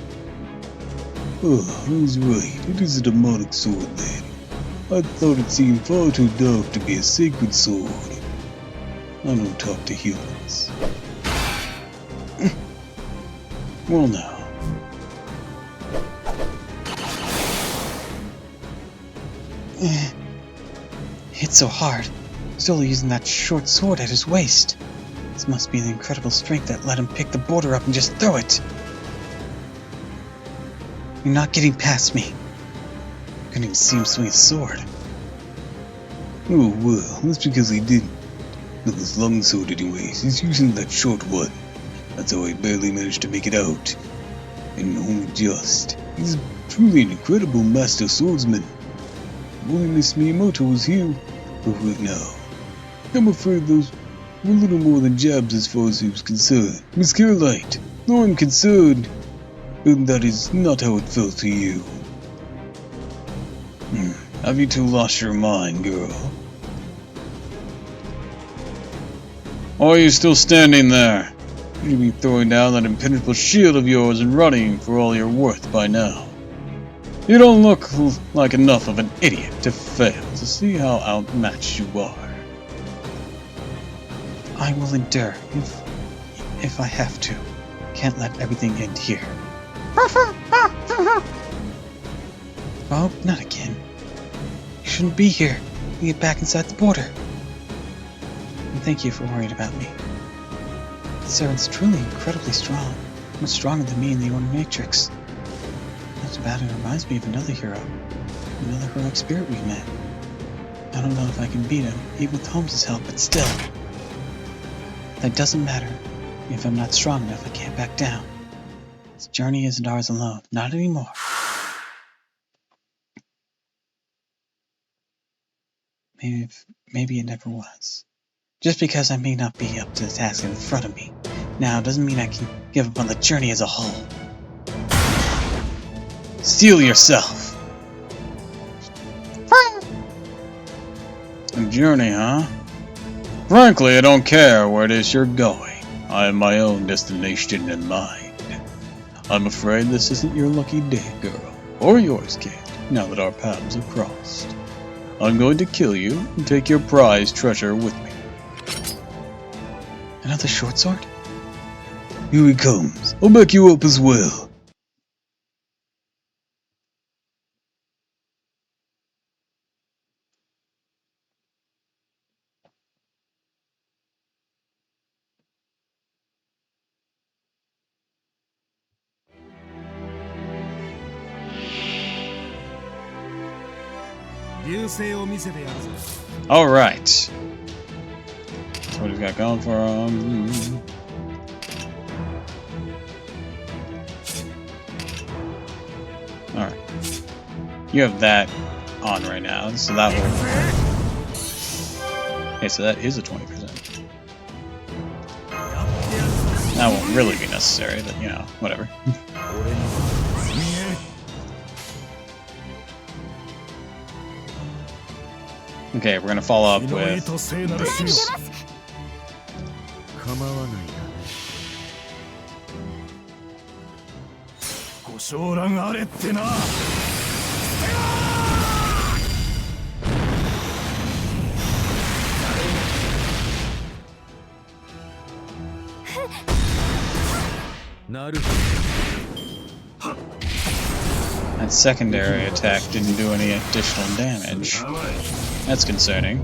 Oh, I was right. It is a demonic sword then. I thought it seemed far too dark to be a sacred sword. I don't talk to humans. Well now. Hit so hard. Still using that short sword at his waist. This must be the incredible strength that let him pick the border up and just throw it. You're not getting past me. Couldn't even see him swing his sword. Oh well, that's because he didn't. Not this long sword anyways, he's using that short one. That's how I barely managed to make it out. And only just. He's truly an incredible master swordsman. If only Miss Miyamoto was here right now. I'm afraid those were little more than jabs as far as he was concerned. Miss Caroline, though I'm concerned, that is not how it felt to you. Have you two lost your mind, girl? Or are you still standing there? You should be throwing down that impenetrable shield of yours and running for all you're worth by now. You don't look like enough of an idiot to fail to see how outmatched you are. I will endure if I have to. Can't let everything end here. Oh, not again. You shouldn't be here. You get back inside the border. And thank you for worrying about me. The servant's truly incredibly strong. Much stronger than me in the Order Matrix. That's about it. Reminds me of another hero. Another heroic spirit we met. I don't know if I can beat him, even with Holmes' help, but still. That doesn't matter. If I'm not strong enough, I can't back down. This journey isn't ours alone. Not anymore. Maybe it never was. Just because I may not be up to the task in front of me now doesn't mean I can give up on the journey as a whole. Steel yourself! A journey, huh? Frankly, I don't care where it is you're going. I have my own destination in mind. I'm afraid this isn't your lucky day, girl. Or yours, kid, now that our paths have crossed. I'm going to kill you and take your prized treasure with me. Another short sword? Here he comes. I'll back you up as well. Alright. That's what he's got going for him. Alright. You have that on right now, so that will... Okay, so that is a 20%. That won't really be necessary, but, you know, whatever. Okay, we're gonna follow up with these. 構わないな。ご承覧あれってな。なるほど。 That secondary attack didn't do any additional damage. That's concerning.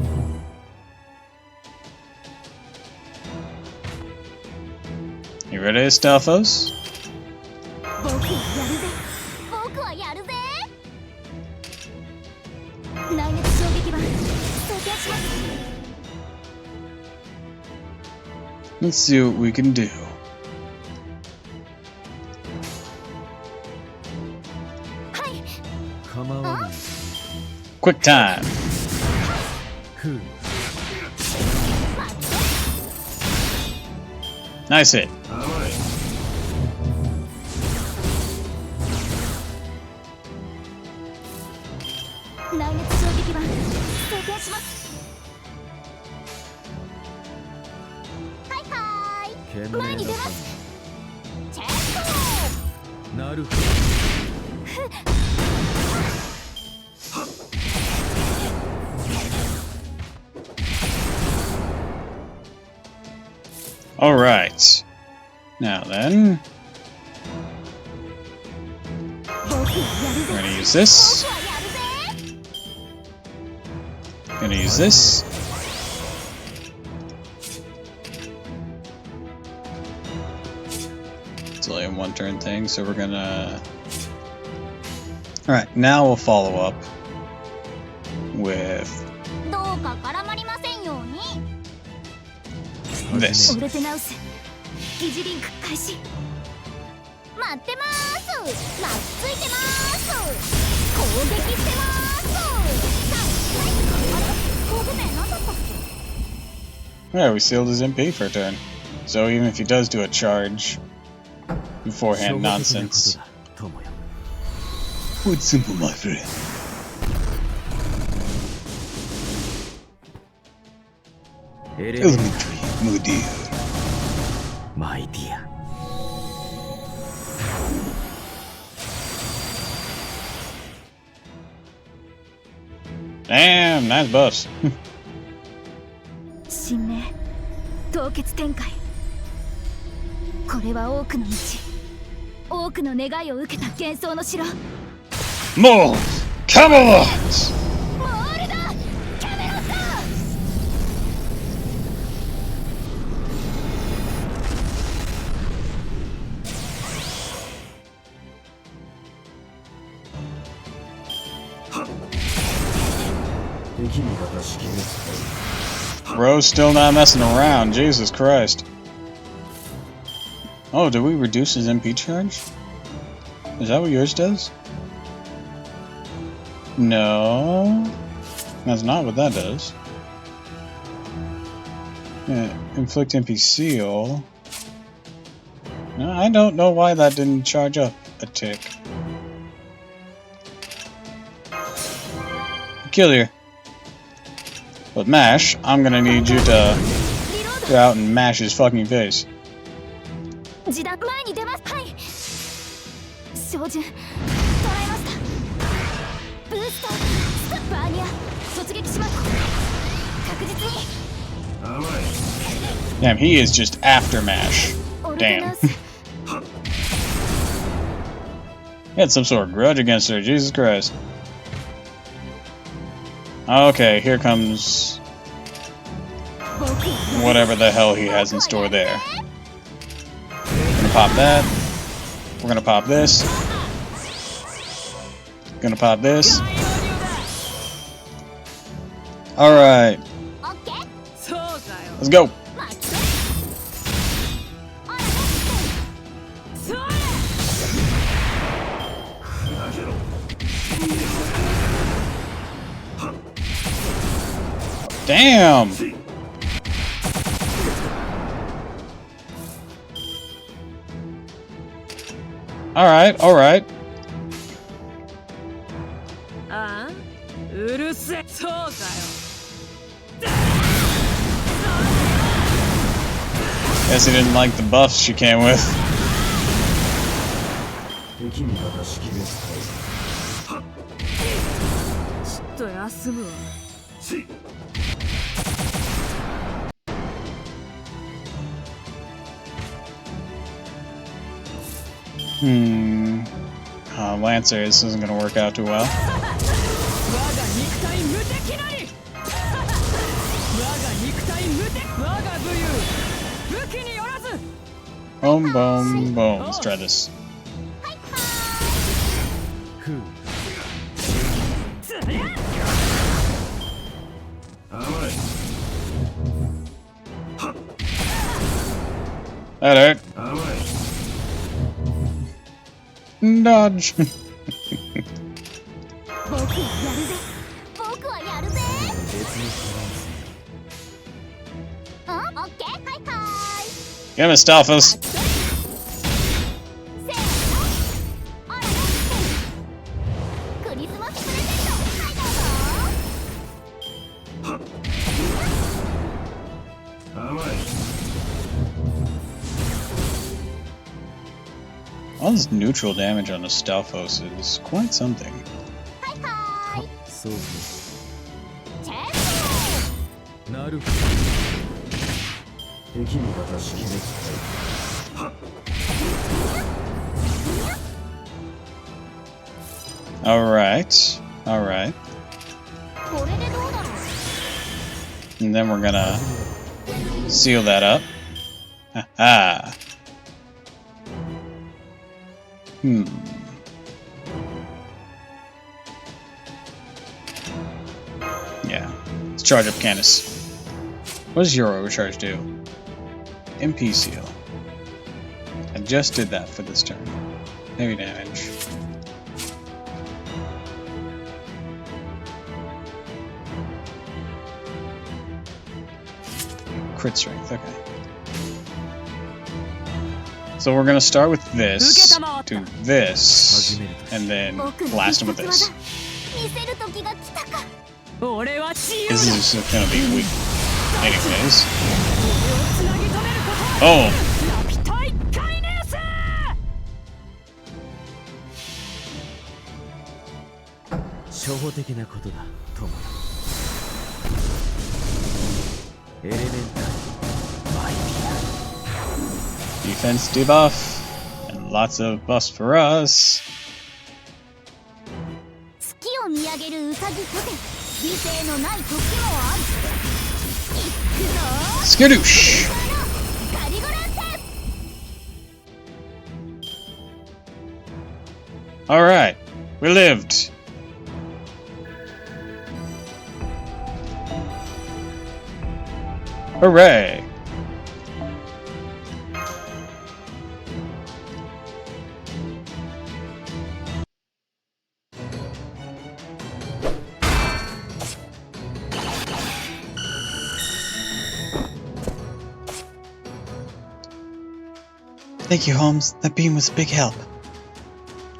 You ready, Stalfos? Let's see what we can do. Quick time. Nice hit. Alright. Now then. We're gonna use this. Gonna use this. It's only a one-turn thing, so we're gonna... Alright, now we'll follow up with this. Yeah, we sealed his MP for a turn. So even if he does do a charge beforehand nonsense. Quite simple, my friend. Elementary, my dear. My dear. Damn, nice buffs. 神明凍結展開これは多くの道多くの願いを受けた幻想の城 More Camelot! モールだキャメロット Bro's still not messing around, Jesus Christ. Oh, did we reduce his MP charge? Is that what yours does? No. That's not what that does. Yeah, inflict MP seal. No, I don't know why that didn't charge up a tick. Kill you. But Mash, I'm gonna need you to go out and mash his fucking face. 自宅前に出ますはい照準捉えましたブースタースタッバーニア突撃します確実に Damn, he is just after Mash. オルテナ Damn. ウス He had some sort of grudge against her, Jesus Christ. Okay, here comes whatever the hell he has in store there. We're gonna pop that. We're gonna pop this. Gonna pop this. Alright, オッケー let's go. 待ってあらねそれ Damn! Alright, alright. ああうるせえそうかよ Guess he didn't like the buffs she came with. 敵味方識別ちょっと休むわ Lancer, this isn't gonna work out too well. 我が肉体無敵なり我が肉体無敵我が武勇武器によらず Boom, boom, boom. Let's try this. ふう That hurt. Dodge. 僕はやるぜ僕はやるぜうんオッケーはいはーい Get him, Stalfos. せーのあらねクリスマスプレゼントはいどうぞ All this neutral damage on the Stalfos is quite something. はいはーいそうねチェンソなるほど敵味方識別 Alright, alright. ーこれでどうだろう And then we're gonna seal that up. Haha. Yeah. Let's charge up Candace. What does your overcharge do? MP seal. I just did that for this turn. Heavy damage. Crit strength, okay. So we're gonna start with this, do this, and then 僕の blast him 必 with 殺 this. 技見せる時が来たか俺は自由 This だ is just gonna be weak anyways. つなぎ止めることは Oh! ラピュタ一回ネース初歩的なことだトモエレメンタルマイテ Defense debuff, and lots of buffs for us. 月を見上げるウサギとて理性のない時もあるいくぞ Skadoosh! ガリゴランテ Alright, we lived. Hooray! Thank you, Holmes. That beam was a big help.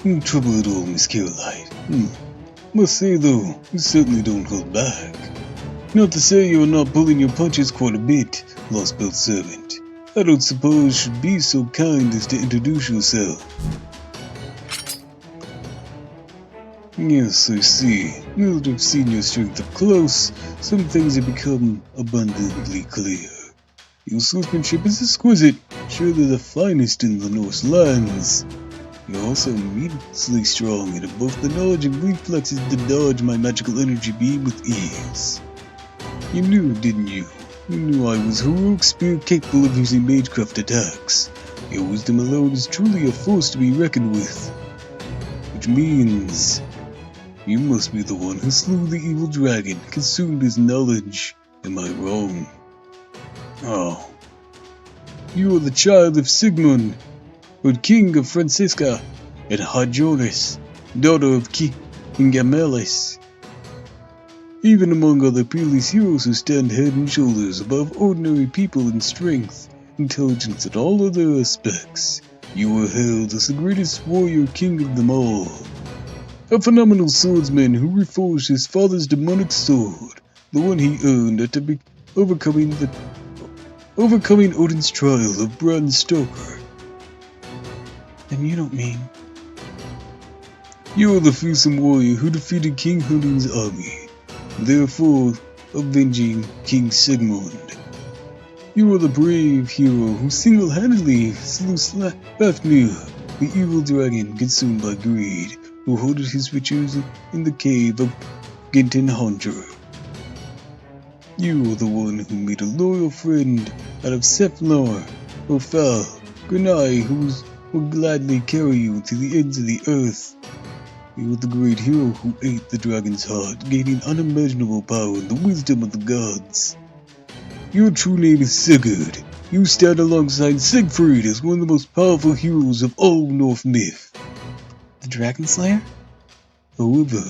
No trouble at all, Miss Caroline. Must say though, you certainly don't hold back. Not to say you're not pulling your punches quite a bit, Lost Belt Servant. I don't suppose you should be so kind as to introduce yourself. Yes, I see. Now that I've seen your strength up close, some things have become abundantly clear. Your swordsmanship is exquisite, surely the finest in the Norse lands. You're also immensely strong and have both the knowledge and reflexes to dodge my magical energy beam with ease. You knew, didn't you? You knew I was a heroic spirit capable of using magecraft attacks. Your wisdom alone is truly a force to be reckoned with. Which means... You must be the one who slew the evil dragon, consumed his knowledge. Am I wrong? Oh. You are the child of Sigmund, or king of Francisca, and Hadjoris, daughter of King Amelis. Even among other peerless heroes who stand head and shoulders above ordinary people in strength, intelligence, and all other aspects, you are hailed as the greatest warrior king of them all. A phenomenal swordsman who reforged his father's demonic sword, the one he earned after overcoming Odin's trial of Bran Stoker. Then you don't mean... You are the fearsome warrior who defeated King Hunding's army, therefore avenging King Sigmund. You are the brave hero who single-handedly slew Fafnir, the evil dragon consumed by greed, who hoarded his riches in the cave of Gintenhondra. You are the one who made a loyal friend out of Seflar, Ofal, Grenai, who will gladly carry you to the ends of the earth. You are the great hero who ate the dragon's heart, gaining unimaginable power and the wisdom of the gods. Your true name is Sigurd. You stand alongside Siegfried as one of the most powerful heroes of all Norse myth. The Dragon Slayer? However,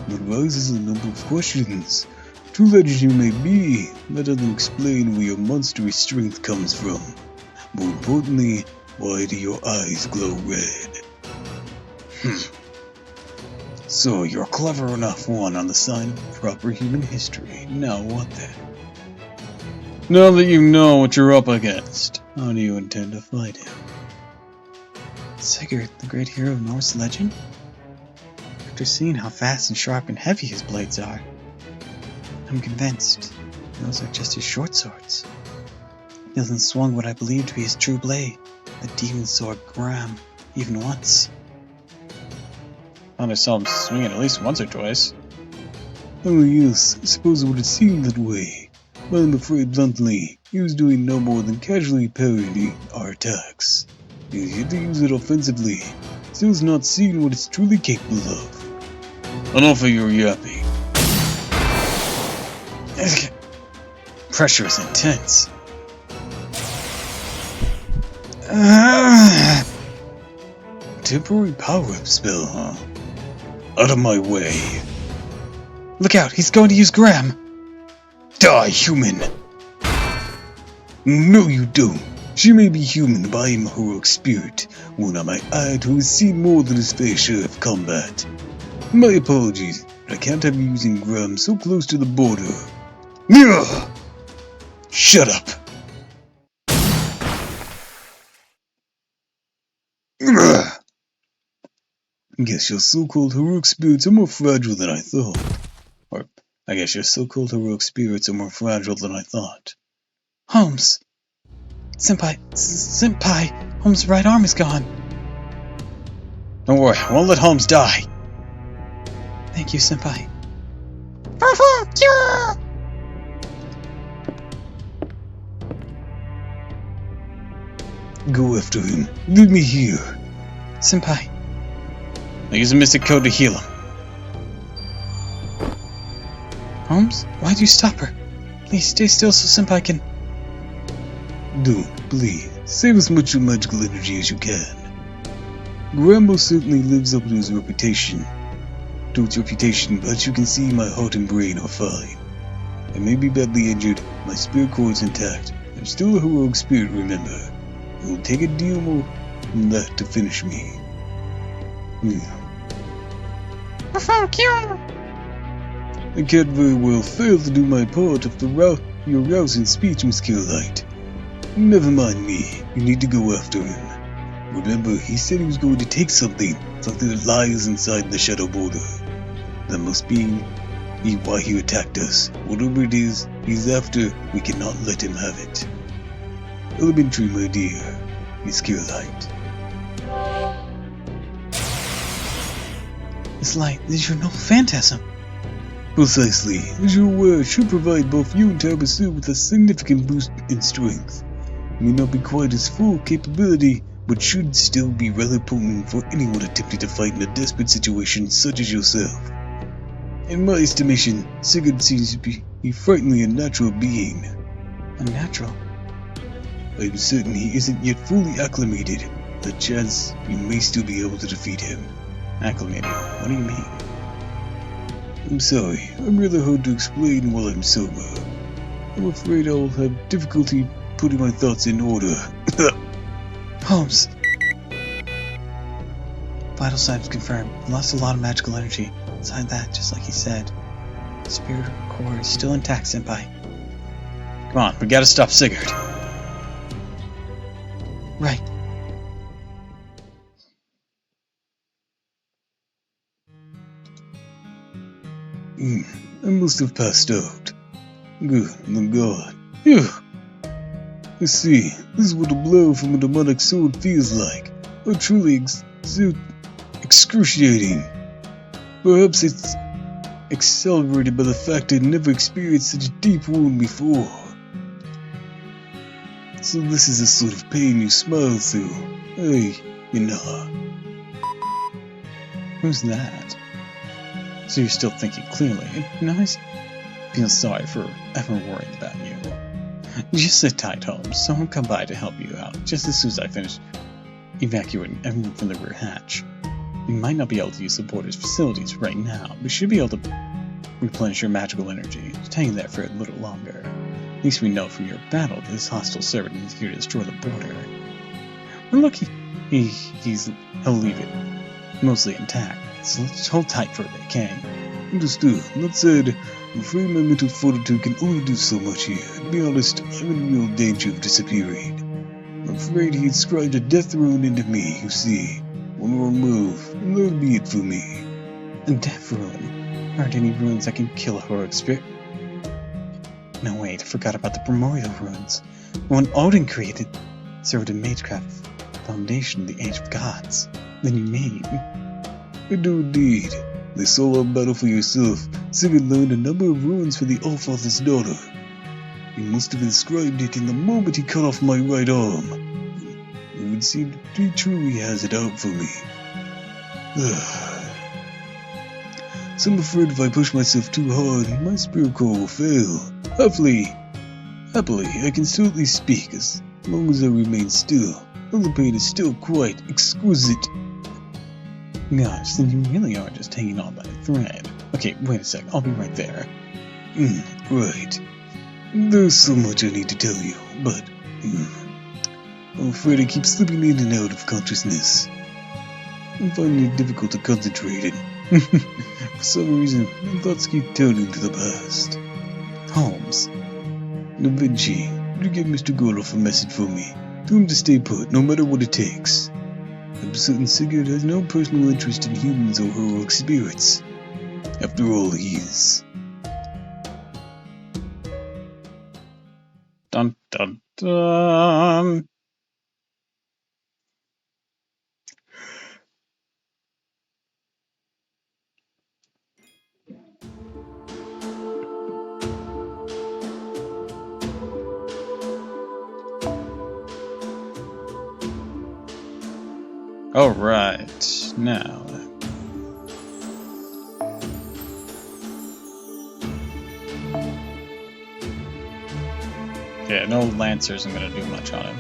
there rises a number of questions. True legend you may be, that doesn't explain where your monstrous strength comes from. More importantly, why do your eyes glow red? So you're a clever enough one on the side of proper human history. Now what then? Now that you know what you're up against, how do you intend to fight him? Sigurd, the great hero of Norse legend? After seeing how fast and sharp and heavy his blades are, I'm convinced those are just his short swords. He hasn't swung what I believe to be his true blade, the demon sword Gram, even once. I saw him swing it at least once or twice. Oh yes, I suppose it would have seemed that way. But I'm afraid bluntly, he was doing no more than casually parodying our attacks. He had to use it offensively, so he's not seeing what it's truly capable of. Enough of your yapping. Pressure is intense. Temporary power-up spell, huh? Out of my way. Look out, he's going to use Gram! Die, human! No, you don't. She may be human, but I am a heroic spirit, one I might add who has seen more than his fair share of combat. My apologies, but I can't have you using Gram so close to the border. Ugh! Shut up! Ugh! Guess your so-called heroic spirits are more fragile than I thought. Or, I guess your so-called heroic spirits are more fragile than I thought. Holmes! Senpai! Holmes' right arm is gone! Don't worry, I won't let Holmes die! Thank you, Senpai. Go after him. Leave me here. Senpai. I'll use a mystic code to heal him. Holmes, why'd you stop her? Please stay still so Senpai can... Don't, please. Save as much of magical energy as you can. Grambo certainly lives up to his reputation. To its reputation, but as you can see, my heart and brain are fine. I may be badly injured, my spirit core is intact. I'm still a heroic spirit, remember. It will take a deal more than that to finish me. I can't very well fail to do my part if your rousing speech, Miss Killlight. Never mind me, you need to go after him. Remember, he said he was going to take something that lies inside the Shadow Border. That must be why he attacked us. Whatever it is he's after, we cannot let him have it. Elementary, my dear, Miss Killlight. This light is your noble phantasm. Precisely. As you're aware, it should provide both you and Tabassu with a significant boost in strength. It may not be quite its full capability, but should still be rather potent for anyone attempting to fight in a desperate situation such as yourself. In my estimation, Sigurd seems to be a frighteningly unnatural being. Unnatural? I'm certain he isn't yet fully acclimated. A chance you may still be able to defeat him. Acclimated? What do you mean? I'm sorry, I'm rather hard to explain while I'm sober. I'm afraid I'll have difficulty putting my thoughts in order. Holmes! Vital signs confirmed. Lost a lot of magical energy. Besides that, just like he said, spirit core is still intact, Senpai. Come on, we gotta stop Sigurd. Right. I must have passed out. Good, I'm gone. Phew. Let's see, this is what a blow from a demonic sword feels like. A truly excruciating. Perhaps it's accelerated by the fact I'd never experienced such a deep wound before. So this is the sort of pain you smile through. Hey, you know. Who's that? So you're still thinking clearly. I feel sorry for ever worrying about you. Just sit tight, Holmes. Someone come by to help you out just as soon as I finish evacuating everyone from the rear hatch. You might not be able to use the border's facilities right now, but you should be able to replenish your magical energy. Just hang there for a little longer. At least we know from your battle that this hostile servant is here to destroy the border. Well, look, he'll leave it mostly intact, so let's hold tight for a bit, okay? Understood. That said, I'm afraid my mental fortitude can only do so much here. To be honest, I'm in real danger of disappearing. I'm afraid he inscribed a death rune into me, you see. One wrong move, and that'll be it for me. A death rune? Aren't any runes that can kill a heroic spirit? No, wait, I forgot about the primordial runes. The one Odin created served a magecraft foundation in the Age of Gods. Then you made. I do indeed. They saw our battle for yourself. Sigurd learned a number of runes for the Allfather's daughter. He must have inscribed it in the moment he cut off my right arm. It would seem that he truly has it out for me. So I'm afraid if I push myself too hard, my spirit core will fail. Happily, I can still at least speak as long as I remain still. Though the pain is still quite exquisite. Gosh, then you really are just hanging on by a thread. Okay, wait a sec, I'll be right there. Right. There's so much I need to tell you, but I'm afraid I keep slipping in and out of consciousness. I'm finding it difficult to concentrate, and for some reason, my thoughts keep turning to the past. Holmes. Da Vinci, would you give Mr. Gorloff a message for me? Tell him to stay put, no matter what it takes. I'm certain Sigurd has no personal interest in humans or heroic spirits. After all, he is. Dun dun dun. Alright, now. Okay, no Lancer isn't gonna do much on him.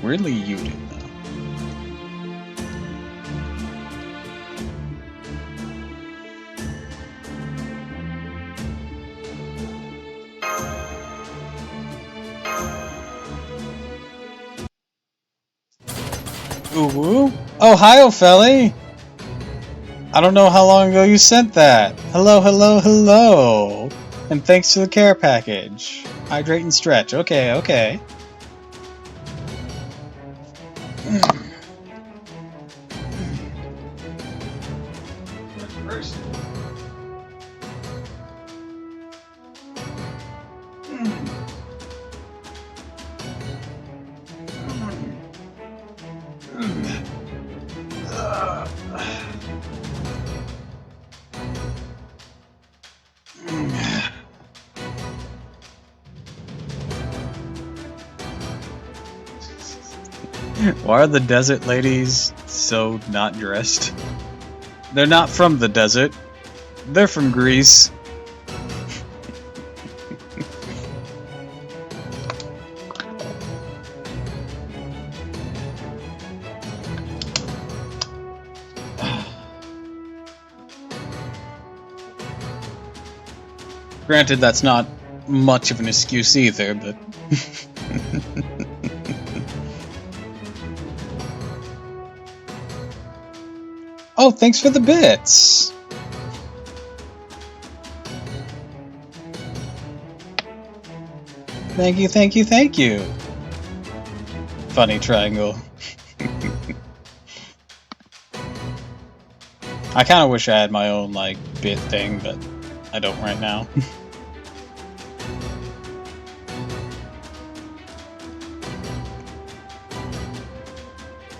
Weirdly, you did, though. Ooh. Oh, hi, Ophelli! I don't know how long ago you sent that. Hello, hello, hello! And thanks to the care package. Hydrate and stretch. Okay, okay. Why are the desert ladies so not dressed? They're not from the desert. They're from Greece. Granted, that's not much of an excuse either, but... Oh, thanks for the bits! Thank you, thank you, thank you! Funny triangle. I kinda wish I had my own, like, bit thing, but I don't right now.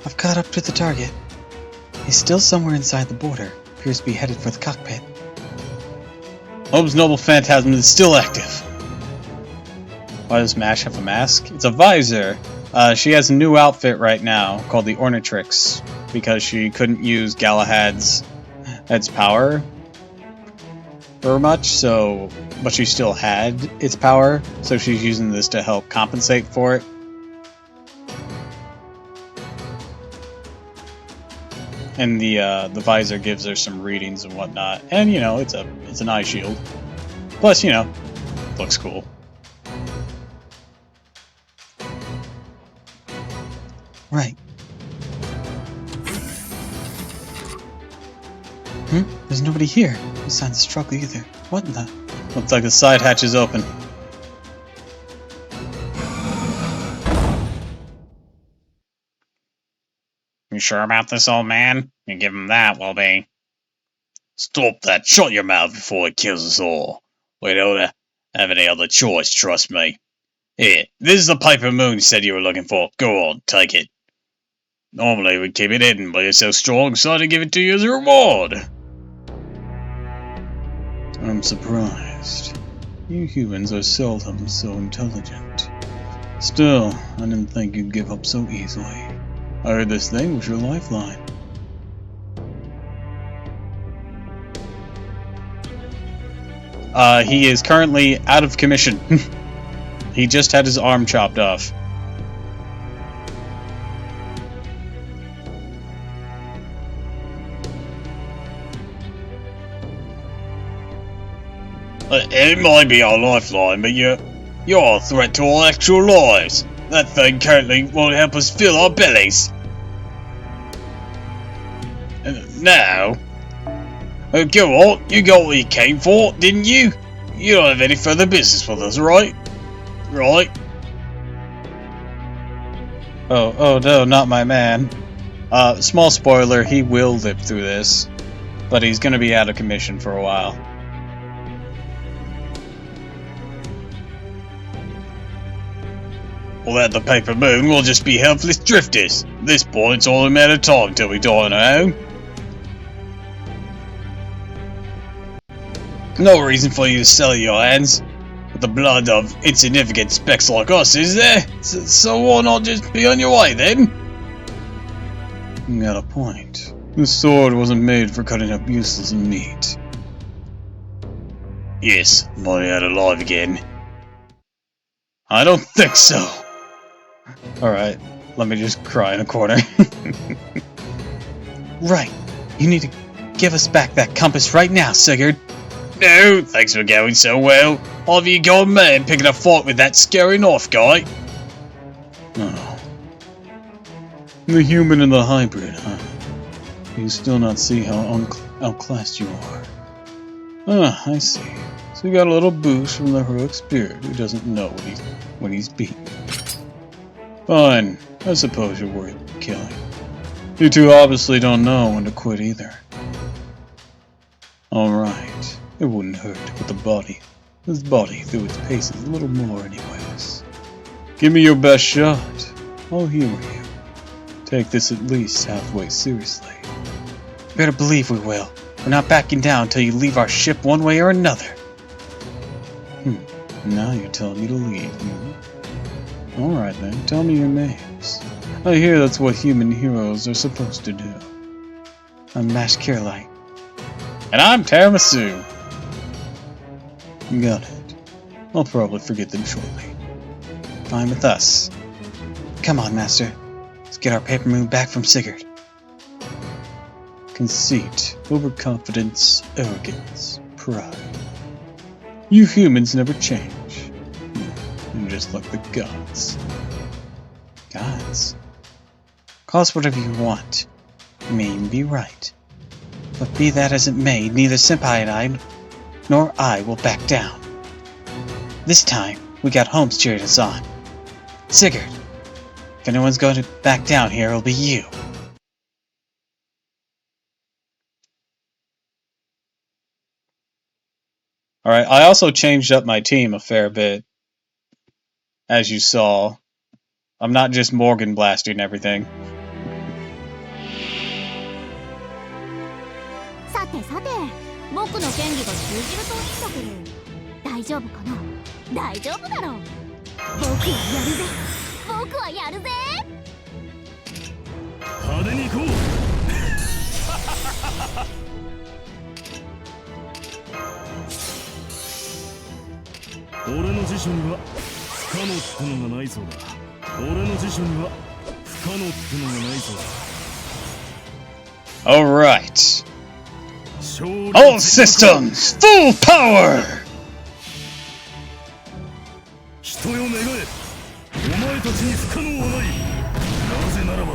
I've caught up to the target. He's still somewhere inside the border. Appears to be headed for the cockpit. Home's Noble Phantasm is still active. Why does Mash have a mask? It's a visor. She has a new outfit right now called the Ornatrix because she couldn't use Galahad's power very much, so but she still had its power, so she's using this to help compensate for it. And the visor gives her some readings and whatnot, and you know it's an eye shield. Plus, you know, looks cool. Right. There's nobody here. No signs of struggle either. What in the... Looks like the side hatch is open. You sure about this, old man? You give him that, we'll be. Stop that! Shut your mouth before it kills us all. We don't have any other choice, trust me. Here, this is the paper moon you said you were looking for. Go on, take it. Normally we'd keep it hidden, but you're so strong, so I decided to give it to you as a reward. I'm surprised. You humans are seldom so intelligent. Still, I didn't think you'd give up so easily. I heard this thing was your lifeline. He is currently out of commission. He just had his arm chopped off. It might be our lifeline, but you're a threat to our actual lives. That thing currently won't help us fill our bellies. And now, go on, you got what you came for, didn't you? You don't have any further business with us, right? Right? Oh no, not my man. Small spoiler, he will live through this, but he's gonna be out of commission for a while. Without the paper moon, we'll just be helpless drifters. At this point, it's only a matter of time till we die on our own. No reason for you to sell your hands with the blood of insignificant specks like us, is there? So why not just be on your way then? You got a point. This sword wasn't made for cutting up useless meat. Yes, money out alive again. I don't think so. Alright, let me just cry in a corner. Right. You need to give us back that compass right now, Sigurd. No, thanks for going so well. Have you gone mad picking a fight with that scary North guy? Oh. The human and the hybrid, huh? You still not see how outclassed you are. Ah, I see. So you got a little boost from the heroic spirit who doesn't know when he's beaten. Fine, I suppose you're worth killing. You two obviously don't know when to quit either. Alright, it wouldn't hurt to put this body through its paces a little more anyways. Give me your best shot. I'll humor you. Take this at least halfway seriously. You better believe we will. We're not backing down until you leave our ship one way or another. Now you're telling me to leave, Alright then, tell me your names. I hear that's what human heroes are supposed to do. I'm Mash Kirlight. And I'm Tiramisu. Got it. I'll probably forget them shortly. Fine with us. Come on, Master. Let's get our paper moon back from Sigurd. Conceit, overconfidence, arrogance, pride. You humans never change. You're just like the gods. Gods? Call us whatever you want. You may even be right. But be that as it may, neither Senpai and I, nor I, will back down. This time, we got Holmes cheering us on. Sigurd, if anyone's going to back down here, it'll be you. Alright, I also changed up my team a fair bit. As you saw. I'm not just Morgan blasting everything. さてさて、僕の権利が通じるといいんだけど、大丈夫かな？大丈夫だろう。僕はやるぜ。僕はやるぜ。派手に行こう。俺の辞書には不可能ってのがないそうだ。俺の辞書には不可能ってのがないそうだ。 Alright. All systems, full power! 人よ願え。お前たちに不可能はない。なぜならば、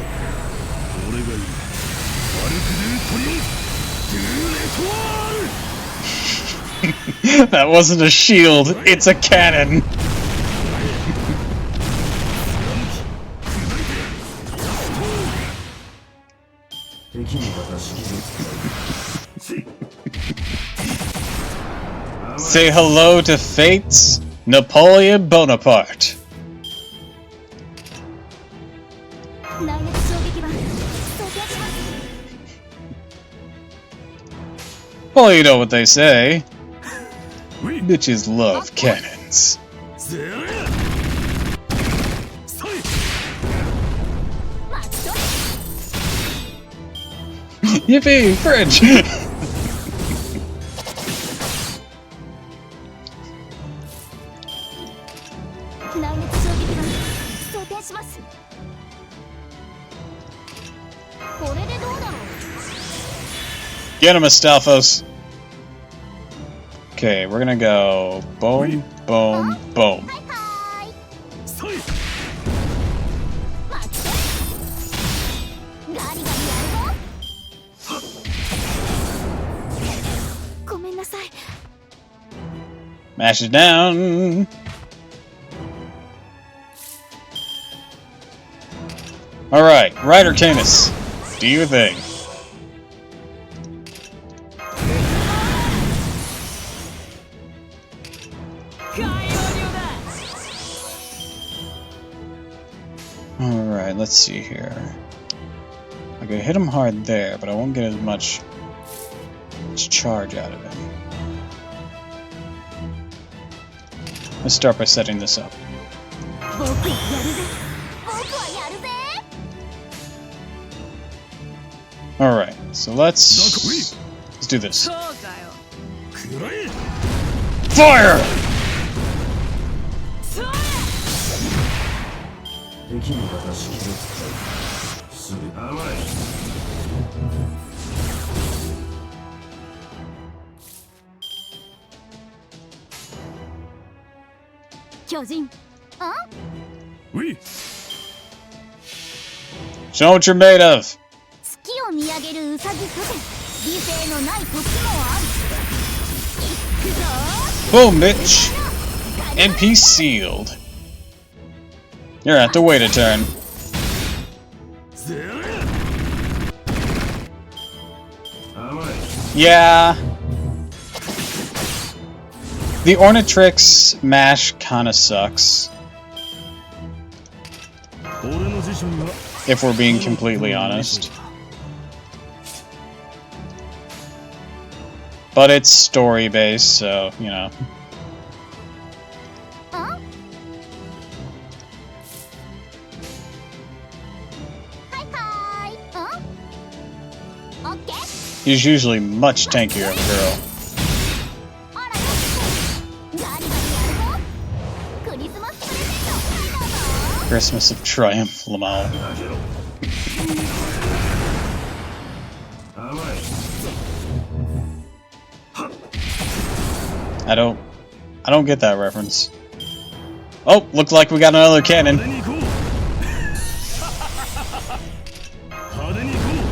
俺がいる。ワルクドゥトリオン、ドゥネトワール That wasn't a shield, it's a cannon! Say hello to Fate's Napoleon Bonaparte. 内熱衝撃版、装填します。 Well, you know what they say. Bitches love cannons. Yippee! Fridge! 内熱衝撃版、装填します。これでどうだろう。 Get him, Astolfos. Okay, we're gonna go boom, boom, boom. はいはーい。待って。ガリガリやるぞ。ごめんなさい。 Mash it down. Alright, Ryder Canis. Do your thing. Alright, let's see here. I could hit him hard there, but I won't get as much charge out of him. Let's start by setting this up. 僕はやるぜ。僕はやるぜ。 Alright, so let's do this. そうかよ。 Fire! そうや。敵味方式を使う。すぐ甘い。巨人。あ？ ウィ Show what you're made of! 月を見上げるウサギとて理性のない時もある。行くぞ。 Boom, bitch! MP sealed. You're gonna have to wait a turn. Yeah. The Ornatrix mash kinda sucks. If we're being completely honest. But it's story based, so, you know. あ？はいはーい。あ？オッケー。He's usually much tankier of a girl. あらよっとガリガリやるぞクリスマスプレゼントどうぞ Christmas of Triumph, Lamal. 開けろ甘い I don't get that reference. Oh, looked like we got another cannon. 派手に行こう派手に行こう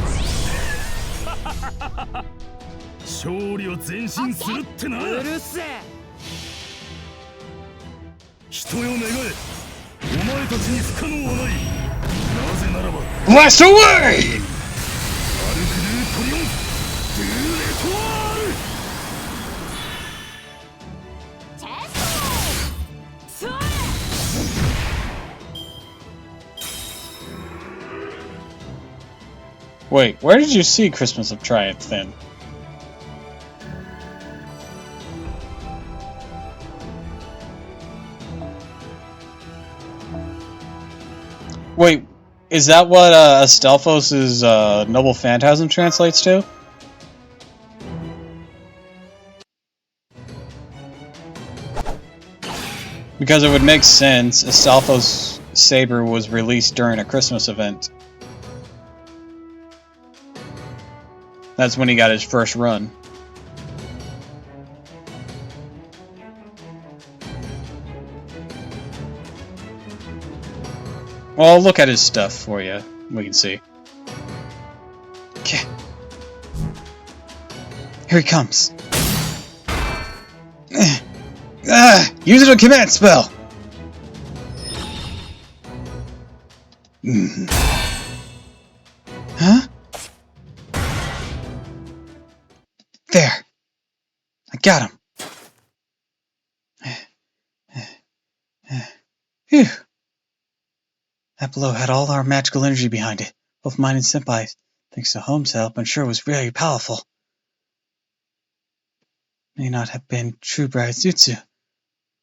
勝利を前進するってなうるせえ人よ願えお前たちに不可能はないなぜならば Blast away! アルク・ドゥ・トリオンフ・ドゥ・レトワールチェストそれ Wait, where did you see Christmas of Triumph then? Wait, is that what Astelphos' Noble Phantasm translates to? Because it would make sense, Astelphos' saber was released during a Christmas event. That's when he got his first run. Well, I'll look at his stuff for you. We can see. Okay. Here he comes. Use it on command spell! Huh? There. I got him. Phew. That blow had all our magical energy behind it, both mine and Senpai's. Thanks to Home's help, I'm sure it was very powerful. May not have been true Braizutsu.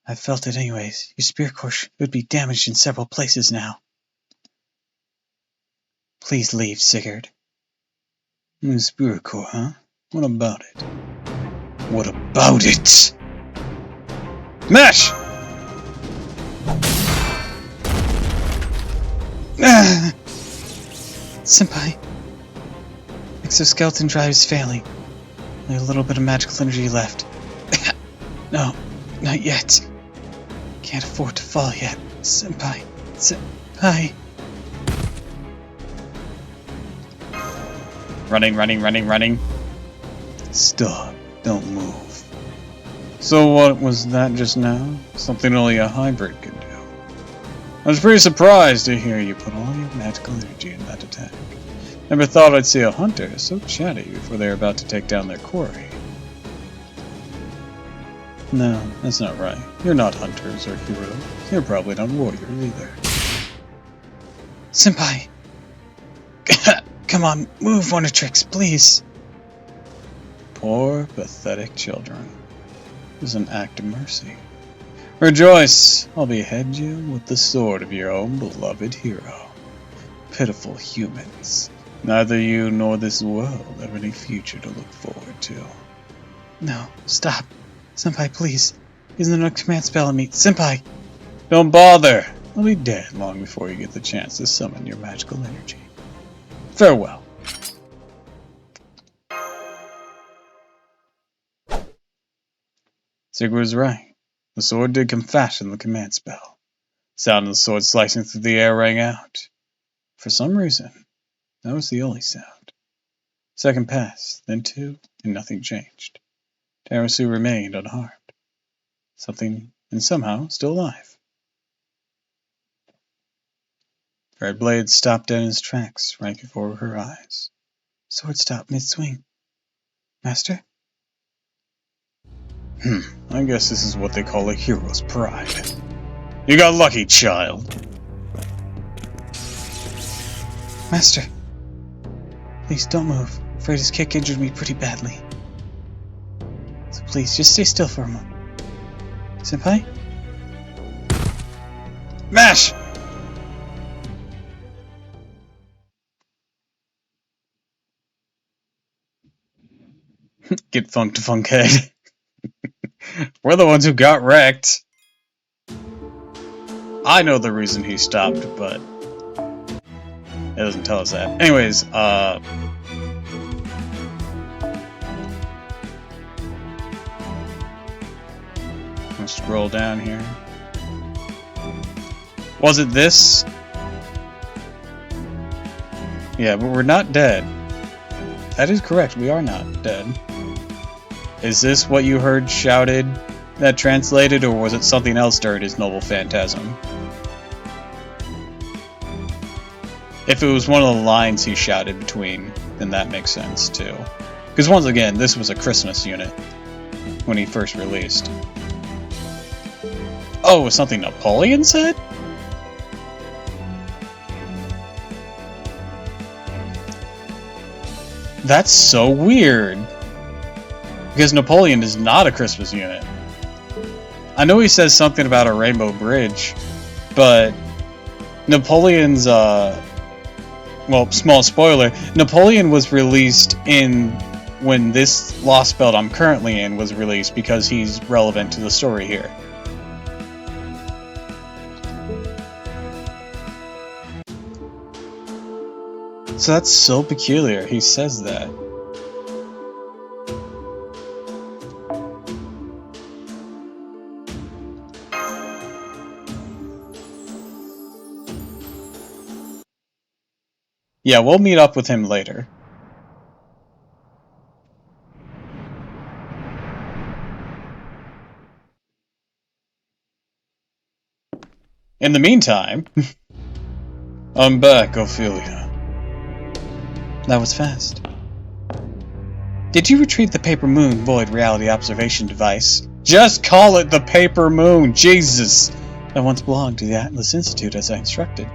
I felt it anyways. Your spirit core would be damaged in several places now. Please leave, Sigurd. Spirit core, huh? What about it? What about it? Smash! Senpai. Exoskeleton drive is failing. Only a little bit of magical energy left. No, not yet. Can't afford to fall yet. Senpai. Senpai. Running. Stop. Don't move. So what was that just now? Something only a hybrid can do. I was pretty surprised to hear you put all your magical energy in that attack. Never thought I'd see a hunter so chatty before they're about to take down their quarry. No, that's not right. You're not hunters or heroes. You're probably not warriors either. Senpai! Come on, move, Wondertrix, please! Poor, pathetic children. It was an act of mercy. Rejoice! I'll behead you with the sword of your own beloved hero. Pitiful humans. Neither you nor this world have any future to look forward to. No, stop. Senpai, please. Isn't a command spell on me. Senpai! Don't bother! I'll be dead long before you get the chance to summon your magical energy. Farewell. Sigurd was right. The sword did come fashion the command spell. The sound of the sword slicing through the air rang out. For some reason, that was the only sound. A second passed, then two, and nothing changed. Tarasu remained unharmed. Something, and somehow, still alive. Red Blade stopped dead in his tracks, right before her eyes. Sword stopped mid-swing. Master? I guess this is what they call a hero's pride. You got lucky, child. Master. Please don't move. I'm afraid his kick injured me pretty badly. So please, just stay still for a moment. Senpai? Mash! Get funked, funkhead. We're the ones who got wrecked. I know the reason he stopped, but it doesn't tell us that. Anyways, let's scroll down here. Was it this? Yeah, but we're not dead. That is correct, we are not dead. Is this what you heard shouted that translated, or was it something else during his noble phantasm? If it was one of the lines he shouted between, then that makes sense too. Because once again, this was a Christmas unit when he first released. Oh, it was something Napoleon said? That's so weird. Because Napoleon is not a Christmas unit. I know he says something about a rainbow bridge, but Napoleon's, well, small spoiler, Napoleon was released in when this Lost Belt I'm currently in was released because he's relevant to the story here. So that's so peculiar, he says that. Yeah, we'll meet up with him later. In the meantime... I'm back, Ophelia. That was fast. Did you retrieve the Paper Moon Void Reality Observation Device? Just call it the Paper Moon, Jesus! That once belonged to the Atlas Institute as I instructed.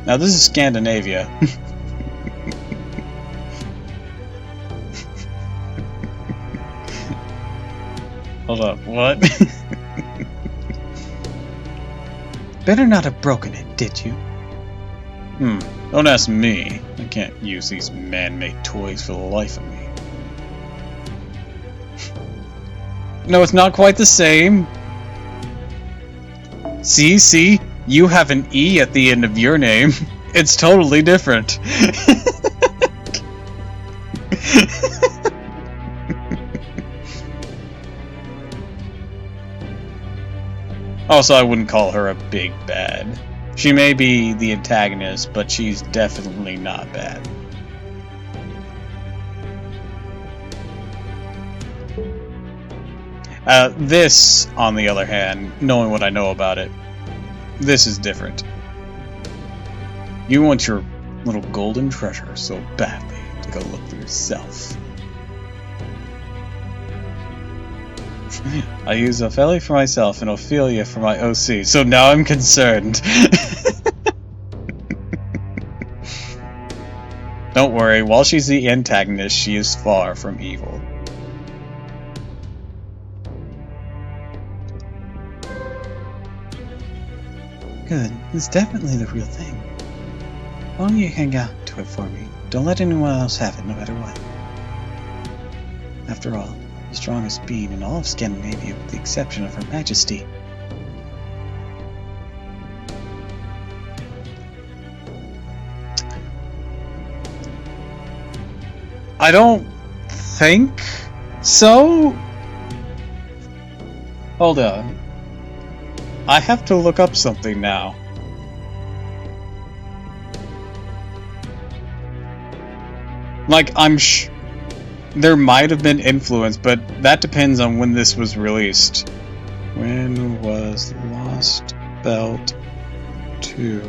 Now this is Scandinavia. Hold up, what? Better not have broken it, did you? Don't ask me. I can't use these man-made toys for the life of me. No, it's not quite the same. See? You have an E at the end of your name. It's totally different. Also, I wouldn't call her a big bad. She may be the antagonist, but she's definitely not bad. This, on the other hand, knowing what I know about it, this is different. You want your little golden treasure so badly to go look for yourself. I use Ophelia for myself and Ophelia for my OC, so now I'm concerned. Don't worry, while she's the antagonist, she is far from evil. Good. It's definitely the real thing. Why don't you hang out to it for me? Don't let anyone else have it, no matter what. After all, the strongest being in all of Scandinavia with the exception of Her Majesty. I don't think so. Hold on. I have to look up something now. Like, there might have been influence, but that depends on when this was released. When was Lost Belt 2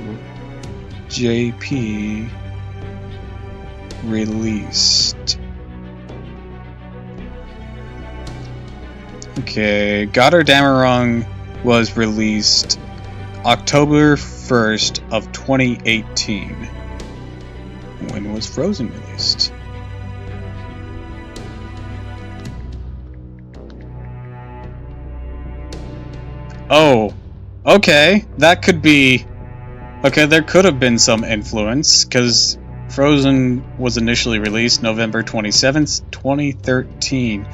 JP released? Okay, Gotterdammerung was released October 1st of 2018. When was Frozen released? Oh, okay, that could be... Okay, there could have been some influence, because Frozen was initially released November 27th, 2013.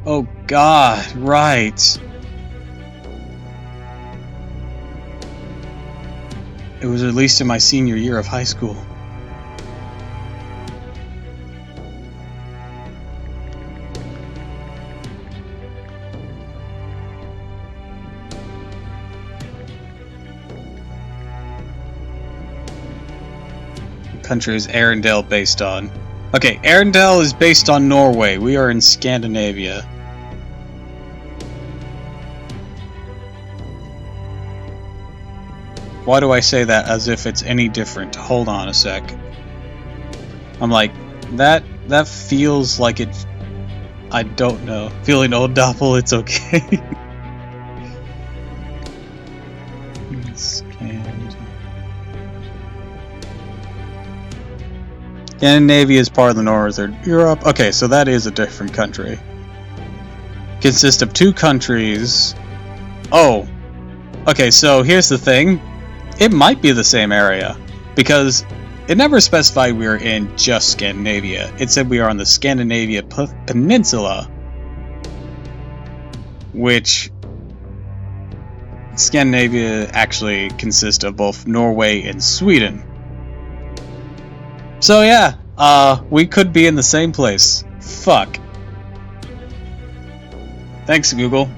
Oh god, right. It was released in my senior year of high school. Country is Arendelle based on? Okay, Arendelle is based on Norway. We are in Scandinavia. Why do I say that as if it's any different? Hold on a sec. I'm like, that feels like it... I don't know. Feeling old, Doppel, it's okay. Scandinavia is part of the Northern Europe. Okay, so that is a different country. Consists of 2 countries. Oh. Okay, so here's the thing. It might be the same area. Because it never specified we were in just Scandinavia. It said we are on the Scandinavia Peninsula. Which... Scandinavia actually consists of both Norway and Sweden. So yeah, we could be in the same place. Fuck. Thanks, Google.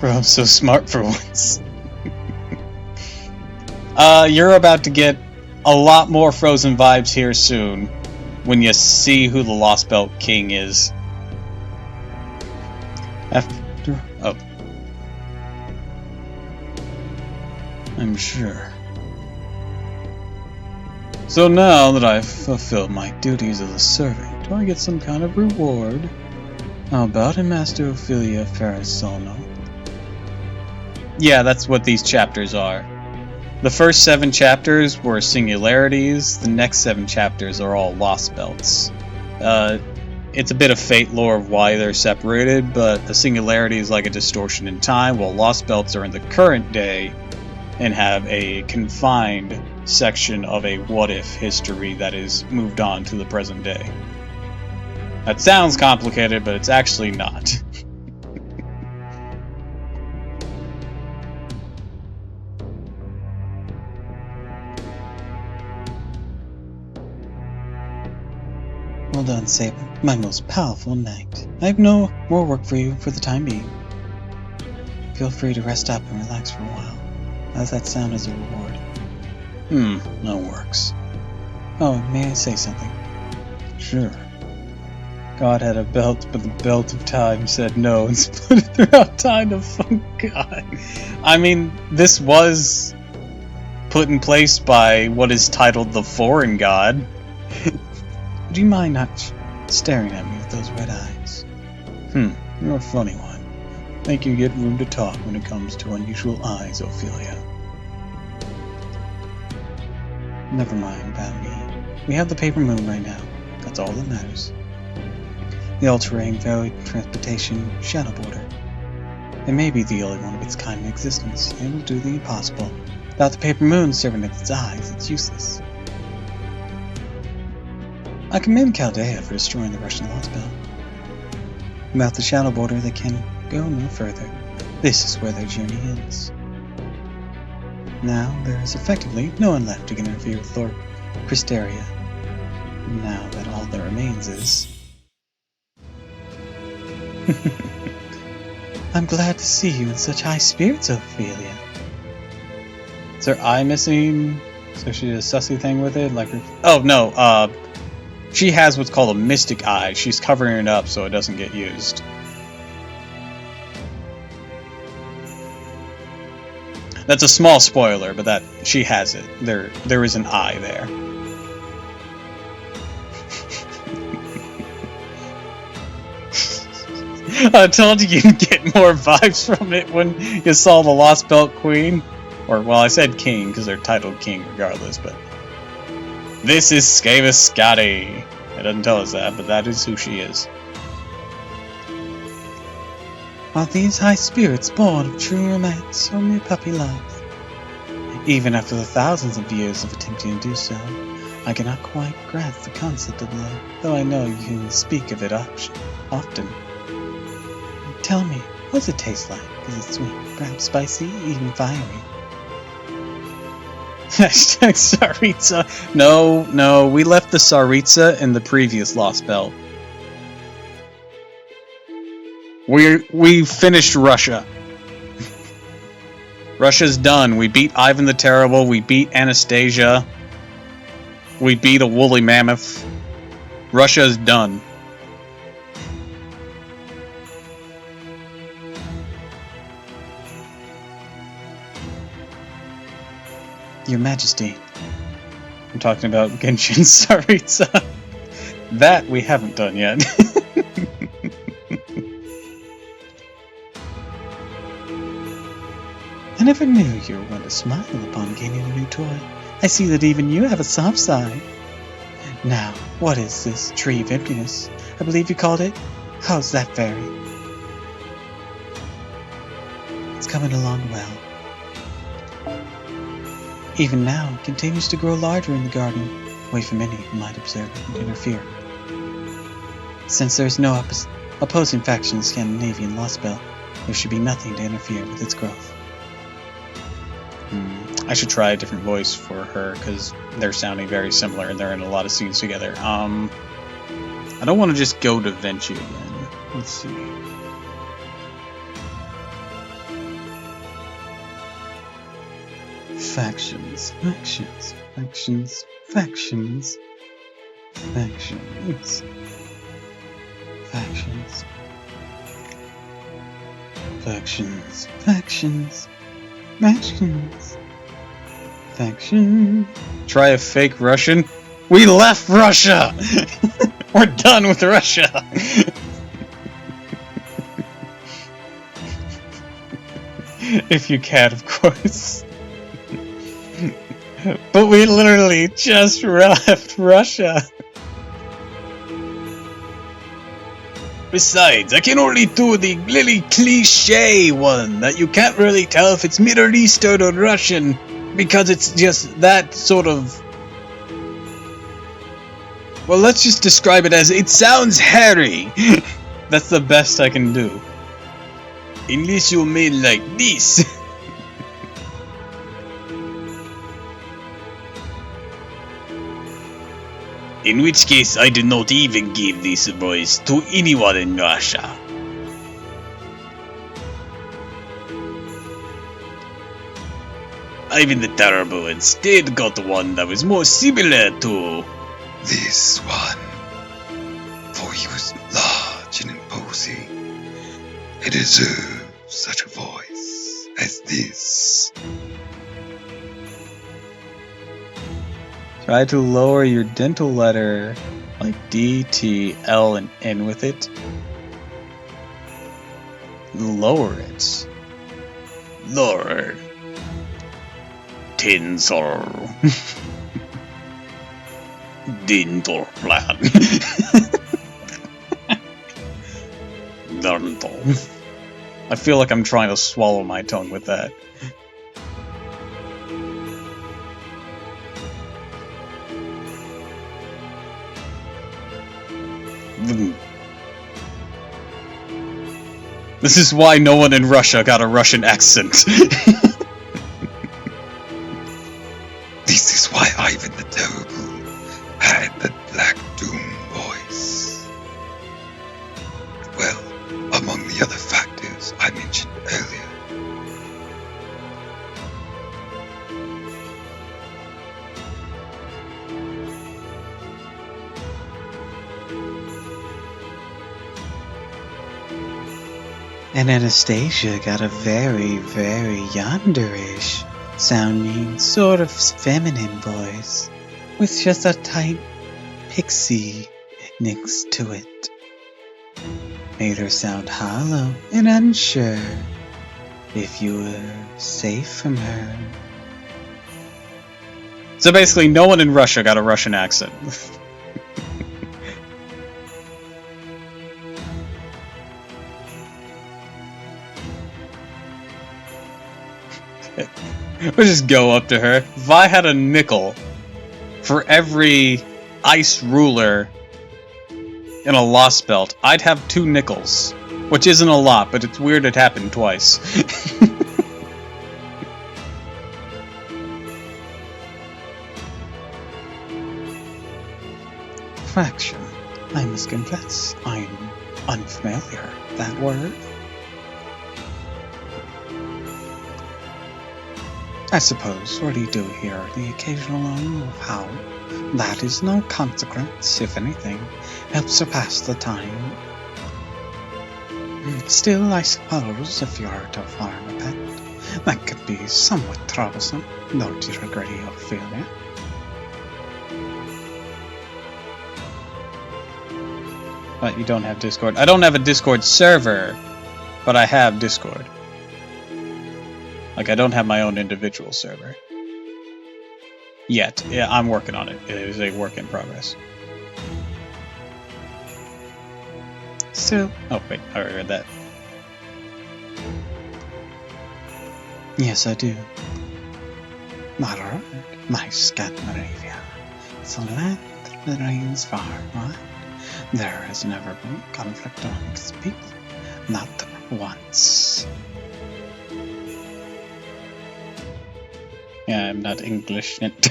Bro, I'm so smart for once. You're about to get a lot more Frozen vibes here soon when you see who the Lost Belt King is. Oh. I'm sure. So now that I've fulfilled my duties as a servant, do I get some kind of reward? How about it, Master Ophelia Ferrasono? Yeah, that's what these chapters are. The first 7 chapters were singularities, the next 7 chapters are all Lost Belts. It's a bit of fate lore of why they're separated, but a singularity is like a distortion in time, while Lost Belts are in the current day and have a confined section of a what-if history that is moved on to the present day. That sounds complicated, but it's actually not. Well done, Saber, my most powerful knight. I have no more work for you for the time being. Feel free to rest up and relax for a while. How's that sound as a reward? That works. Oh, may I say something? Sure. God had a belt, but the belt of time said no and split it throughout time to fuck God. I mean, this was put in place by what is titled the Foreign God. Would you mind not staring at me with those red eyes? You're a funny one. Think you get room to talk when it comes to unusual eyes, Ophelia. Never mind about me. We have the paper moon right now. That's all that matters. The all-terrain ferry transportation shadow border. It may be the only one of its kind in existence, and it will do the impossible. Without the paper moon serving as its eyes, it's useless. I commend Chaldea for destroying the Russian Lost Belt. Without the shadow border, they can go no further. This is where their journey ends. Now, there is effectively no one left who can interfere with Lord Cristeria. Now that all that remains is... I'm glad to see you in such high spirits, Ophelia. Is her eye missing? So she did a sussy thing with it? Like her... Oh, no, she has what's called a mystic eye. She's covering it up so it doesn't get used. That's a small spoiler, but that she has it. There is an eye there. I told you you'd get more vibes from it when you saw the Lost Belt Queen. Or, well, I said king because they're titled king regardless, but... This is Skavis Scotty. It doesn't tell us that, but that is who she is. Are these high spirits born of true romance or mere puppy love? Even after the thousands of years of attempting to do so, I cannot quite grasp the concept of love, though I know you speak of it often. Tell me, what does it taste like? Is it sweet, perhaps spicy, even fiery? Hashtag Saritsa. No, we left the Saritsa in the previous Lost Belt. We finished Russia. Russia's done. We beat Ivan the Terrible. We beat Anastasia. We beat a woolly mammoth. Russia's done. Your Majesty. I'm talking about Genshin Saritsa. That we haven't done yet. I never knew you were one to smile upon gaining a new toy. I see that even you have a soft side. Now, what is this tree of emptiness? I believe you called it? How's that fairy? It's coming along well. Even now, it continues to grow larger in the garden, away from any who might observe it and interfere. Since there is no opposing faction in the Scandinavian Lost Belt, there should be nothing to interfere with its growth. I should try a different voice for her, because they're sounding very similar and they're in a lot of scenes together. I don't want to just go to Venture again. Let's see. Factions, factions, factions, factions, factions, factions, factions, factions, factions, factions. Try a fake Russian? We left Russia! We're done with Russia! If you can, of course. But we literally just left Russia. Besides, I can only do the really cliche one that you can't really tell if it's Middle Eastern or Russian, because it's just that sort of... Well, let's just describe it as, it sounds hairy. That's the best I can do. Unless you mean like this. In which case, I do not even give this voice to anyone in Russia. Ivan the Terrible instead got one that was more similar to... This one. For he was large and imposing. It deserves such a voice as this. Try to lower your dental letter, like D, T, L, and N with it. Lower it. Lower. Tinsel. Dental plan. Dental. I feel like I'm trying to swallow my tongue with that. This is why no one in Russia got a Russian accent. This is why Ivan the Terrible had the Black Doom voice. Well, among the other factors I mentioned earlier. And Anastasia got a very, very yanderish sounding, sort of feminine voice, with just a tight pixie next to it. Made her sound hollow and unsure if you were safe from her. So basically, no one in Russia got a Russian accent. We'll just go up to her. If I had a nickel for every ice ruler in a lost belt, I'd have 2 nickels. Which isn't a lot, but it's weird it happened twice. Fraction. I must confess, I'm unfamiliar with that word. I suppose what you do here are the occasional of how that is no consequence, if anything, helps to pass the time. Still, I suppose, if you are to farm a pet, that could be somewhat troublesome, don't you regret your failure? But you don't have Discord. I don't have a Discord server, but I have Discord. Like, I don't have my own individual server. Yet. Yeah, I'm working on it. It is a work in progress. Still, Oh, wait, I already read that. yes, I do. My lord, my Scandinavia, it's a land that reigns far wide. There has never been conflict among its people, not once. Yeah, I'm not English yet.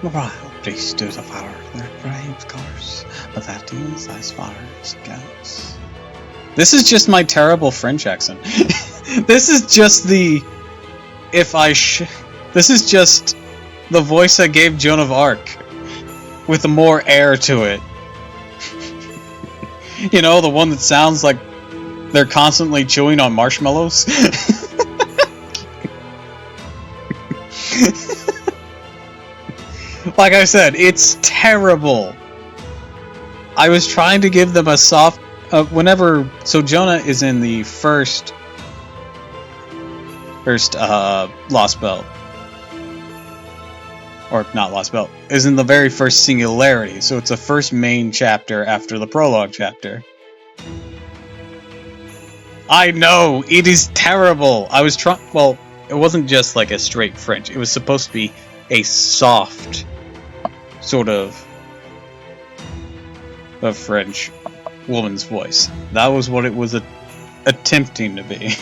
The royal priests do devour their prey, of course, but that is as far as it goes. This is just my terrible French accent. This is just the... This is just the voice I gave Joan of Arc. With more air to it. You know, the one that sounds like they're constantly chewing on marshmallows? Like I said, it's terrible. I was trying to give them a soft... So Jonah is in the first Lost Belt. Or not Lost Belt, is in the very first Singularity, so it's the first main chapter after the prologue chapter. I know, it is terrible! I was trying, well, it wasn't just like a straight French, it was supposed to be a soft sort of a French woman's voice. That was what it was attempting to be.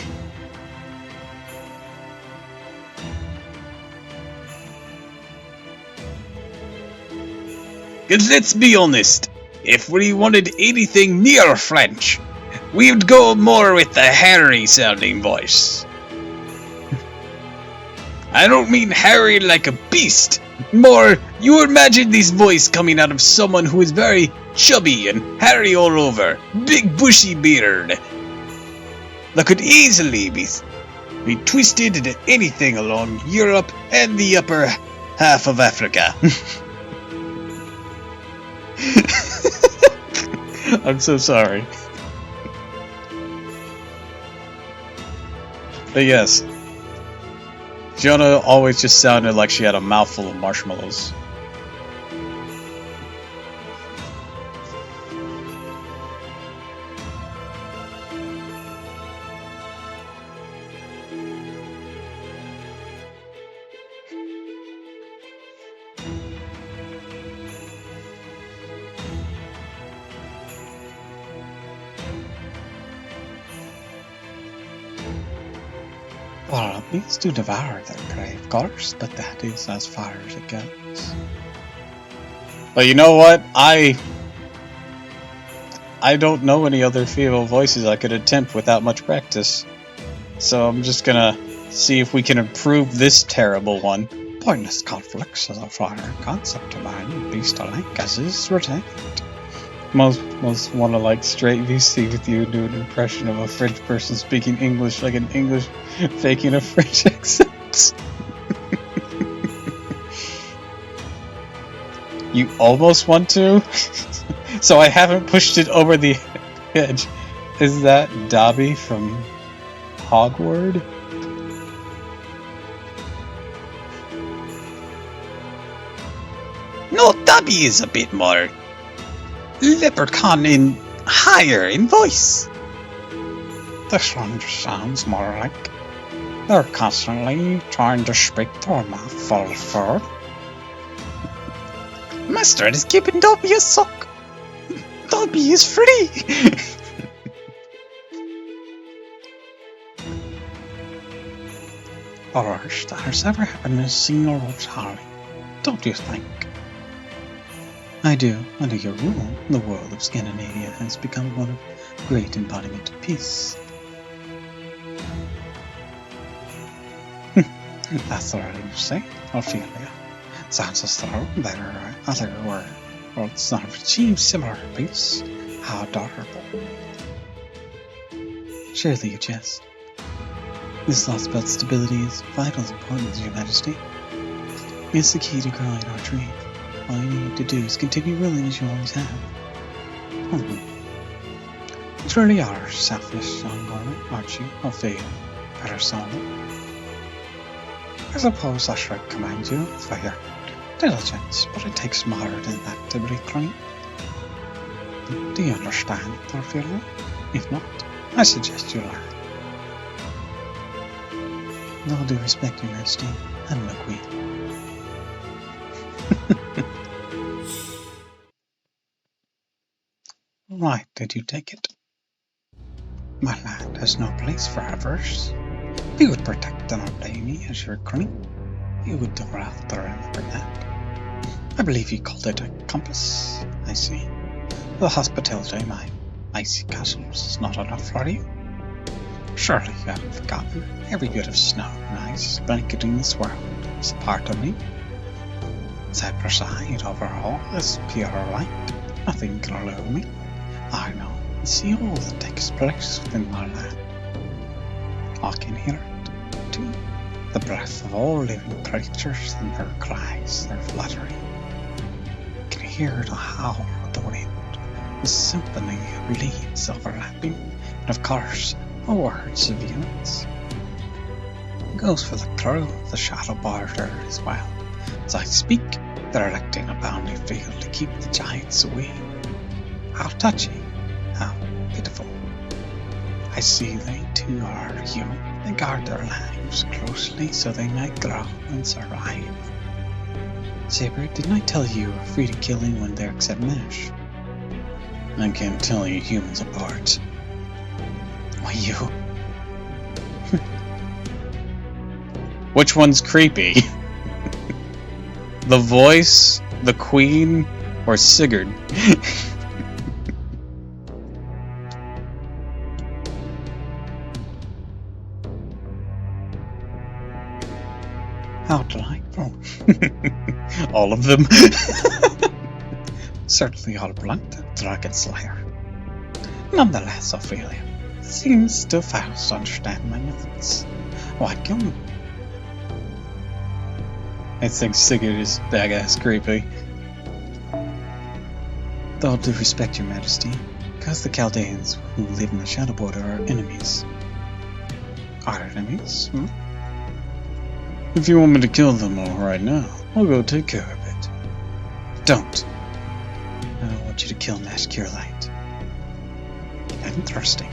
Cause let's be honest, if we wanted anything near French, we would go more with the hairy sounding voice. I don't mean hairy like a beast, more you imagine this voice coming out of someone who is very chubby and hairy all over, big bushy beard, that could easily be twisted into anything along Europe and the upper half of Africa. I'm so sorry. But yes, Jonah always just sounded like she had a mouthful of marshmallows. Well, beasts do devour their prey, of course, but that is as far as it goes. But you know what? I don't know any other female voices I could attempt without much practice. So I'm just gonna see if we can improve this terrible one. Pointless conflicts is a foreign concept to mine, beast alike as is retained. Most want to like straight VC with you and do an impression of a French person speaking English like an English faking a French accent. You almost want to? So I haven't pushed it over the edge. Is that Dobby from Hogwarts? No, Dobby is a bit more leprechaun in higher in voice. This one sounds more like they're constantly trying to speak to a mouth full of fur. Master is keeping Dobby a sock. Dobby is free. The worst that has ever happened is Signor Rotari, don't you think? I do. Under your rule, the world of Scandinavia has become one of great embodiment of peace. That's all you say, Ophelia. Sounds as though there are other worlds that have achieved similar peace. How adorable. Surely you jest. This thought about stability is of vital importance, Your Majesty. It's the key to growing our tree. All you need to do is continue ruling as you always have. You truly are a selfless young woman, aren't you, Ophelia, persona? I suppose I should commend you for your diligence, but it takes more than that to be clean. Do you understand, Ophelia? If not, I suggest you learn. With all due respect, Your Majesty, I'm no queen. Right, did you take it? My land has no place for avarice. You would protect and obey me as your queen. You would do well to remember that. I believe you called it a compass. I see. The hospitality of my icy castles is not enough for you. Surely you haven't forgotten every bit of snow and ice blanketing this world is a part of me. As I preside over all this pure light, nothing can elude me. I know and see all that takes place within my land. I can hear it, too, the breath of all living creatures and their cries, their fluttering. I can hear the howl of the wind, the symphony of leaves overlapping, and of course, the words of units. It goes for the crew of the shadow border as well. As I speak, they're erecting a boundary field to keep the giants away. How touching, how pitiful. I see they too are human. They guard their lives closely so they might grow and survive. Saber, didn't I tell you you're free to kill anyone there except Nash? I can't tell you humans apart. Why, you? Which one's creepy? The voice, the queen, or Sigurd? How delightful. All of them. Certainly all blunt, Dragon Slayer. Nonetheless, Ophelia seems to fail to understand my methods. Why kill me? I think Sigurd is badass creepy. With all due respect, Your Majesty, because the Chaldeans who live in the Shadow Border are enemies. Are enemies? If you want me to kill them all right now, I'll go take care of it. Don't. I don't want you to kill Nash Curelight. Interesting.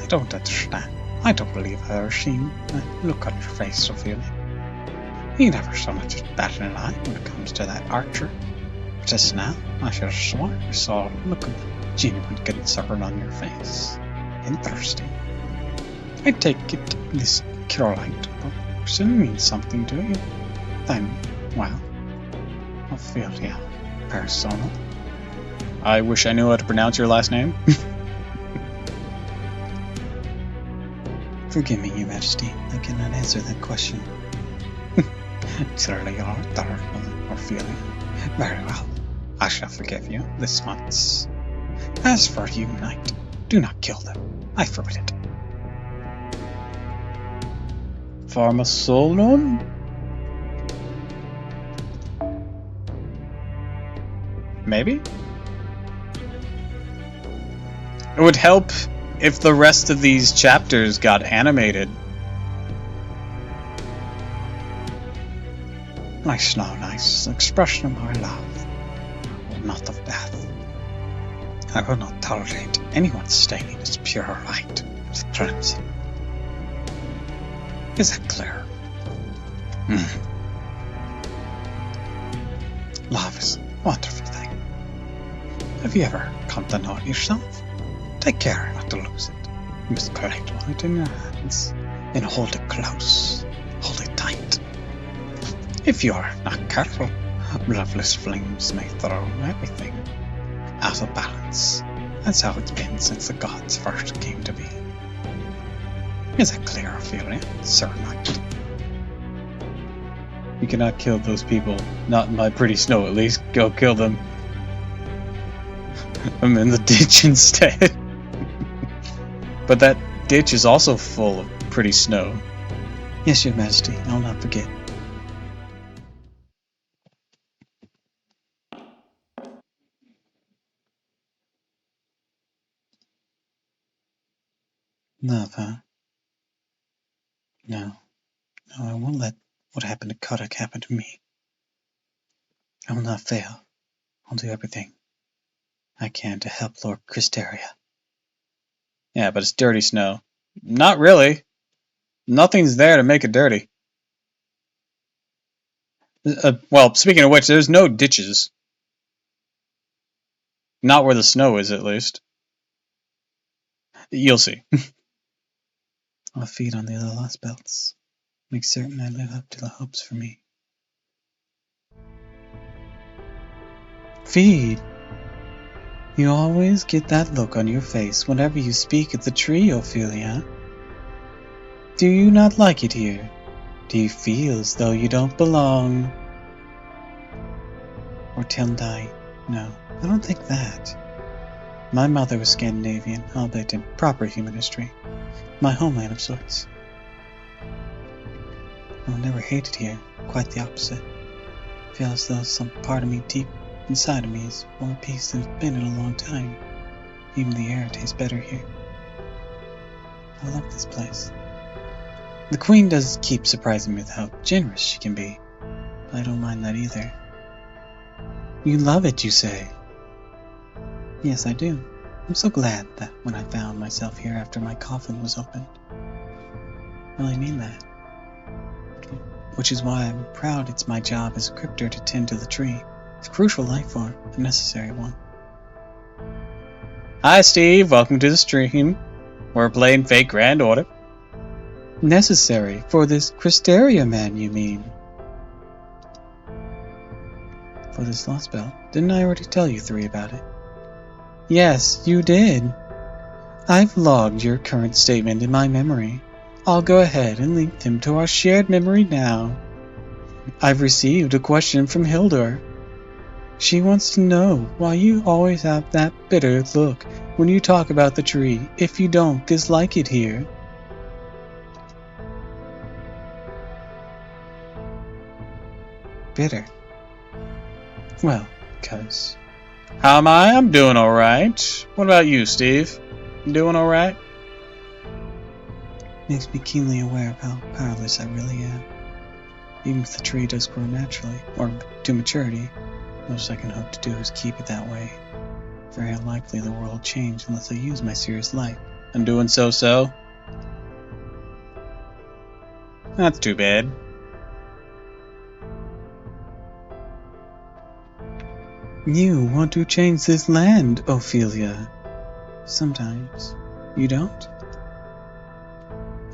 I don't understand. I don't believe I've ever seen that look on your face, Ophelia. You never so much as bat an eye when it comes to that archer. Just now, I should have sworn I saw a look of genuine concern on your face. Interesting. I take it this Curelight person means something to you. Then, well, Ophelia, persona. I wish I knew how to pronounce your last name. Forgive me, Your Majesty, I cannot answer that question. Surely you are thorough, Ophelia. Very well, I shall forgive you this once. As for you, knight, do not kill them. I forbid it. Pharmasolon? Maybe? It would help if the rest of these chapters got animated. Nice, no, nice expression of my love, not of death. I will not tolerate anyone staining its pure light clumsy. Is that clear? Love is a wonderful thing. Have you ever come to know it yourself? Take care not to lose it. You must collect it in your hands and hold it close. Hold it tight. If you are not careful, loveless flames may throw everything out of balance. That's how it's been since the gods first came to be. Is that clear, Ophelia? Sir Knight? You cannot kill those people. Not in my pretty snow, at least. Go kill them. I'm in the ditch instead. But that ditch is also full of pretty snow. Yes, Your Majesty, I'll not forget. Love, huh? No, I won't let what happened to Kodak happen to me. I will not fail. I'll do everything I can to help Lord Cristeria. Yeah, but it's dirty snow. Not really. Nothing's there to make it dirty. Well, speaking of which, there's no ditches. Not where the snow is, at least. You'll see. I'll feed on the other lost belts. Make certain I live up to the hopes for me. Feed! You always get that look on your face whenever you speak of the tree, Ophelia. Do you not like it here? Do you feel as though you don't belong? Or Tildai? No, I don't think that. My mother was Scandinavian, albeit in proper human history. My homeland of sorts. I never hated here, quite the opposite. I feel as though some part of me deep inside of me is more at peace than it's been in a long time. Even the air tastes better here. I love this place. The Queen does keep surprising me with how generous she can be, but I don't mind that either. You love it, you say? Yes, I do. I'm so glad that when I found myself here after my coffin was opened. I really mean that. Which is why I'm proud it's my job as a crypter to tend to the tree. It's a crucial life form, a necessary one. Hi, Steve. Welcome to the stream. We're playing Fake Grand Order. Necessary for this Cristeria man, you mean? For this lost belt. Didn't I already tell you three about it? Yes, you did. I've logged your current statement in my memory. I'll go ahead and link them to our shared memory now. I've received a question from Hildur. She wants to know why you always have that bitter look when you talk about the tree if you don't dislike it here. Bitter. Well, because... How am I? I'm doing alright. What about you, Steve? You doing alright? Makes me keenly aware of how powerless I really am. Even if the tree does grow naturally, or to maturity, most I can hope to do is keep it that way. Very unlikely the world will change unless I use my serious light. I'm doing so-so. That's too bad. You want to change this land, Ophelia. Sometimes. You don't?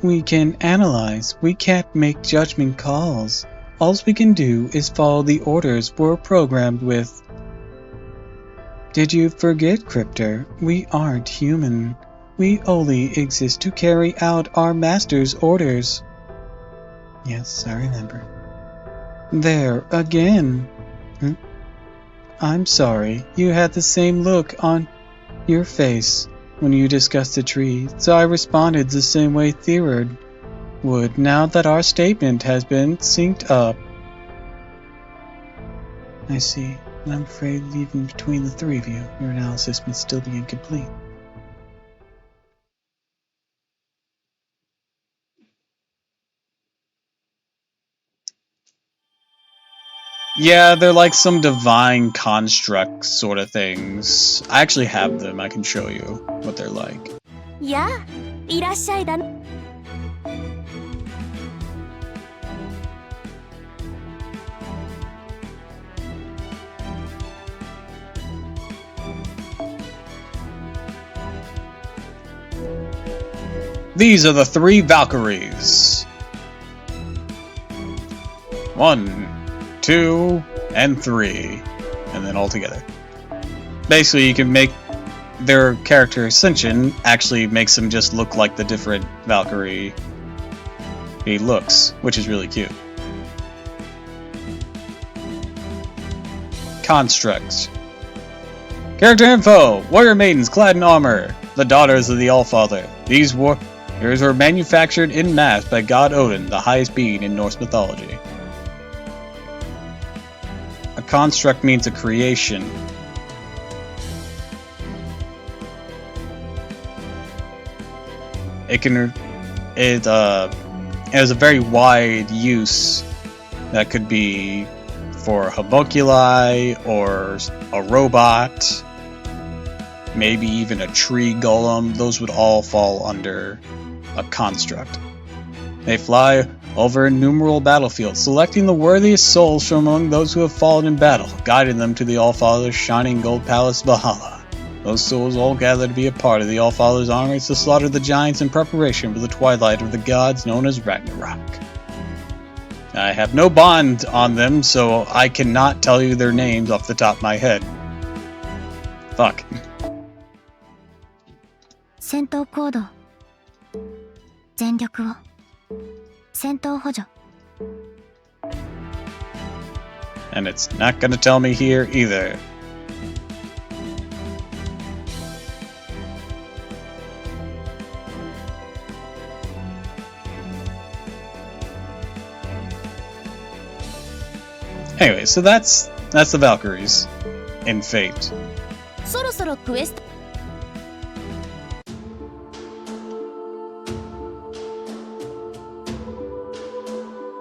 We can analyze. We can't make judgment calls. All we can do is follow the orders we're programmed with. Did you forget, Crypter? We aren't human. We only exist to carry out our master's orders. Yes, I remember. There, again. I'm sorry, you had the same look on your face when you discussed the tree, so I responded the same way Theurad would now that our statement has been synced up. I see, and I'm afraid even between the three of you, your analysis must still be incomplete. Yeah, they're like some divine construct sort of things. I actually have them. I can show you what they're like. やあいらっしゃいだ。 These are the 3 Valkyries. 1, 2, and 3. And then all together. Basically, you can make their character ascension actually makes them just look like the different Valkyrie looks, which is really cute. Constructs. Character info! Warrior maidens clad in armor, the daughters of the Allfather. These warriors were manufactured in mass by God Odin, the highest being in Norse mythology. A construct means a creation. It has a very wide use that could be for a homunculi or a robot, maybe even a tree golem. Those would all fall under a construct. They fly over innumerable battlefields, selecting the worthiest souls from among those who have fallen in battle, guiding them to the Allfather's shining gold palace Valhalla. Those souls all gather to be a part of the Allfather's armies to slaughter the giants in preparation for the twilight of the gods known as Ragnarok. I have no bond on them, so I cannot tell you their names off the top of my head. Fuck. 戦闘行動。全力を。戦闘補助。 And it's not gonna tell me here either. Anyway, so that's the Valkyries in Fate. そろそろクエスト。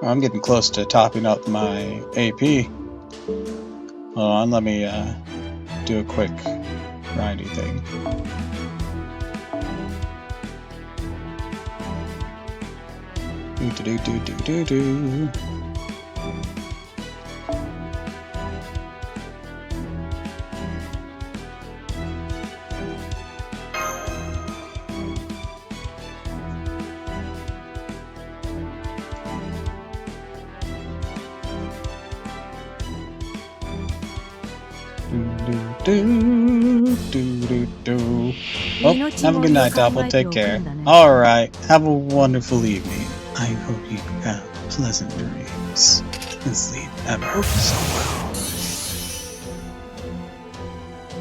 I'm getting close to topping up my AP. Hold on, let me do a quick grindy thing. Do. Oh, have a good night, Doppel. Take care. Alright, have a wonderful evening. I hope you have pleasant dreams and sleep ever so well.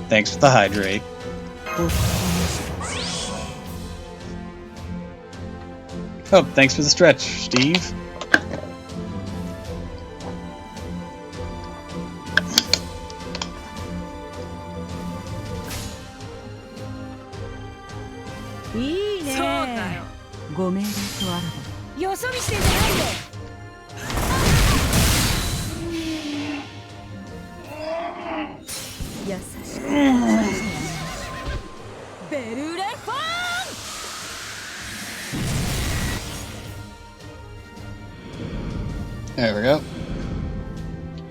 Thanks for the hydrate. Oh, thanks for the stretch, Steve. There we go.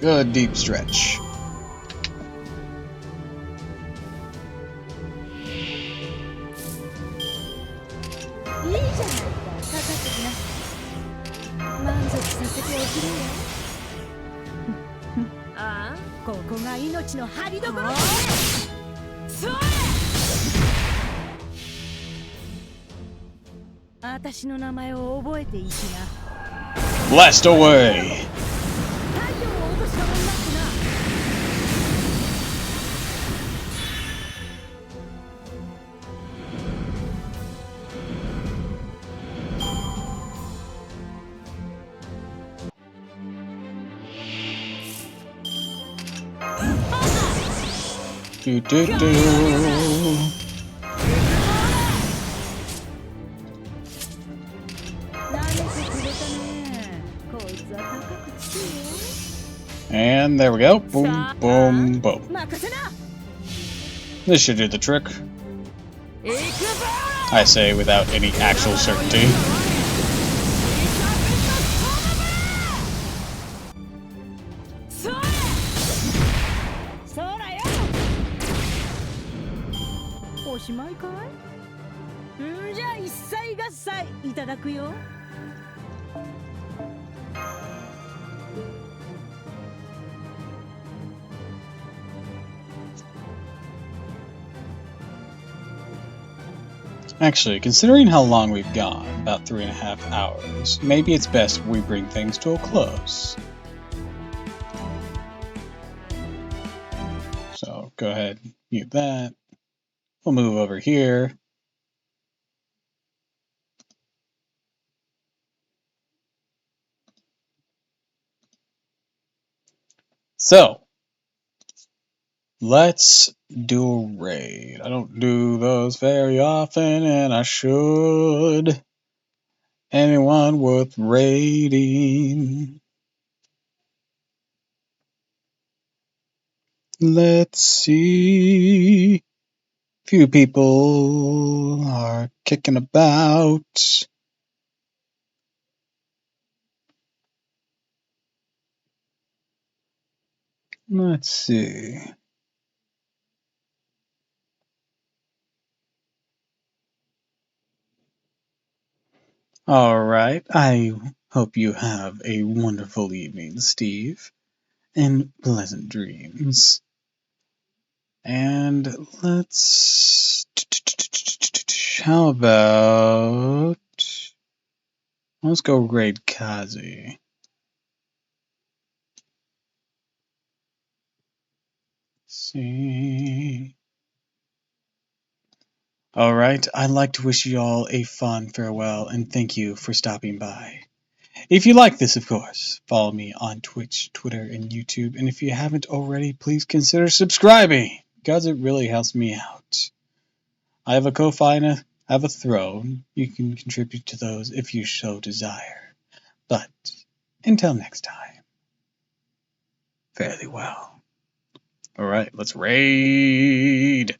Good deep stretch. Blast away! Do. And there we go. Boom, boom, boom. This should do the trick. I say without any actual certainty. Actually, considering how long we've gone, about 3.5 hours, maybe it's best we bring things to a close. So go ahead, mute that. We'll move over here. So, let's do a raid. I don't do those very often, and I should. Anyone worth raiding? Let's see. Few people are kicking about. Let's see. All right. I hope you have a wonderful evening, Steve, and pleasant dreams. And let's. How about. Let's go raid Kazi. See. Alright, I'd like to wish you all a fond farewell and thank you for stopping by. If you like this, of course, follow me on Twitch, Twitter, and YouTube, and if you haven't already, please consider subscribing, because it really helps me out. I have a Ko-Fi and I have a Throne. You can contribute to those if you so desire. But, until next time, fare thee well. Alright, let's raid!